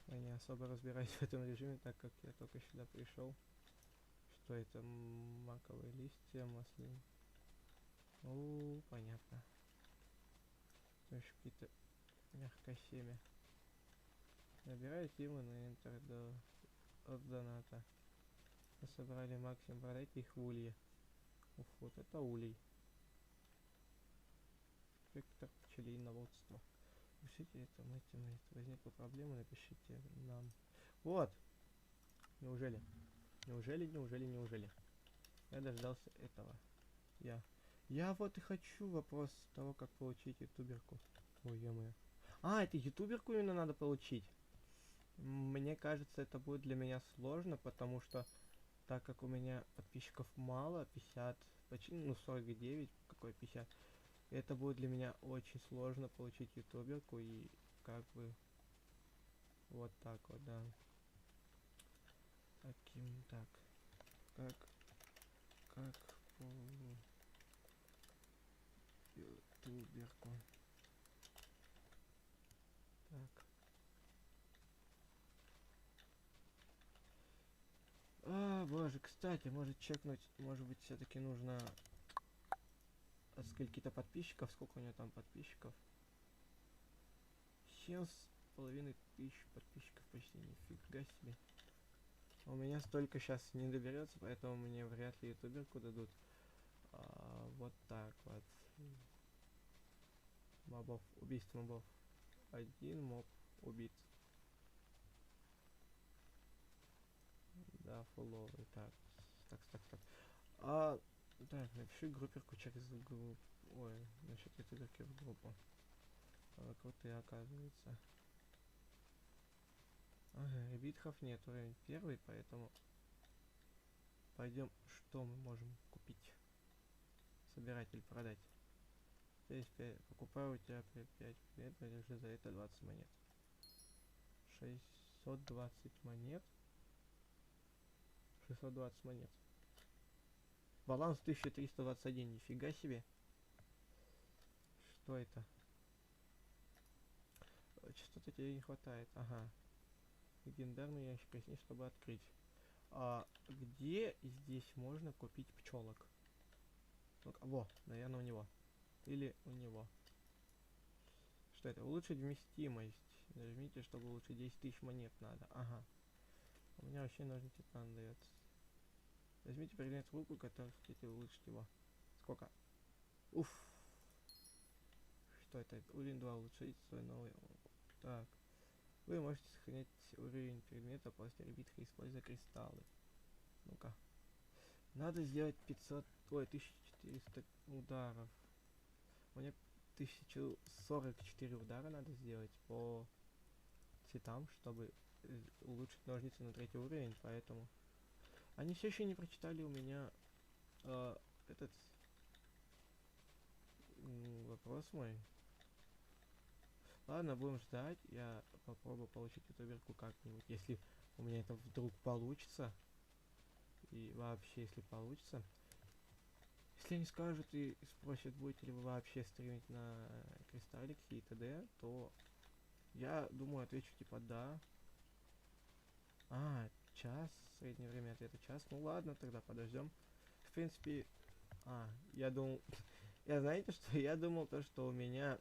Я не особо разбираюсь в этом режиме, так как я только сюда пришел. Что это? Маковые листья, маслин. Понятно. То есть какие-то мягкое семя. Набирайте ему на Enter от доната. Мы собрали максимум, продайте их в улье. Уф, вот это улей. Вектор пчелиноводства. Пишите это, возникла проблема, напишите нам. Вот! Неужели? Неужели? Я дождался этого. Я вот и хочу вопрос того, как получить ютуберку. Ой, ё-моё. Это ютуберку именно надо получить. Мне кажется, это будет для меня сложно, потому что, так как у меня подписчиков мало, 50, почти, 49, какой 50, это будет для меня очень сложно получить ютуберку, и как бы вот так вот, да. Так. Как ютуберку. Так. Боже, кстати, может чекнуть, может быть, все-таки нужно от скольки-то подписчиков, сколько у него там подписчиков? 7,5 тысяч подписчиков, почти, нифига себе. У меня столько сейчас не доберется, поэтому мне вряд ли ютуберку дадут. вот так вот. Мобов, убийство мобов. Один моб убит. Да, фуловый. Так, так. Так, напиши групперку через группу. Ой, насчет этой игрки в группу. Крутые, оказывается. Ага, битхов нет, уровень первый, поэтому пойдем, что мы можем купить. Собирать или продать. Здесь покупаю у тебя 5 монет, держи за это 20 монет. 620 монет. 620 монет. Баланс 1321, нифига себе. Что это? Что-то тебе не хватает, ага. Легендарный ящик, поясни, чтобы открыть. А где здесь можно купить пчелок? Ну, во, наверное, у него. Или у него. Что это? Улучшить вместимость. Нажмите, чтобы улучшить 10 тысяч монет надо. Ага. У меня вообще нужный титан дается. Возьмите предмет в руку, который хотите улучшить его. Сколько? Уф. Что это? Уровень 2. Улучшить свой новый. Так. Вы можете сохранять уровень предмета после ребитха, используя кристаллы. Ну-ка. Надо сделать 500... Ой, 1400 ударов. У меня 1044 удара надо сделать по цветам, чтобы улучшить ножницы на 3 уровень, поэтому... Они все еще не прочитали у меня этот вопрос мой. Ладно, будем ждать. Я попробую получить ютуберку как-нибудь, если у меня это вдруг получится. И вообще, если получится. Если они скажут и спросят, будете ли вы вообще стримить на кристаллике и т.д., то я думаю, отвечу типа да. Час. Среднее время ответа час. Ну ладно, тогда подождем. В принципе... я думал... Я знаете, что? Я думал то, что у меня...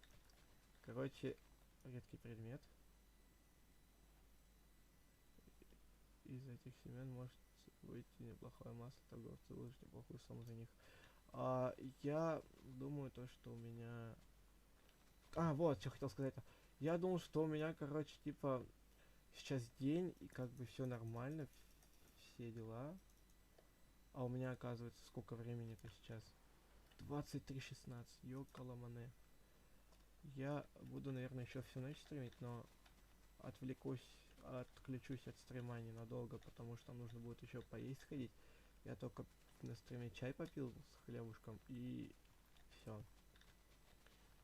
Короче, редкий предмет. Из этих семян может выйти неплохое масло, торговцы выложить неплохую сумму за них. Я думаю то, что у меня... вот, что хотел сказать. Я думал, что у меня, короче, типа... Сейчас день, и как бы все нормально, все дела. А у меня, оказывается, сколько времени-то сейчас? 23:16, ёкаламане. Я буду, наверное, еще всю ночь стримить, но отключусь от стрима ненадолго, потому что нужно будет еще поесть сходить. Я только на стриме чай попил с хлебушком, и все.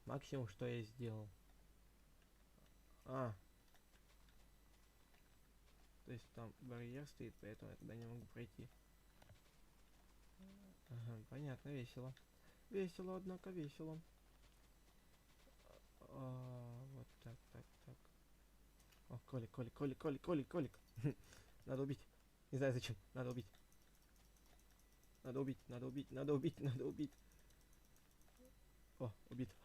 Максимум, что я сделал. То есть там барьер стоит, поэтому я туда не могу пройти. Ага, понятно, весело. Весело, однако, весело. Вот так. О, Колик. Надо убить. Не знаю зачем. Надо убить. О, убит.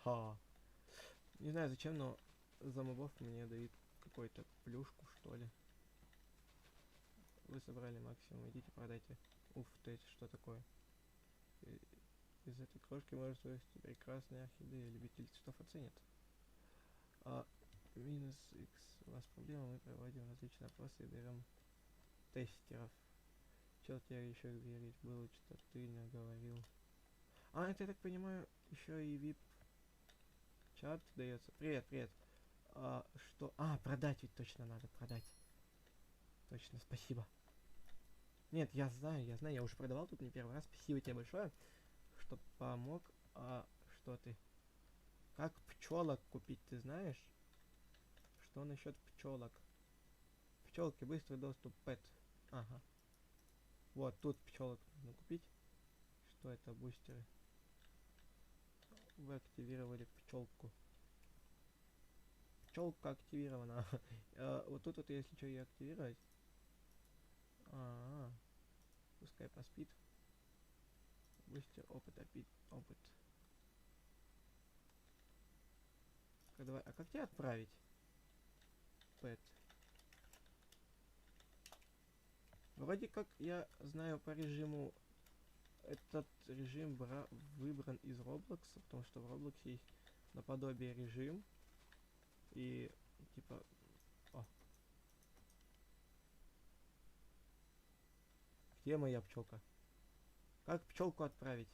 Не знаю зачем, но за мобов мне дают какую-то плюшку, что ли. Вы собрали максимум, идите продайте. Уф, то есть что такое? Из этой крошки может вырасти прекрасные орхидеи, любители цветов оценят. Минус X. У вас проблема, мы проводим различные опросы и берем тестеров. Черт, я еще верить было, что ты не говорил. Это, я так понимаю, еще и VIP чат дается. Привет. Что? Продать ведь точно надо, продать. Точно, спасибо. Нет, я знаю, я уже продавал тут не первый раз. Спасибо тебе большое, что помог. Что ты? Как пчелок купить, ты знаешь? Что насчет пчелок? Пчелки, быстрый доступ, пэт. Ага. Вот, тут пчелок нужно купить. Что это, бустеры? Вы активировали пчелку. Пчелка активирована. Вот тут вот, если что, ее активировать. Пускай поспит. Бустер, опыт. Давай, как тебя отправить? Пэт. Вроде как я знаю по режиму этот режим выбран из Roblox, потому что в Roblox есть наподобие режим. И типа... О. Где моя пчелка? Как пчелку отправить?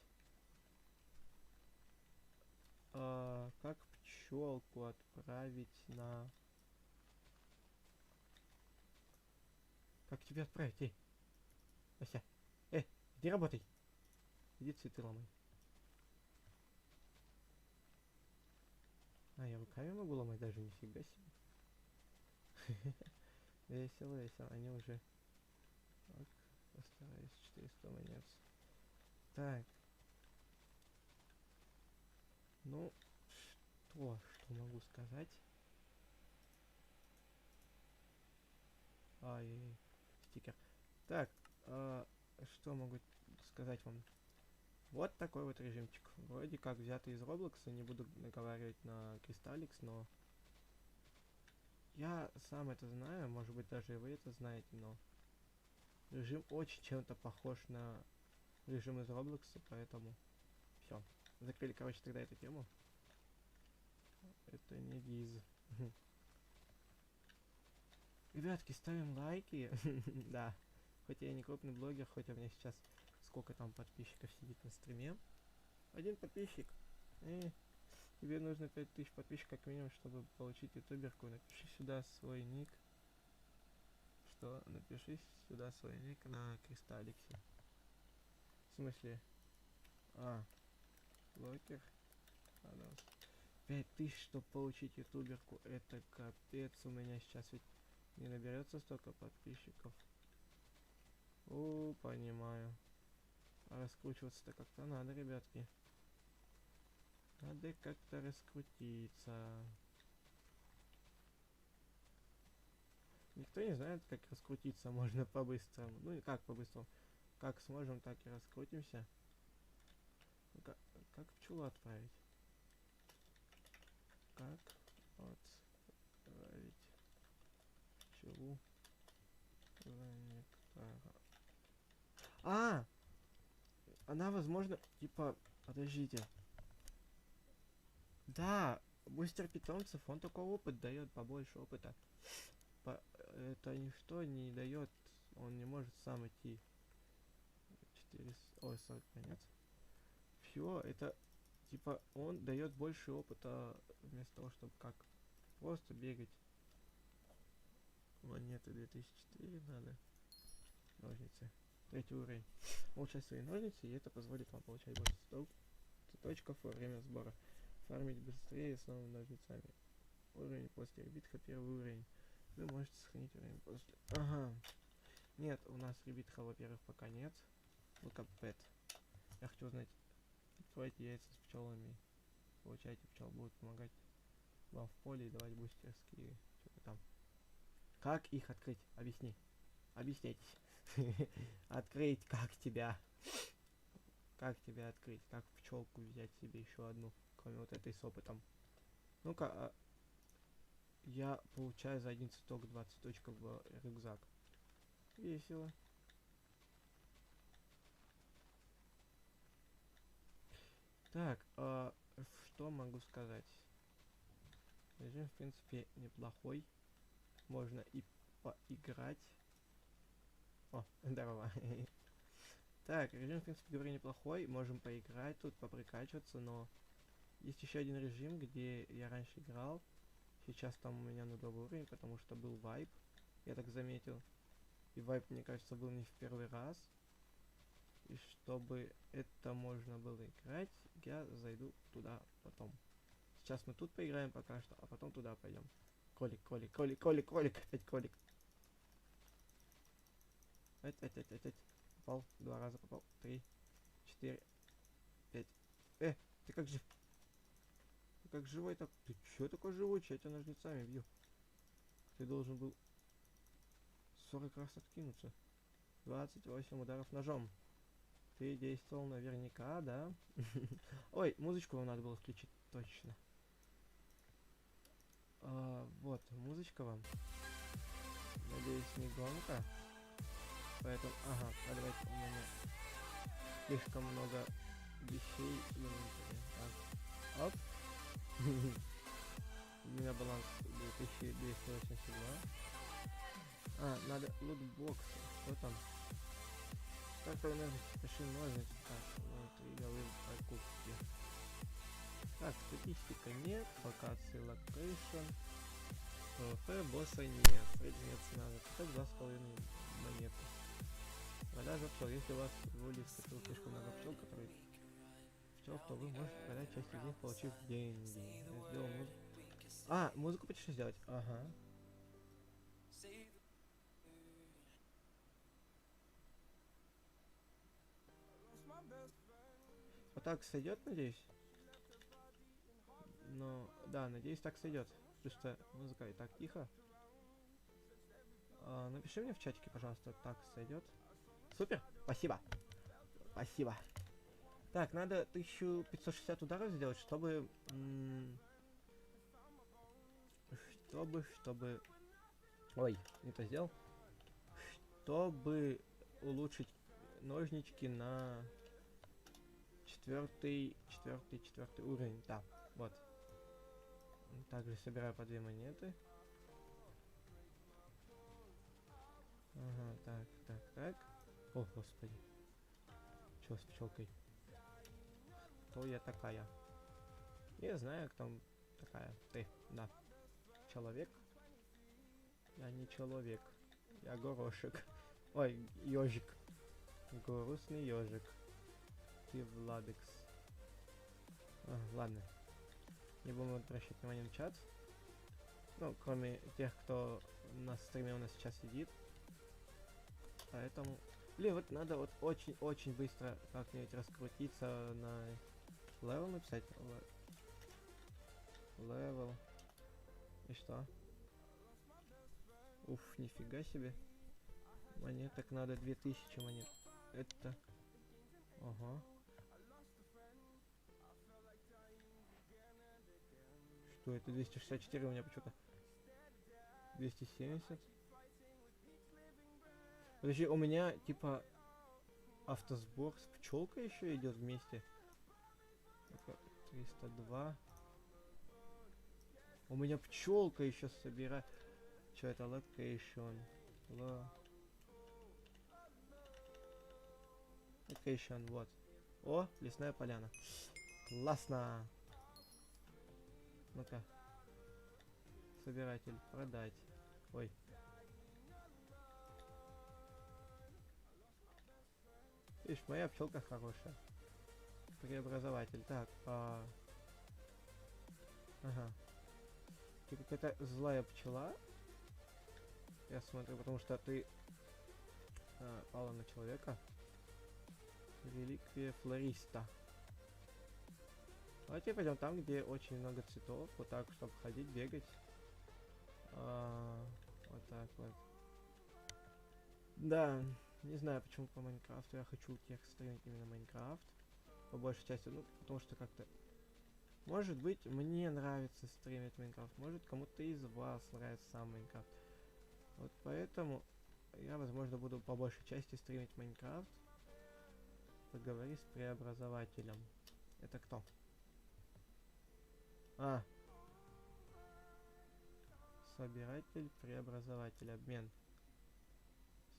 Как пчелку отправить на... Как тебе отправить? Эй! Вася! Иди работай! Иди цветы ломай. Я руками могу ломать даже, нифига себе. Весело, весело. Они уже... Так, постараюсь 400 монет. Так. Ну, что могу сказать? Ай, стикер. Так, что могу сказать вам? Вот такой вот режимчик. Вроде как взятый из Роблокса, не буду наговаривать на Кристалликс, но... Я сам это знаю, может быть даже и вы это знаете, но... Режим очень чем-то похож на режим из Роблокса, поэтому... Все. Закрыли, короче, тогда эту тему. Это не Диз. Ребятки, ставим лайки. Да. Хоть я и не крупный блогер, хоть у меня сейчас сколько там подписчиков сидит на стриме. Один подписчик. Тебе нужно 5000 подписчиков как минимум, чтобы получить ютуберку. Напиши сюда свой ник. Что? Напиши сюда свой ник на Кристалликсе. В смысле? Блокер. 5000, чтобы получить ютуберку. Это капец. У меня сейчас ведь не наберется столько подписчиков. Понимаю. А раскручиваться-то как-то надо, ребятки. Надо как-то раскрутиться. Никто не знает, как раскрутиться можно по-быстрому. Ну и как по-быстрому. Как сможем, так и раскрутимся. Как пчелу отправить? Как отправить пчелу за нектара? Она, возможно, типа... Подождите. Да, бустер питомцев, он только опыт дает, побольше опыта. Это ничто не дает, он не может сам идти. 40 конец. Все, это типа он дает больше опыта вместо того, чтобы как просто бегать. Монеты 2004 надо. Ножницы. 3 уровень. Улучшать свои ножницы, и это позволит вам получать больше цветочков во время сбора. Фармить быстрее с новыми ножницами. Уровень после ребитха, 1 уровень. Вы можете сохранить уровень после... Нет, у нас ребитха, во-первых, пока нет. Look up pet. Я хочу узнать, откройте яйца с пчелами. Получайте пчел, будут помогать вам в поле и давать бустерские. Что-то там. Как их открыть? Объясни. Объясняйтесь. Открыть, как тебя? Как тебя открыть? Как пчелку взять себе еще одну, кроме вот этой с опытом? Ну-ка, я получаю за один цветок 2 цветочка в рюкзак. Весело. Так, что могу сказать? Режим, в принципе, неплохой. Можно и поиграть. О, здорово. Так, режим, в принципе, говорю, неплохой. Можем поиграть тут, поприкачиваться, но... Есть еще один режим, где я раньше играл. Сейчас там у меня нулевой уровень, потому что был вайп. Я так заметил. И вайп, мне кажется, был не в первый раз. И чтобы это можно было играть, я зайду туда потом. Сейчас мы тут поиграем пока что, а потом туда пойдем. Колик, колик, колик, колик, колик, опять колик. Опять. Попал, 2 раза попал. 3, 4, 5. Ты как жив? Ты как живой так? Ты чё такой живой? Я тебя ножницами бью. Ты должен был 40 раз откинуться. 28 ударов ножом. Ты действовал наверняка, да? Ой, музычку вам надо было включить, точно. Вот, музычка вам. Надеюсь, не громко. Поэтому, давайте у меня слишком много вещей в инвентаре. Так. Оп. У меня баланс 2282. А, надо лутбоксы. Что там? Как-то пиши ножницы. Так, вот, игровые покупки. Так, статистика нет, локации локейшн. ПВП босса нет, средняя цена за 2,5 монеты. Продажа пчел. Если у вас в улице скопил слишком много пчел, которые пчел, то вы можете продать часть из них, получив деньги. Я сделал музыку. А, музыку почти сделать. Ага. Вот так сойдет, надеюсь? Ну, да, надеюсь, так сойдет. Потому что музыка и так тихо. Напиши мне в чатике, пожалуйста, так сойдет. Супер, спасибо. Спасибо. Так, надо 1560 ударов сделать, чтобы... Чтобы... Ой, не то сделал. Чтобы улучшить ножнички на четвертый уровень. Да, вот. Также собираю по 2 монеты. Ага, так. О, господи. Чё с пчелкой? Кто я такая? Не знаю, кто такая. Ты, да. Человек? Я не человек. Я горошек. Ой, ежик. Грустный ежик. Ты Владекс. Ладно. Не будем обращать внимание на чат. Ну, кроме тех, кто на стриме у нас сейчас сидит. Поэтому... Блин, вот надо вот очень быстро как-нибудь раскрутиться на левел написать. Левел. И что? Уф, нифига себе. Монеток надо 2000 монет. Это... Ага. Что это? 264 у меня почему-то. 270. Подожди, у меня типа автосбор с пчелкой еще идет вместе. 302. У меня пчелка еще собирает. Что это? Локейшн. Локейшн, вот. О, лесная поляна. Классно. Ну-ка. Собиратель, продать. Ой. Видишь, моя пчелка хорошая. Преобразователь. Так, ага. Ты какая-то злая пчела. Я смотрю, потому что ты пала на человека. Реликвия флориста. Давайте пойдем там, где очень много цветов. Вот так, чтобы ходить, бегать. Вот так вот. Да, не знаю, почему по Майнкрафту. Я хочу тех стримить именно Майнкрафт. По большей части, ну, потому что как-то... Может быть, мне нравится стримить Майнкрафт. Может, кому-то из вас нравится сам Майнкрафт. Вот поэтому я, возможно, буду по большей части стримить Майнкрафт. Поговори с преобразователем. Это кто? Собиратель, преобразователь, обмен.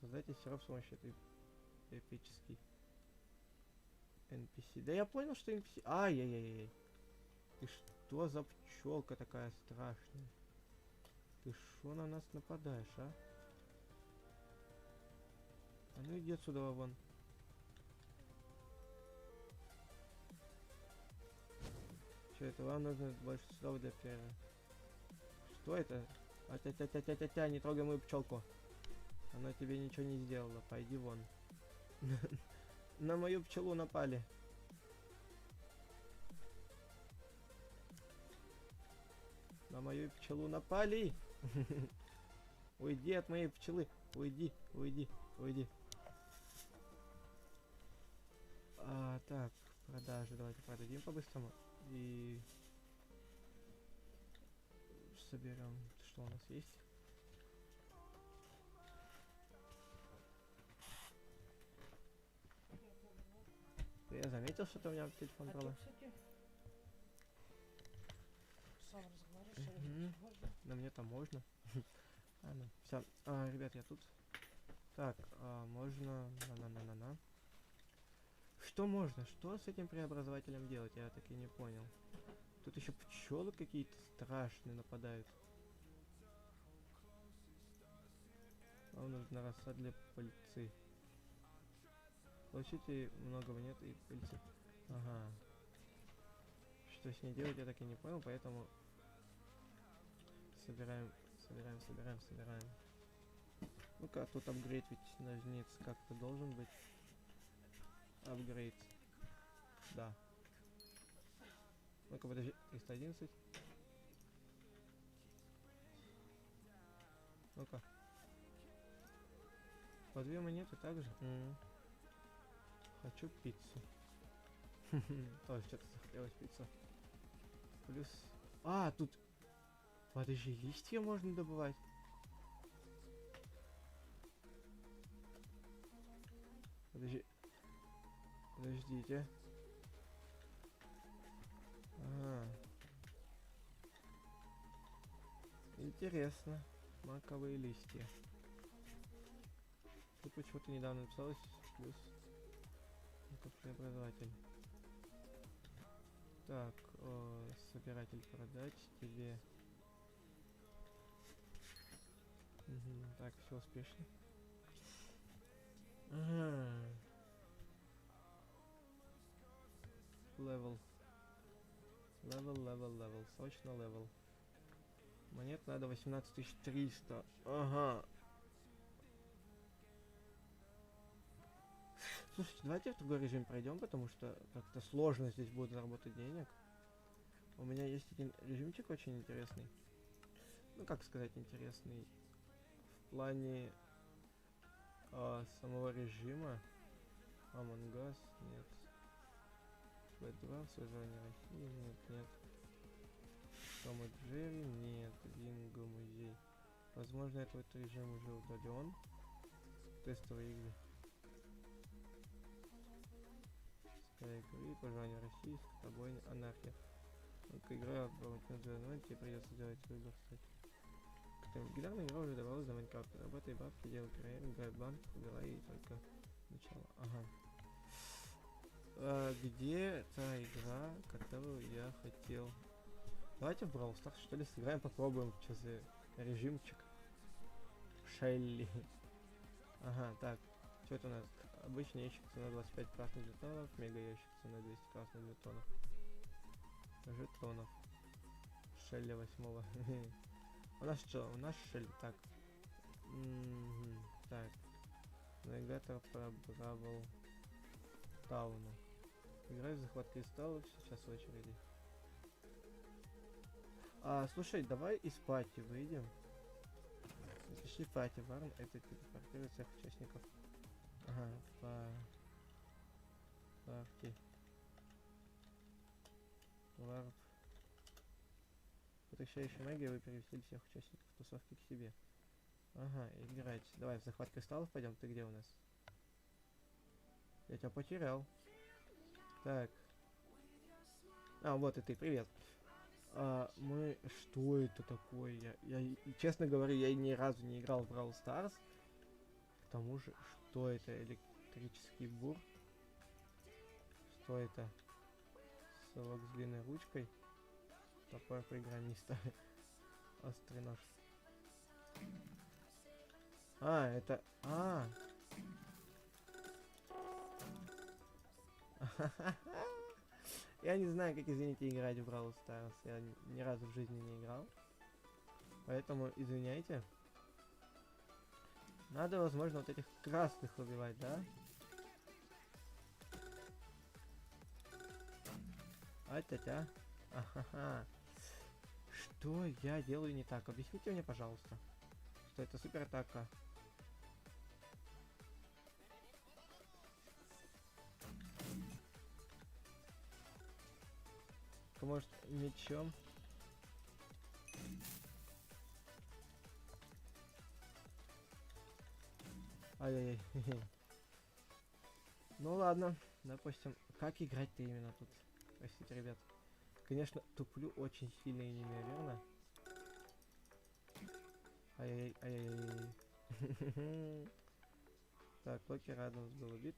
Создайте сервер с помощью этой эпический NPC. Да я понял, что NPC... Ай-яй-яй-яй. Ты что за пчелка такая страшная? Ты шо на нас нападаешь, а? А ну иди отсюда вон. Что это? Вам нужно больше слов для первого. Что это? А-тя-тя-тя-тя-тя, не трогай мою пчелку. Она тебе ничего не сделала. Пойди вон. На мою пчелу напали. На мою пчелу напали. Уйди от моей пчелы. Уйди, уйди, уйди. Так, продажи. Давайте продадим по-быстрому. И соберем, что у нас есть. заметил, что у меня телефон брала? Сам разговариваешь, Мгм. можно? На мне там можно. Ладно, все. Ребят, я тут. Так, можно... На-на-на-на-на. Что можно? Что с этим преобразователем делать? Я так и не понял. Тут еще пчелы какие-то страшные нападают. Вам нужна роса для пыльцы. Получите много монет и пыльцы. Ага. Что с ней делать, я так и не понял, поэтому... Собираем. Ну-ка, тут апгрейд ведь ножниц как-то должен быть. Апгрейд. Да. Ну-ка, подожди. 311. Ну-ка. По 2 монеты также. Хочу пиццу. Тоже что-то захотелось пиццу. Плюс... тут... Подожди, листья можно добывать? Подождите. Интересно. Маковые листья. Тут почему-то недавно написалось плюс преобразователь. Так, собиратель продать тебе. Так, все успешно. Левел. Срочно левел. Монет надо 18300. Ага. Слушайте, давайте в другой режим пройдем, потому что как-то сложно здесь будет заработать денег. У меня есть один режимчик очень интересный. Ну, как сказать, интересный. В плане самого режима. Among Us, нет. B2, Связание России, нет. Том и Джерри, нет. Бинго, музей. Возможно, этот режим уже удален. Тестовые игры. Игры, пожелание России, скотобойня, анархия. Ну-ка, игра в тебе придется делать выбор, кстати. Легендарная игра уже добавилась за Майнкрафт. Работай бабки, делай проект, играй в банк, убирай и только начало. Ага. Где та игра, которую я хотел? Давайте в Brawl Stars, что ли, сыграем, попробуем, что за режимчик. Шелли. Ага, так. Что это у нас? Обычный ящик цена 25 красных жетонов, мега ящик цена 200 красных жетонов. Шелли 8-го. У нас что? У нас Шелли. Так. Так. Навигатор по Бравл Тауну. Играй в захват кристаллов, сейчас в очереди. Слушай, давай из пати выйдем. Запиши пати, варн, это телепортирует всех участников. Ага, парти. Варп. Потрясающая магия, вы перевесили всех участников тусовки к себе. Ага, играть. Давай в захват кристаллов пойдем. Ты где у нас? Я тебя потерял. Так. Вот и ты, привет. Мы... Что это такое? Я честно говоря, я ни разу не играл в Brawl Stars. К тому же, что это? Электрический бур? Что это? Совок с длинной ручкой. Топор программиста. Острый нож. Это... Я не знаю, как, извините, играть в Brawl Stars. Я ни разу в жизни не играл. Поэтому извиняйте. Надо, возможно, вот этих красных убивать, да? Тя-тя. Ахаха. Что я делаю не так? Объясните мне, пожалуйста. Что это супер атака. Может, мечом? Ай-яй-яй. Ну ладно, допустим, как играть-то именно тут? Простите, ребят. Конечно, туплю очень сильно и неимоверно. Ай-яй-яй. Так, Локи Радамс был убит.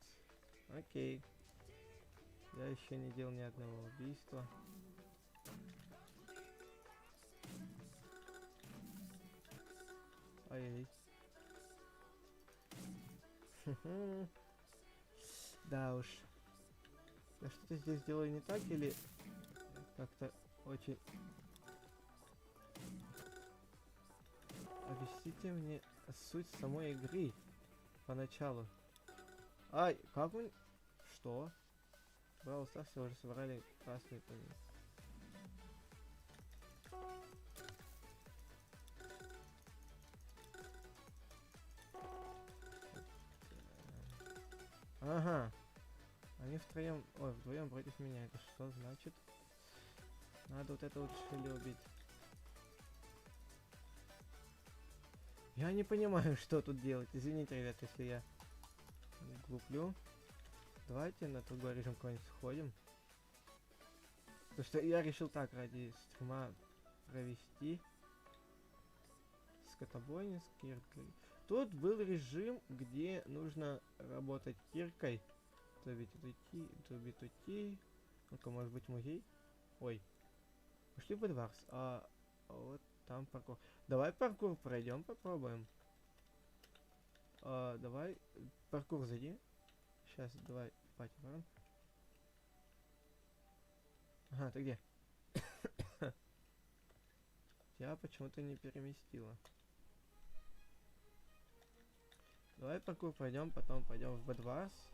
Окей. Я еще не делал ни одного убийства. Ай-яй. Да уж. Я что-то здесь делаю не так или как-то очень... Объясните мне суть самой игры поначалу. Ай, как мы... Что? Браво Старсе уже собрали красные пули. Ага. Они втроем... Ой, вдвоем против меня. Это что значит? Надо вот это вот Шелли убить. Я не понимаю, что тут делать. Извините, ребят, если я глуплю. Давайте на другой режим какой-нибудь сходим. Потому что я решил так ради стрима провести. Скотобойня с киркой. Тут был режим, где нужно работать киркой. Добить уйти. Ну-ка, может быть, музей? Ой. Пошли в Эдварс. А вот там паркур. Давай паркур пройдем, попробуем. Давай паркур зайди. Сейчас, давай, пати ворон. Ага, ты где? Тебя почему-то не переместила. Давай паркур пройдем, потом пойдем в Бэдварс.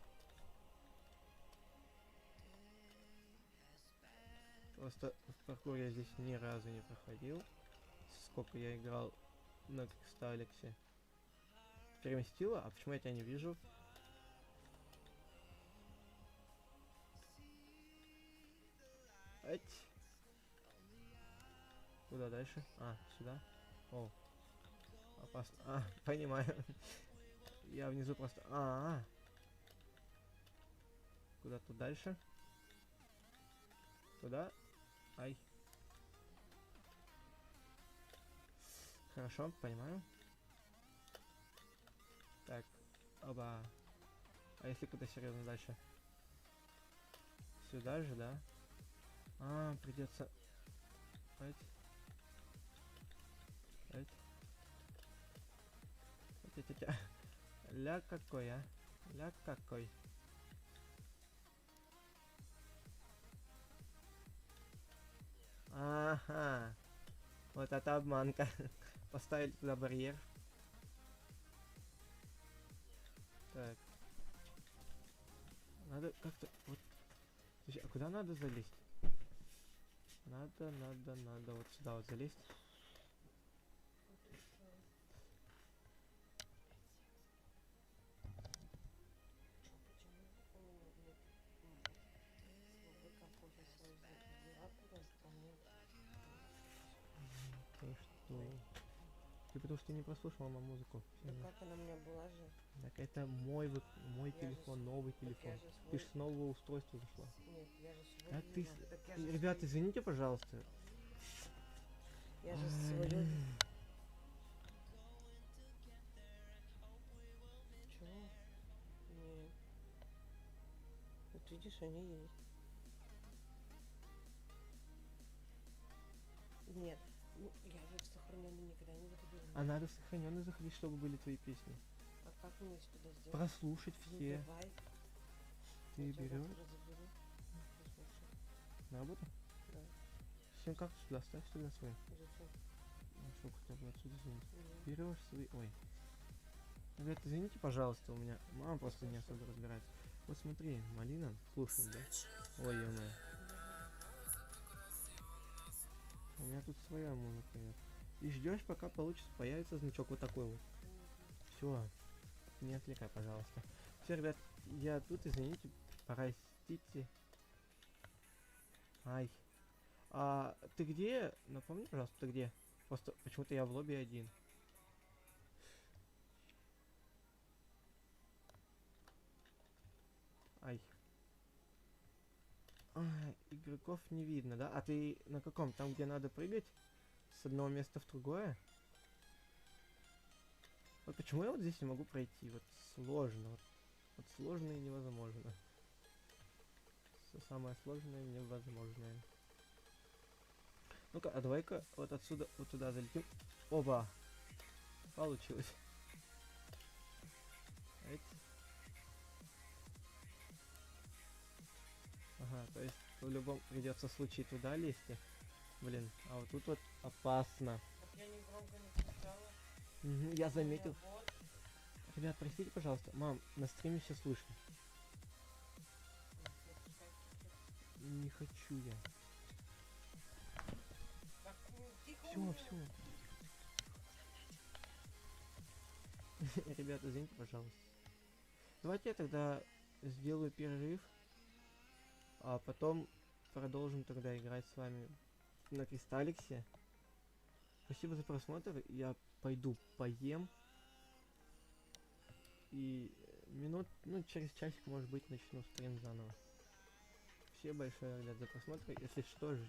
Просто в паркур я здесь ни разу не проходил. Сколько я играл на Кристаллексе. Переместила? А почему я тебя не вижу? Эть. Куда дальше? А, сюда. О. Опасно. А, понимаю. Я внизу просто... Куда тут дальше? Туда? Ай. Хорошо, понимаю. Так, оба. А если куда серьезно дальше? Сюда же, да? Придется... Ля какой, а? Ля какой. Ага. Вот это обманка. Поставили туда барьер. Так. Надо как-то... Вот. Слушай, а куда надо залезть? Надо вот сюда вот залезть. Ты что? Ты потому что не прослушал музыку. Да как она у меня была же? Так это мой Я телефон, же новый так я телефон. же Ты свой- ж с нового устройства зашла. Нет, я же свой. А ты... взяла. Так я же Ребята, свой- извините, пожалуйста. Я же свою... Чего? Нет. Вот видишь, они есть. Нет. Ну, я же в сохраненный никогда не заходила. А надо в сохраненный заходить, чтобы были твои песни. А как мне сюда сделать? Прослушать Ну, все. давай. Ты Я тебя берешь завтра заберу. Послушай. на работу? Да. Всем как сюда, ставь сюда свой. Зачем? Ну, что хотя бы отсюда взять. Мгм. Берешь свои... Ой. Ребята, извините, пожалуйста, у меня мама просто не особо разбирается. Вот смотри, малина, слушай, да? Ой, ё-моё. У меня тут своя музыка нет. И ждешь, пока получится, появится значок вот такой вот. Все. Не отвлекай, пожалуйста. Все, ребят, я тут, извините, простите. Ай. А ты где? Напомни, пожалуйста, ты где? Просто почему-то я в лобби один. Игроков не видно, да? А ты на каком? Там, где надо прыгать? С одного места в другое? Вот почему я вот здесь не могу пройти? Вот сложно. Вот сложно и невозможно. Все самое сложное невозможное. Ну-ка, а давай-ка вот отсюда вот туда залетим. Оба! Получилось. Эть. Ага, то есть в любом придется случае туда лезть. Блин, а вот тут вот опасно. Так я не громко не кричала. Мгм, я заметил. Вот. Ребят, простите, пожалуйста. Мам, на стриме все слышно. Не хочу я. Так, тихо. Все, все. Ребята, извините, пожалуйста. Давайте я тогда сделаю перерыв, а потом продолжим тогда играть с вами на Кристалликсе. Спасибо за просмотр. Я пойду поем. И минут, ну, через часик, может быть, начну стрим заново. Спасибо большое, ребят, за просмотр. Если что,